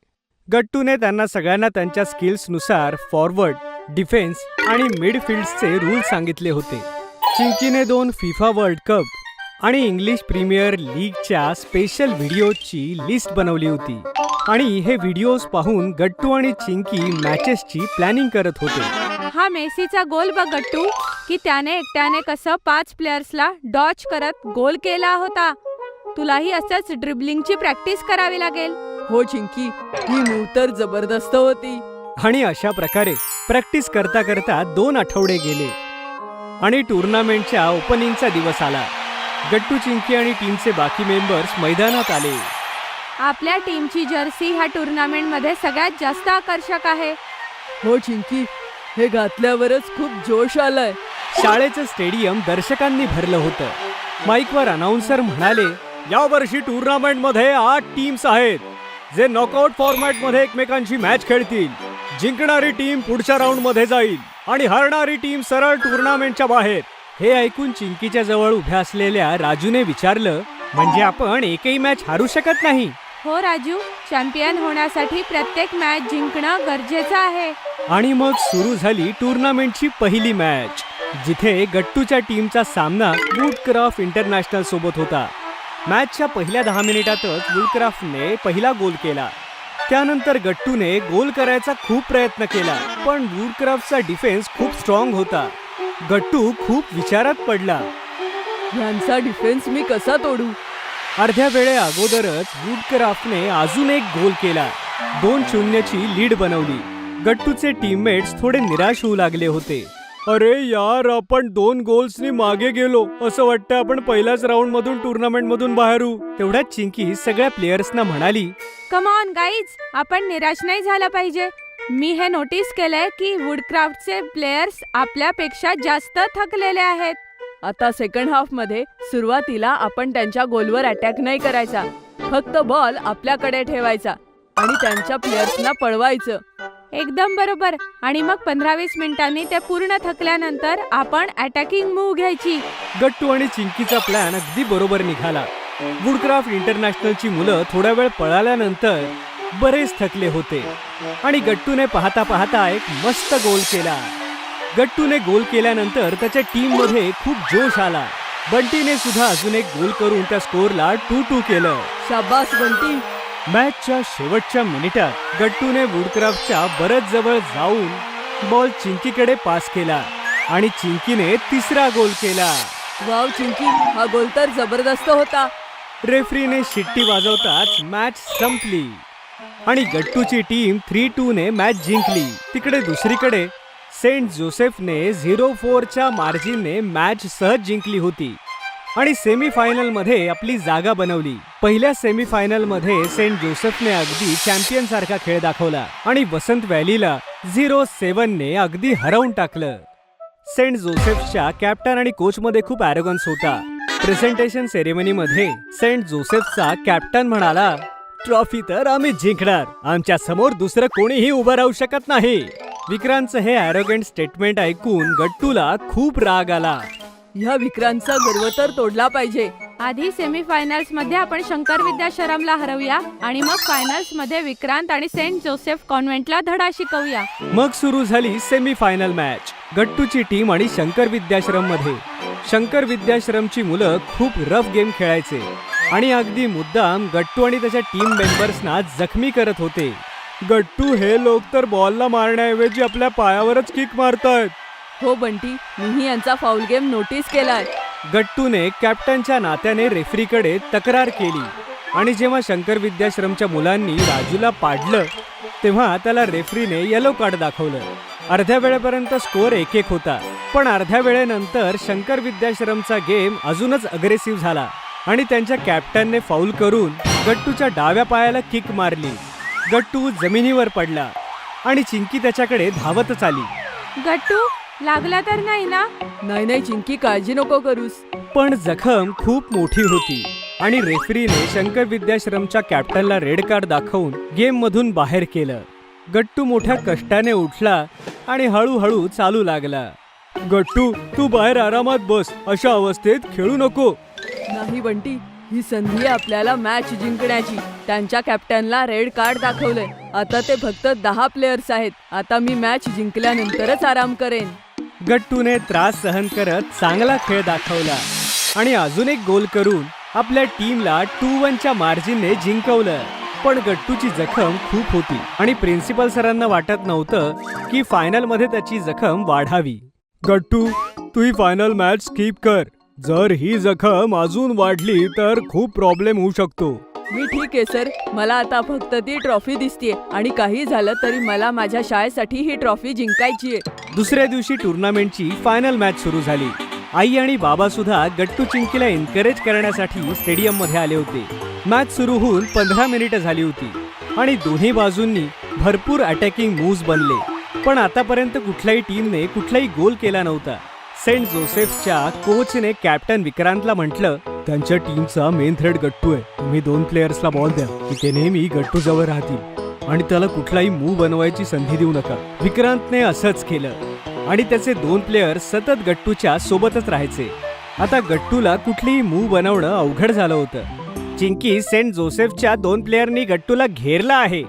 गट्टूने त्यांना सगळ्यांना त्यांच्या स्किल्सनुसार फॉरवर्ड, डिफेन्स आणि मिडफिल्डचे रूल सांगितले होते. चिंकीने 2 फिफा वर्ल्ड कप आणि इंग्लिश प्रीमियर लीगच्या स्पेशल व्हिडिओची लिस्ट बनवली होती आणि हे व्हिडिओज पाहून गट्टू आणि चिंकी मॅचेसची प्लॅनिंग करत होते. हा मेसीचा गोल बघ गट्टू, की त्याने एकट्याने कसं 5 प्लेयर्सला डॉच करत गोल केला होता. तुलाही असंच ड्रिबलिंगची प्रॅक्टिस करावी लागेल. हो चिंकी, ही मूव तर जबरदस्त होती. आणि अशा प्रकारे प्रॅक्टिस करता करता 2 आठवडे गेले आणि टुर्नामेंटच्या ओपनिंगचा दिवस आला. गट्टू, चिंकी आणि टीमचे बाकी मेंबर्स मैदानात आले. आपल्या टीमची जर्सी ह्या टुर्नामेंटमध्ये सगळ्यात जास्त आकर्षक आहे. हो चिंकी, हे घातल्यावरच खूप जोश आलाय. शाळेचं स्टेडियम दर्शकांनी भरलं होतं. माईकवर अनाउन्सर म्हणाले, या वर्षी टुर्नामेंट मध्ये 8 टीम्स आहेत जे नॉकआउट फॉर्मॅट मध्ये एकमेकांची मॅच खेळतील. जिंकणारी टीम पुढच्या राऊंड मध्ये जाईल आणि हरणारी टीम सरळ टुर्नामेंटच्या बाहेर. हे ऐकून चिंकीच्या जवळ उभ्या असलेल्या राजूने विचारलं, म्हणजे आपण एकही मॅच हारू शकत नाही? हो राजू, चॅम्पियन होण्यासाठी प्रत्येक मॅच जिंकणं गरजेचं आहे. आणि मग सुरू झाली टुर्नामेंटची पहिली मॅच. जिथे गट्टूच्या टीमचा सामना वुडक्राफ्ट इंटरनॅशनल सोबत होता. मॅचच्या पहिल्या 10 मिनिटातच वुडक्राफ्टने पहिला गोल केला. त्यानंतर गट्टूने गोल करायचा खूप प्रयत्न केला, पण वुडक्राफ्टचा डिफेन्स खूप स्ट्रॉंग होता. गट्टू खूप विचारात पडला. ह्यांचा डिफेन्स मी कसा तोडू? अर्ध्या वेळे अगोदरच वुडक्राफ्टने अजून एक गोल केला. 2-0ची लीड बनवली. गट्टूचे टीममेट्स थोडे निराश होऊ लागले होते. अरे यार, आपण 2 गोल्सनी मागे गेलो. असं वाटतं आपण पहिल्याच राऊंड मधून टुर्नामेंट मधून बाहेर होऊ. तेवढ्यात चिंकी सगळ्या प्लेयर्सना म्हणाली, कम ऑन गाईज, आपण निराश नाही झालं पाहिजे. मी हे नोटीस केलंय की वुडक्राफ्टचे प्लेयर्स आपल्यापेक्षा जास्त थकलेले आहेत. आता सेकंड हाफ मध्ये सुरुवातीला आपण त्यांच्या गोलवर अटॅक नाही करायचा. फक्त बॉल आपल्याकडे ठेवायचा आणि त्यांच्या प्लेयर्सना पळवायचं. एकदम बरोबर. आणि मग 15-20 मिनिटांनी ते पूर्ण थकल्यानंतर आपण अटॅकिंग मूव्ह घ्यायची. गट्टू आणि चिंकीचा प्लॅन अगदी बरोबर निघाला. वुडक्राफ्ट इंटरनॅशनलची मुलं थोडा वेळ पळाल्यानंतर बरेच थकले होते आणि गट्टूने पाहता पाहता एक मस्त गोल केला. गट्टूने गोल केल्यानंतर त्याच्या टीम मध्ये खूप जोश आला. बंटीने सुद्धा अजून एक गोल करून त्या स्कोअरला 2-2 केलं. शाबास बंटी. मॅचच्या शेवटच्या मिनिटात गट्टूने वुडक्राफ्टच्या बरंच जवळ जाऊन बॉल चिंकीकडे पास केला आणि चिंकीने तिसरा गोल केला. वाव चिंकी, हा गोल तर जबरदस्त होता. रेफरीने शिट्टी वाजवताच मॅच संपली आणि गट्टूची टीम 3-2 ने मॅच जिंकली. तिकडे दुसरीकडे सेंट जोसेफने 0-4च्या मार्जिनने मॅच सहज जिंकली होती आणि सेमीफायनल मध्ये आपली जागा बनवली. पहिल्या सेमीफायनल मध्ये सेंट जोसेफने अगदी चॅम्पियन सारखा खेळ दाखवला आणि वसंत व्हॅलीला 0-7 ने अगदी हरवून टाकलं. सेंट जोसेफच्या कॅप्टन आणि कोच मध्ये खूप ॲरोगन्स होता. प्रेझेंटेशन सेरेमनी मध्ये सेंट जोसेफचा कॅप्टन म्हणाला, ट्रॉफी तर आम्ही जिंकणार. आमच्या समोर दुसरं कोणीही उभं राहू शकत नाही. विक्रांतचं हे ॲरोगंट स्टेटमेंट ऐकून गट्टूला खूप राग आला. ह्या विक्रांतचा गर्व तर तोडला पाहिजे. आधी सेमीफायनल्स मध्ये आपण शंकर विद्याश्रमला हरवूया आणि मग फायनल्स मध्ये विक्रांत आणि सेंट जोसेफ कॉन्व्हेंटला धडा शिकवूया. मग सुरू झाली सेमीफायनल मॅच. गट्टूची टीम आणि शंकर विद्याश्रम मध्ये. शंकर विद्याश्रमची मुलं खूप रफ गेम खेळायचे आणि अगदी मुद्दाम गट्टू आणि त्याच्या टीम मेंबर्सना जखमी करत होते. गट्टू, हे लोक तर बॉलला मारण्याऐवजी आपल्या पायावरच किक मारतायत. हो बंटी, मीही यांचा फाऊल गेम नोटीस केलाय. गट्टूने कॅप्टनच्या नात्याने रेफरीकडे तक्रार केली आणि जेव्हा शंकर विद्याश्रमच्या मुलांनी राजूला पाडलं तेव्हा त्याला रेफरीने येलो कार्ड दाखवलं. अर्ध्या वेळेपर्यंत स्कोअर 1-1 होता, पण अर्ध्या वेळेनंतर शंकर विद्याश्रमचा गेम अजूनच अग्रेसिव्ह झाला आणि त्यांच्या कॅप्टनने फाऊल करून गट्टूच्या डाव्या पायाला किक मारली. गट्टू जमिनीवर पडला आणि चिंकी त्याच्याकडे धावतच आली. गट्टू, लागला तर नाही ना? नाही नाही चिंकी, काळजी नको करूस. पण जखम खूप मोठी होती आणि रेफरीने शंकर विद्याश्रमच्या कॅप्टनला रेड कार्ड दाखवून गेम मधून बाहेर केलं. गट्टू मोठ्या कष्टाने उठला आणि हळूहळू चालू लागला. गट्टू, तू बाहेर आरामात बस. अशा अवस्थेत खेळू नको. नाही बंटी, ही संधी आहे आपल्याला मॅच जिंकण्याची. त्यांच्या कॅप्टनला रेड कार्ड दाखवलंय. आता ते फक्त 10 प्लेयर्स आहेत. आता मी मॅच जिंकल्यानंतरच आराम करेन. गट्टूने त्रास सहन करत चांगला खेळ दाखवला आणि अजून एक गोल करून आपल्या टीमला 2-1च्या मार्जिनने जिंकवलं. पण गट्टूची जखम खूप होती आणि प्रिन्सिपल सरांना वाटत नव्हतं की फायनल मध्ये त्याची जखम वाढावी. गट्टू, तू ही फायनल मॅच स्किप कर. जर ही जखम अजून वाढली तर खूप प्रॉब्लेम होऊ शकतो. मी ठीक आहे सर. मला आता फक्त ती ट्रॉफी दिसतीये आणि काही झालं तरी मला माझ्या शाळेसाठी ही ट्रॉफी जिंकायची आहे. दुसऱ्या दिवशी टुर्नामेंटची फायनल मॅच सुरू झाली. आई आणि बाबा सुद्धा गट्टू चिंकीला एन्करेज करण्यासाठी स्टेडियम मध्ये आले होते. मॅच सुरू होऊन 15 मिनिटं झाली होती आणि दोन्ही बाजूंनी भरपूर अटॅकिंग मूव्स बनले, पण आतापर्यंत कुठल्याही टीमने कुठलाही गोल केला नव्हता. सेंट जोसेफच्या कोचने कॅप्टन विक्रांतला म्हटलं, त्यांच्या टीमचा मेन थ्रेड गट्टू आहे. तुम्ही 2 प्लेयर्सला बॉल द्या की ते नेहमी गट्टू जवळ राहतील आणि त्याला कुठलाही मूव्ह बनवायची संधी देऊ नका. विक्रांतने असंच केलं आणि त्याचे 2 प्लेयर्स सतत गट्टूच्या सोबतच राहायचे. आता गट्टूला कुठलीही मूव्ह बनवणं अवघड झालं होतं. चिंकी, सेंट जोसेफच्या 2 प्लेयरनी गट्टूला घेरला आहे.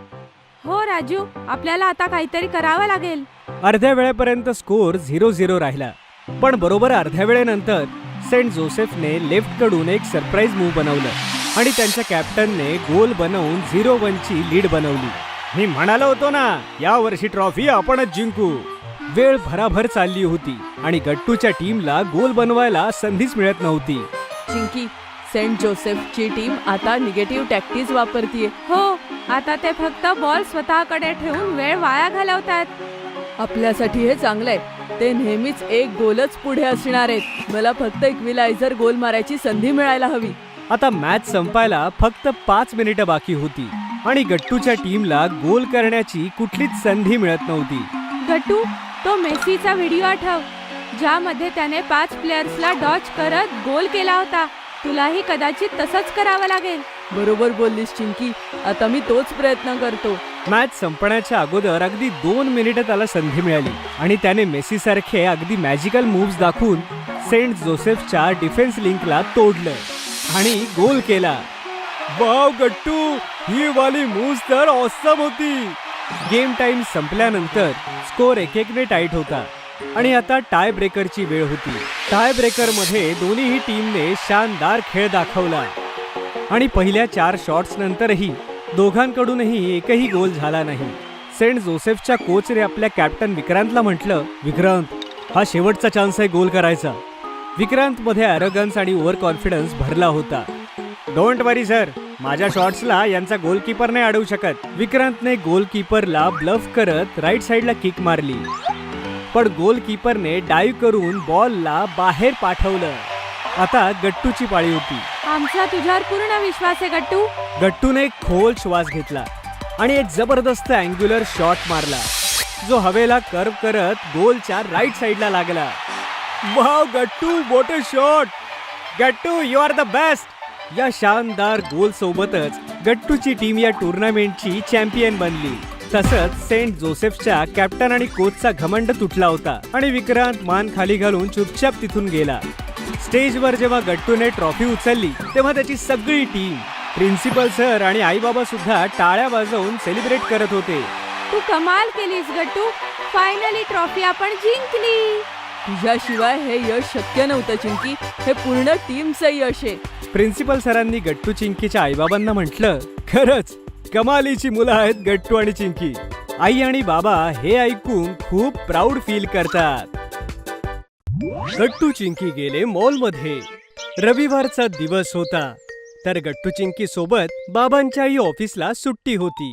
हो राजू, आपल्याला आता काहीतरी करावं लागेल. अर्ध्या वेळेपर्यंत स्कोअर 0-0 राहिला. पण बरोबर अर्ध्या वेळेनंतर सेंट जोसेफने लेफ्टकडून एक सरप्राईज मूव्ह बनवलं आणि त्यांच्या कॅप्टनने गोल बनवून 0-1 ची लीड बनवली. मी म्हणालो होतो ना, या वर्षी ट्रॉफी आपणच जिंकू. वेळ भराभर चालली होती आणि गट्टूच्या टीमला गोल बनवायला संधीच मिळत नव्हती. चिंकी, सेंट जोसेफची टीम आता निगेटिव्ह टॅक्टिक्स वापरतीये. हो, आता ते फक्त बॉल स्वतःकडे ठेवून वेळ वाया घालवतात. आपल्यासाठी हे चांगलं आहे. ते नेहमीच एक गोलच पुढे असणार आहेत. मला फक्त इक्विलायझर गोल मारायची संधी मिळायला हवी. आता मॅच संपायला फक्त 5 मिनिटं बाकी होती आणि गट्टूच्या टीमला गोल करण्याची कुठलीच संधी मिळत नव्हती. गट्टू, तो मेसीचा व्हिडिओ आठव, ज्यामध्ये त्याने 5 प्लेयर्सला डॉच करत गोल केला होता. तुलाही कदाचित तसंच करावं लागेल. बरोबर बोललीस चिंकी, आता मी तोच प्रयत्न करतो. मॅच संपण्याच्या अगोदर अगदी 2 मिनिटं त्याला संधी मिळाली आणि त्याने मेसीसारखे अगदी मॅजिकल मूव्स दाखवून सेंट जोसेफच्या डिफेन्स लिंकला तोडलं आणि गोल केला. वाव गट्टू, ही वाली मूव्स तर ऑसम होती. गेम टाइम संपल्यानंतर स्कोर 1-1 टाईट होता आणि आता टाय ब्रेकरची वेळ होती. टाय ब्रेकर मध्ये दोन्हीही टीमने शानदार खेळ दाखवला आणि पहिल्या 4 शॉट्स नंतरही दोघांकडूनही एकही गोल झाला नाही. सेंट जोसेफच्या कोचने आपल्या कॅप्टन विक्रांतला म्हटलं, विक्रांत, हा शेवटचा चान्स आहे गोल करायचा. विक्रांत मध्ये अॅरोगन्स आणि ओव्हर कॉन्फिडन्स भरला होता. डोंट वरी सर, माझ्या शॉट्सला यांचा गोलकीपर नाही अडवू शकत. विक्रांतने गोलकीपरला ब्लफ करत राईट साईडला किक मारली, पण गोलकीपरने डाईव्ह करून बॉलला बाहेर पाठवलं. आता गट्टूची पाळी होती. आमचा तुझ्यावर पूर्ण विश्वास आहे गट्टू. गट्टूने खोल श्वास घेतला आणि एक जबरदस्त अँग्युलर शॉट मारला, जो हवेला कर्व करत गोलच्या राईट साईडला लागला. Wow Gattu, what a shot! Gattu, you are the best! या शानदार गोल सोबतच गट्टूची टीम या टुर्नामेंटची चॅम्पियन बनली. तसंच सेंट जोसेफच्या कॅप्टन आणि कोचचा घमंड तुटला होता आणि विक्रांत मान खाली घालून चुपचाप तिथून गेला. स्टेजवर जेव्हा गट्टूने ट्रॉफी उचलली तेव्हा त्याची सगळी टीम, प्रिन्सिपल सर आणि आई बाबा सुद्धा टाळ्या वाजवून सेलिब्रेट करत होते. तू कमाल केलीस गट्टू, फायनली ट्रॉफी आपण जिंकली. तुझ्याशिवाय हे यश शक्य नव्हतं चिंकी. हे पूर्ण टीमचं यश आहे. प्रिन्सिपल सरांनी गट्टू चिंकीच्या आईबाबांना म्हटलं, खरंच कमालीची मुलं आहेत गट्टू आणि चिंकी. आई आणि बाबा हे ऐकून खूप प्राऊड फील करतात. गट्टू चिंकी गेले मॉलमध्ये. रविवारचा दिवस होता, तर गट्टू चिंकी सोबत बाबांच्याही ऑफिसला सुट्टी होती.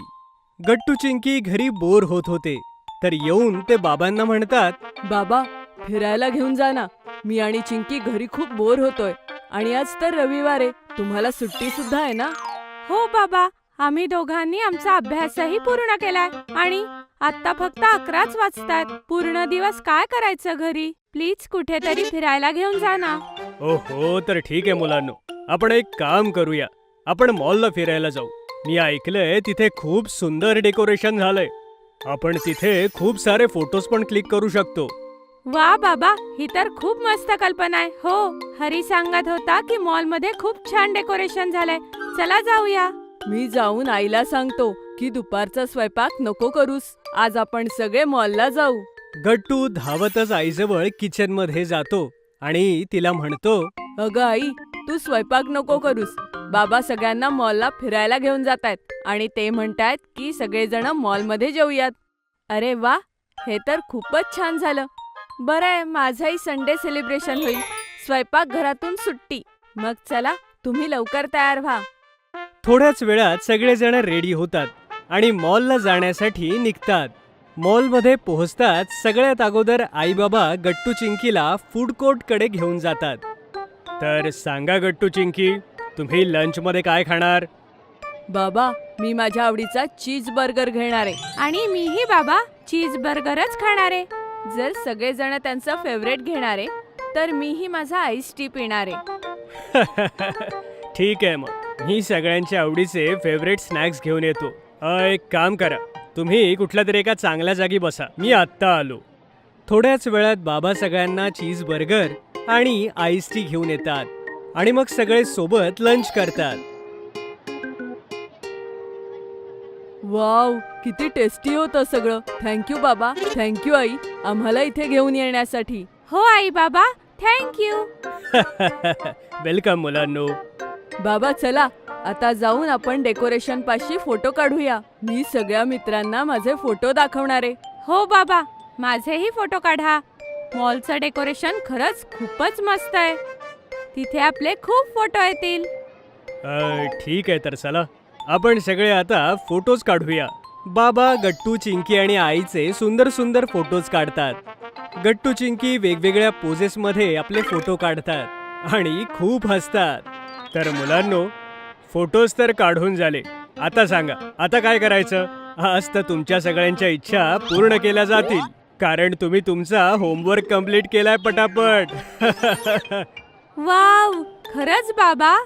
गट्टू चिंकी घरी बोर होत होते, तर येऊन ते बाबांना म्हणतात, बाबा, फिरायला घेऊन जा ना. मी आणि चिंकी घरी खूप बोर होतोय आणि आज तर रविवार आहे. तुम्हाला सुट्टी सुद्धा आहे ना? हो बाबा, आम्ही दोघांनी आमचा अभ्यासही पूर्ण केलाय आणि आता फक्त 11च वाजतात. पूर्ण दिवस काय करायचं घरी? प्लीज कुठेतरी फिरायला घेऊन जा ना. ओहो, तर ठीक आहे मुलांनो, आपण एक काम करूया, आपण मॉलला फिरायला जाऊ. मी ऐकलंय तिथे खूप सुंदर डेकोरेशन झालंय. आपण तिथे खूप सारे फोटोज पण क्लिक करू शकतो. वा बाबा, ही तर खूप मस्त कल्पना आहे. हो, हरी सांगत होता की मॉलमध्ये खूप छान डेकोरेशन झालंय. चला जाऊया. मी जाऊन आईला सांगतो की दुपारचा स्वयंपाक नको करूस. आज आपण सगळे मॉलला जाऊ. गट्टू धावतच आईजवळ किचन मध्ये जातो आणि तिला म्हणतो, अगं आई, तू स्वयंपाक नको करूस. बाबा सगळ्यांना मॉलला फिरायला घेऊन जातायत आणि ते म्हणतायत की सगळेजण मॉलमध्ये जेऊयात. अरे वा, हे तर खूपच छान झालं. बरं आहे, माझंही संडे सेलिब्रेशन होईल. स्वयंपाक घरातून सुट्टी. मग चला, तुम्ही लवकर तयार व्हा. थोड्याच वेळात सगळेजण रेडी होतात आणि मॉलला जाण्यासाठी निघतात. मॉलमध्ये पोहोचताच सगळ्यात अगोदर आई बाबा गट्टू चिंकीला फूड कोर्ट कडे घेऊन जातात. तर सांगा गट्टू चिंकी, तुम्ही लंच मध्ये काय खाणार? बाबा, मी माझ्या आवडीचा चीज बर्गर घेणार आहे. आणि मीही बाबा चीज बर्गरच खाणार आहे. जर सगळेजण त्यांचं फेवरेट घेणार आहे तर मीही माझा आईस टी पिणार आहे. ठीक आहे, मग मी सगळ्यांच्या आवडीचे फेवरेट स्नॅक्स घेऊन येतो. एक काम करा, तुम्ही कुठल्या तरी एका चांगल्या जागी बसा, मी आत्ता आलो. थोड्याच वेळात बाबा सगळ्यांना चीज बर्गर आणि आईस टी घेऊन येतात आणि मग सगळे सोबत लंच करतात. वाव, किती टेस्टी होतं सगळं. थँक्यू बाबा, थँक्यू आई, आम्हाला इथे घेऊन येण्यासाठी. हो आई बाबा, थँक्यू. वेलकम मुलांनो. बाबा चला आता जाऊन आपण डेकोरेशन पाशी फोटो काढूया. मी सगळ्या मित्रांना माझे फोटो दाखवणार आहे. हो बाबा, माझेही फोटो काढा. मॉलचं डेकोरेशन खरंच खूपच मस्त आहे. तिथे आपले खूप फोटो येतील. ठीक आहे, तर चला आपण सगळे आता फोटोज काढूया. बाबा गट्टू, चिंकी आणि आईचे सुंदर सुंदर फोटोज काढतात. गट्टू, चिंकी वेगवेगळ्या पोजेस मध्ये आपले फोटो काढतात आणि खूप हसतात. तर मुलांनो, फोटोज तर काढून झाले. आता सांगा, आता काय करायचं? आज तर तुमच्या सगळ्यांच्या इच्छा पूर्ण केल्या जातील, कारण तुम्ही तुमचा होमवर्क कंप्लीट केलाय पटापट. वाव, खरंच बाबा.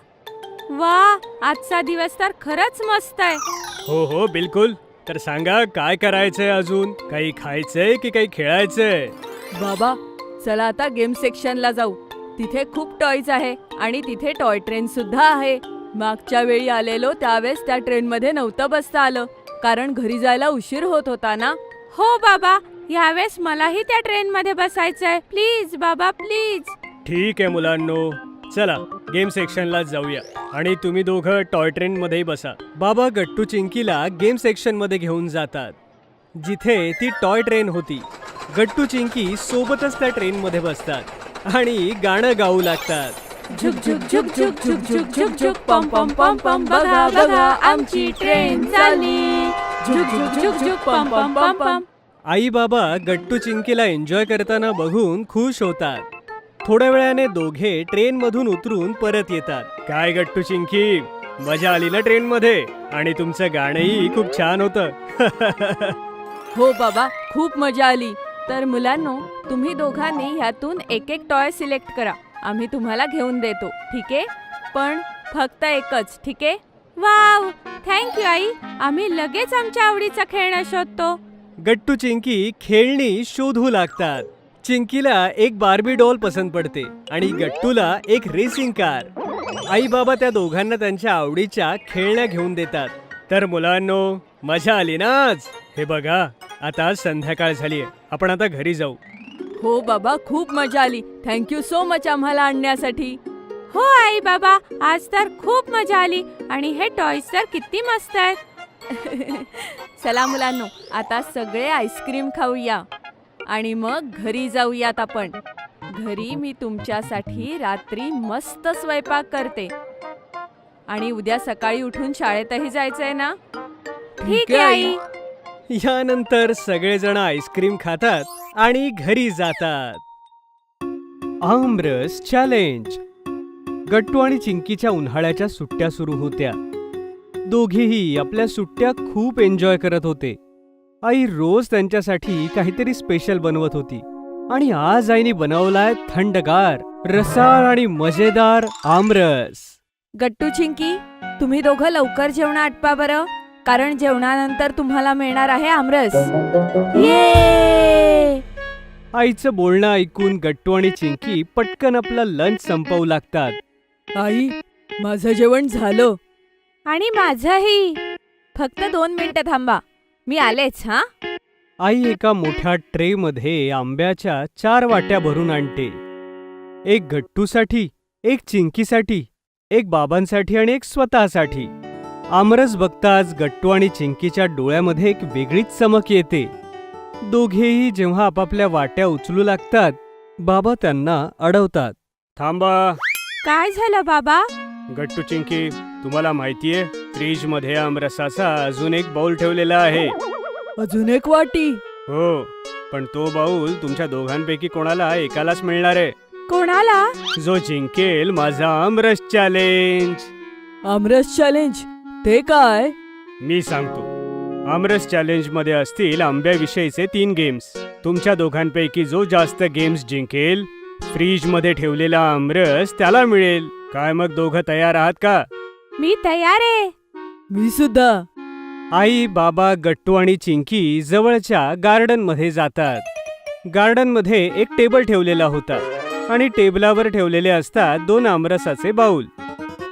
वा, आजचा दिवस तर खरंच मस्त आहे. हो हो, बिलकुल. तर सांगा, काय करायचंय अजून? काही खायचंय की काही खेळायचंय? बाबा चला आता गेम सेक्शनला जाऊ. तिथे खूप टॉयज आहे आणि तिथे टॉय ट्रेन सुद्धा आहे. मागच्या वेळी आलेलो त्यावेळेस त्या ट्रेन मध्ये नव्हतं बसता आलं, कारण घरी जायला उशीर होत होता ना. हो बाबा, यावेळेस मलाही त्या ट्रेन मध्ये बसायचंय. प्लीज बाबा, प्लीज. ठीक आहे मुलांनो, चला गेम सेक्शनला जाऊया आणि तुम्ही दोघं टॉय ट्रेन मध्ये बसा. बाबा गट्टू, चिंकीला गेम सेक्शन मध्ये घेऊन जातात, जिथे ती टॉय ट्रेन होती. गट्टू, चिंकी सोबतच त्या ट्रेन मध्ये बसतात आणि गाणं गाऊ लागतात. झुक झुक झुक झुक झुक झुक झुक झुक पम पम पम पम, बघा बघा आमची ट्रेन चालली. झुक झुक झुक झुक पम पम पम पम. आई बाबा गट्टू, चिंकीला एन्जॉय करताना बघून खुश होतात. थोड्या वेळाने दोघे ट्रेन मधून उतरून परत येतात. काय गट्टू, चिंकी, मजा आली ना ट्रेन मध्ये? आणि तुमचं गाणंही खूप छान होतं. हो बाबा, खूप मजा आली. तर मुलांनो, तुम्ही दोघांनी ह्यातून एक एक टॉय सिलेक्ट करा. आम्ही तुम्हाला घेऊन देतो, ठीक आहे? पण फक्त एकच, ठीक आहे? वाव, थँक्यू आई. आम्ही लगेच आमच्या आवडीचं खेळणं शोधतो. गट्टू, चिंकी खेळणी शोधू लागतात. चिंकीला एक बार्बी डॉल पसंत पडते आणि गट्टूला एक रेसिंग कार. आई बाबा त्या दोघांना त्यांच्या आवडीच्या खेळण्या घेऊन देतात. तर मुलांनो, मजा आली ना आज? हे बघा, आता संध्याकाळ झालीये, आपण आता घरी जाऊ. हो बाबा, खूप मजा आली. थँक्यू सो मच आम्हाला आणण्यासाठी. हो आई बाबा, आज तर खूप मजा आली आणि हे टॉयज तर किती मस्त आहेत. चला मुलांनो, आता सगळे आईस्क्रीम खाऊया आणि मग घरी जाऊयात आपण. घरी मी तुमच्यासाठी रात्री मस्त स्वयंपाक करते आणि उद्या सकाळी उठून शाळेतही जायचंय ना? ठीक आहे आई. यानंतर सगळेजण आईस्क्रीम खातात आणि घरी जातात. आमरस चॅलेंज. गट्टू आणि चिंकीच्या उन्हाळ्याच्या सुट्ट्या सुरू होत्या. दोघेही आपल्या सुट्ट्या खूप एन्जॉय करत होते. आई रोज त्यांच्यासाठी काहीतरी स्पेशल बनवत होती आणि आज आईने बनवलाय थंडगार, रसाळ आणि मजेदार आमरस. गट्टू, चिंकी, तुम्ही दोघं लवकर जेवण आटपा बरं, कारण जेवणानंतर तुम्हाला मिळणार आहे आमरस. ये! आईचं बोलणं ऐकून गट्टू आणि चिंकी पटकन आपला लंच संपवू लागतात. आई, माझं जेवण झालं. आणि माझंही. फक्त 2 मिनिटं थांबा, मी आलेच. हा. आई एका मोठ्या ट्रे मध्ये आंब्याच्या 4 वाट्या भरून आणते. एक गट्टूसाठी, एक चिंकीसाठी, एक बाबांसाठी आणि एक स्वतःसाठी. आमरस बघताच गट्टू आणि चिंकीच्या डोळ्यामध्ये एक वेगळीच चमक येते. दोघेही जेव्हा आपापल्या वाट्या उचलू लागतात, बाबा त्यांना अडवतात. थांबा. काय झालं बाबा? गट्टू, चिंकी, तुम्हाला माहितीये, फ्रीज मध्ये आमरसाचा अजून एक बाउल ठेवलेला आहे. अजून एक वाटी? हो, पण तो बाउल तुमच्या दोघांपैकी कोणाला एकालाच मिळणार आहे. कोणाला? जो जिंकेल माझा आमरस चॅलेंज. आमरस चॅलेंज? ते काय? मी सांगतो. आमरस चॅलेंज मध्ये असतील आंब्याविषयीचे 3 गेम्स. तुमच्या दोघांपैकी जो जास्त गेम्स जिंकेल, फ्रीज मध्ये ठेवलेला आमरस त्याला मिळेल. काय मग, दोघं तयार आहात का? मी तयार आहे. मी सुद्धा. आई, बाबा, गट्टू आणि चिंकी जवळच्या गार्डन मध्ये जातात. गार्डन मध्ये एक टेबल ठेवलेला होता आणि टेबलावर ठेवलेले असतात 2 आमरसाचे बाउल.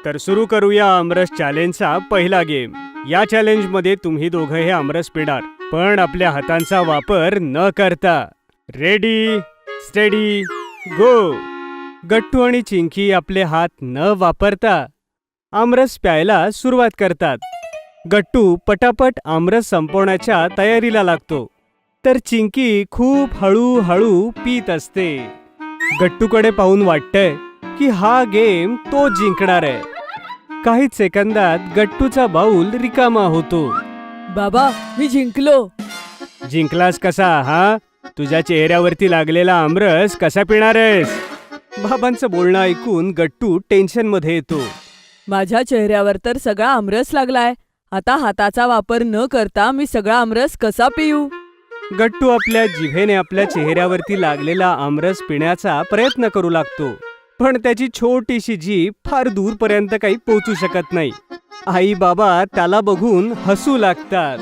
तर सुरू करूया आमरस चॅलेंजचा पहिला गेम. या चॅलेंज मध्ये तुम्ही दोघं हे आमरस पिणार, पण आपल्या हातांचा वापर न करता. रेडी, स्टेडी, गो. गट्टू आणि चिंकी आपले हात न वापरता आमरस प्यायला सुरुवात करतात. गट्टू पटापट आमरस संपवण्याच्या तयारीला लागतो, तर चिंकी खूप हळूहळू पीत असते. गट्टूकडे पाहून वाटतंय की हा गेम तो जिंकणार आहे. काहीच सेकंदात गट्टूचा बाऊल रिकामा होतो. बाबा, मी जिंकलो. जिंकलास कसा हा? तुझ्या चेहऱ्यावरती लागलेला आमरस कसा पिणार आहेस? बाबांचं बोलणं ऐकून गट्टू टेन्शनमध्ये येतो. माझ्या चेहऱ्यावर तर सगळा आमरस लागलाय. आता हाताचा वापर न करता मी सगळा आमरस कसा पिऊ? गट्टू आपल्या जिभेने आपल्या चेहऱ्यावरती लागलेला आमरस पिण्याचा प्रयत्न करू लागतो, पण त्याची छोटीशी जीभ फार दूरपर्यंत काही पोहोचू शकत नाही. आई बाबा त्याला बघून हसू लागतात.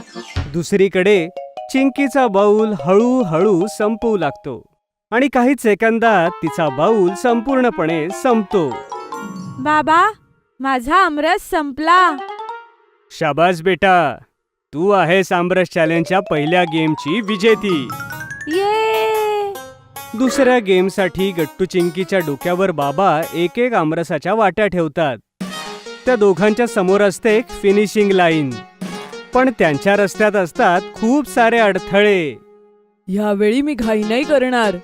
दुसरीकडे चिंकीचा बाऊल हळूहळू संपू लागतो आणि काही सेकंदात तिचा बाऊल संपूर्णपणे संपतो. बाबा, माझा आमरस संपला. शाबास बेटा, तू आहेस आमरस चॅलेंजच्या पहिल्या गेमची विजेती. ये. दुसऱ्या गेमसाठी गट्टू चिंकीच्या डोक्यावर बाबा एक एक आमरसाच्या वाट्या ठेवतात. त्या दोघांच्या समोर असते एक फिनिशिंग लाईन, पण त्यांच्या रस्त्यात असतात खूप सारे अडथळे. ह्यावेळी मी घाई नाही करणार.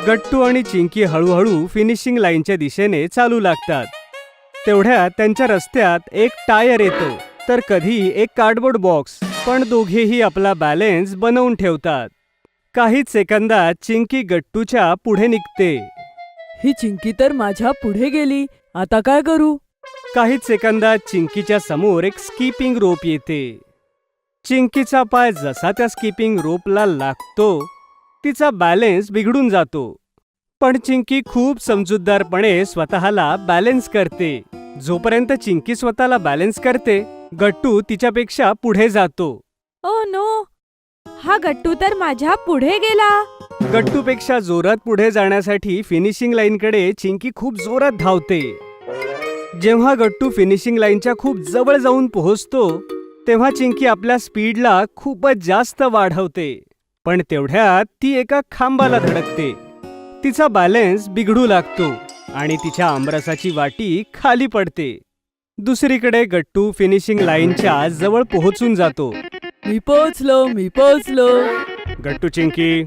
गट्टू आणि चिंकी हळूहळू फिनिशिंग लाईनच्या दिशेने चालू लागतात. तेवढ्यात त्यांच्या रस्त्यात एक टायर येतो, तर कधी एक कार्डबोर्ड बॉक्स, पण दोघेही आपला बॅलन्स बनवून ठेवतात. काहीच सेकंदात चिंकी गट्टूच्या पुढे निघते. ही चिंकी तर माझ्या पुढे गेली. आता काय करू? काहीच सेकंदात चिंकीच्या समोर एक स्किपिंग रोप येते. चिंकीचा पाय जसा त्या स्किपिंग रोपला लागतो, तिचा बॅलन्स बिघडून जातो. पण चिंकी खूप समजूतदारपणे स्वतःला बॅलन्स करते. जोपर्यंत चिंकी स्वतःला बॅलन्स करते, गट्टू तिच्यापेक्षा पुढे जातो. ओ नो, हा गट्टू तर माझ्या पुढे गेला. गट्टूपेक्षा जोरात पुढे जाण्यासाठी फिनिशिंग लाईनकडे चिंकी खूप जोरात धावते. जेव्हा गट्टू फिनिशिंग लाईनच्या खूप जवळ जाऊन पोहोचतो, तेव्हा चिंकी आपल्या स्पीडला खूपच जास्त वाढवते. पण तेवढ्यात ती एका खांबाला धडकते. तिचा बॅलन्स बिघडू लागतो आणि तिच्या आमरसाची वाटी खाली पडते. दुसरीकडे गट्टू फिनिशिंग लाईनच्या जवळ पोहोचून जातो. मी पोचलो. गट्टू चिंकी,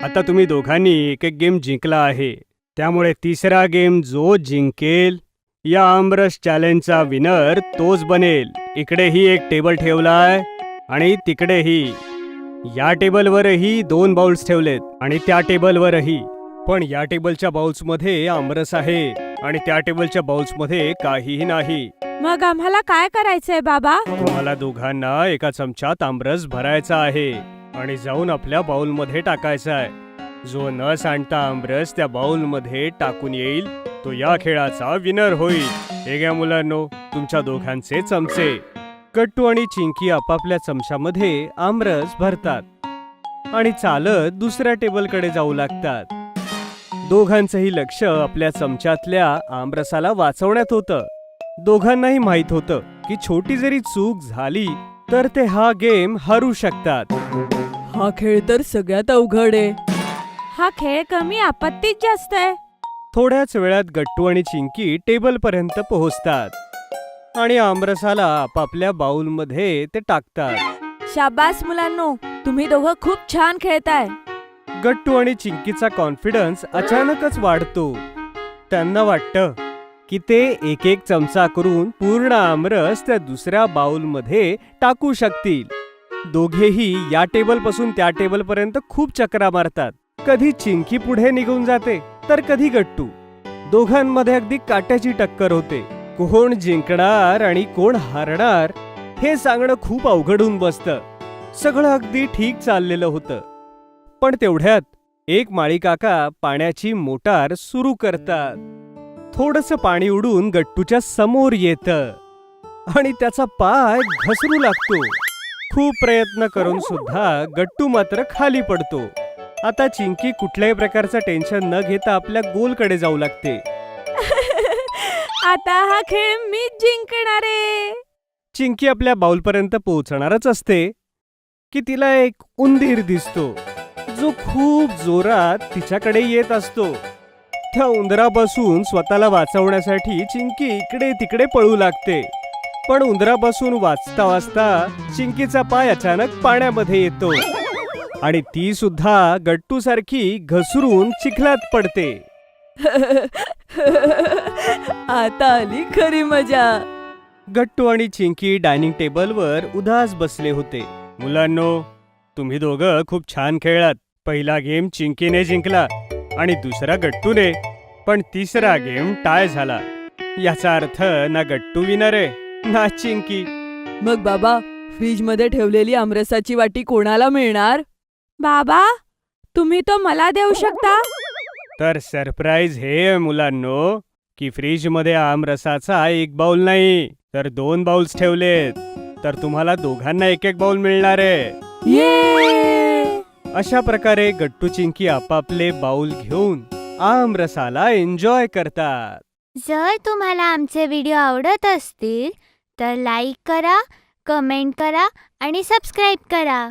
आता तुम्ही दोघांनी एक एक गेम जिंकला आहे, त्यामुळे तिसरा गेम जो जिंकेल या आमरस चॅलेंजचा विनर तोच बनेल. इकडेही एक टेबल ठेवलाय आणि तिकडेही. या टेबलवरही 2 बाउल्स ठेवलेत आणि त्या टेबलवरही. पण या टेबलच्या बाउल्समध्ये आमरस आहे आणि त्या टेबलच्या बाउल्समध्ये काहीही नाही. मग आम्हाला काय करायचंय बाबा? तुम्हाला दोघांना एका चमच्यात आमरस भरायचा आहे आणि जाऊन आपल्या बाउलमध्ये टाकायचा आहे. जो न सांडता आमरस त्या बाउलमध्ये टाकून येईल तो या खेळाचा विनर होईल. हे घ्या मुलांनो, तुमच्या दोघांचे चमचे. गट्टू आणि चिंकी आपापल्या चमच्यामध्ये आमरस भरतात आणि चालत दुसऱ्या टेबलकडे जाऊ लागतात. दोघांचंही लक्ष आपल्या चमच्यातल्या आमरसाला वाचवण्यात होतं. दोघांनाही माहित होतं की छोटी जरी चूक झाली तर ते हा गेम हरू शकतात. हा खेळ तर सगळ्यात अवघड आहे. हा खेळ कमी, आपत्तीच जास्त आहे. थोड्याच वेळात गट्टू आणि चिंकी टेबलपर्यंत पोहोचतात आणि आमरसाला आपापल्या बाउलमध्ये ते टाकतात. शाबास मुलांनो, तुम्ही दोघं खूप छान खेळताय. गट्टू आणि चिंकीचा कॉन्फिडन्स अचानकच वाढतो. त्यांना वाटतं की ते एक एक चमचा करून पूर्ण आमरस त्या दुसऱ्या बाउलमध्ये टाकू शकतील. दोघेही या टेबलपासून त्या टेबलपर्यंत खूप चक्रा मारतात. कधी चिंकी पुढे निघून जाते तर कधी गट्टू. दोघांमध्ये अगदी काट्याची टक्कर होते. कोण जिंकणार आणि कोण हारणार हे सांगणं खूप अवघड होऊन बसतं. सगळं अगदी ठीक चाललेलं होतं, पण तेवढ्यात एक माळी काका पाण्याची मोटार सुरू करतात. थोडंसं पाणी उडून गट्टूच्या समोर येतं आणि त्याचा पाय घसरू लागतो. खूप प्रयत्न करून सुद्धा गट्टू मात्र खाली पडतो. आता चिंकी कुठल्याही प्रकारचं टेन्शन न घेता आपल्या गोलकडे जाऊ लागते. आता हा खेळ मीच जिंकणार आहे. चिंकी आपल्या बाउलपर्यंत पोहोचणारच असते की तिला एक उंदीर दिसतो, जो खूप जोरात तिच्याकडे येत असतो. मोठ्या उंदरापासून स्वतःला वाचवण्यासाठी चिंकी इकडे तिकडे पळू लागते. पण उंदरापासून वाचता वाचता चिंकीचा पाय अचानक पाण्यामध्ये येतो आणि ती सुद्धा गट्टू सारखी घसरून चिखलात पडते. आता आली खरी मजा. गट्टू आणि चिंकी डायनिंग टेबलवर उदास बसले होते. मुलांनो, तुम्ही दोघं खूप छान खेळलात. पहिला गेम चिंकीने जिंकला आणि दुसरा गट्टूने, पण तिसरा गेम टाय झाला. याचा अर्थ ना गट्टू विनर आहे ना चिंकी. मग बाबा, फ्रीज मध्ये ठेवलेली आमरसाची वाटी कोणाला मिळणार? बाबा, तुम्ही तो मला देऊ शकता? तर सरप्राईज हे आहे मुलांनो, की फ्रीज मध्ये आमरसाचा 1 बाउल नाही तर 2 बाउल्स ठेवलेत. तर तुम्हाला दोघांना 1-1 बाउल मिळणार आहे. ये! अशा प्रकारे गट्टू चिंकी आपापले बाउल घेऊन आमरसाला एन्जॉय करतात. जर तुम्हाला आमचे व्हिडिओ आवडत असतील तर लाईक करा, कमेंट करा आणि सबस्क्राईब करा.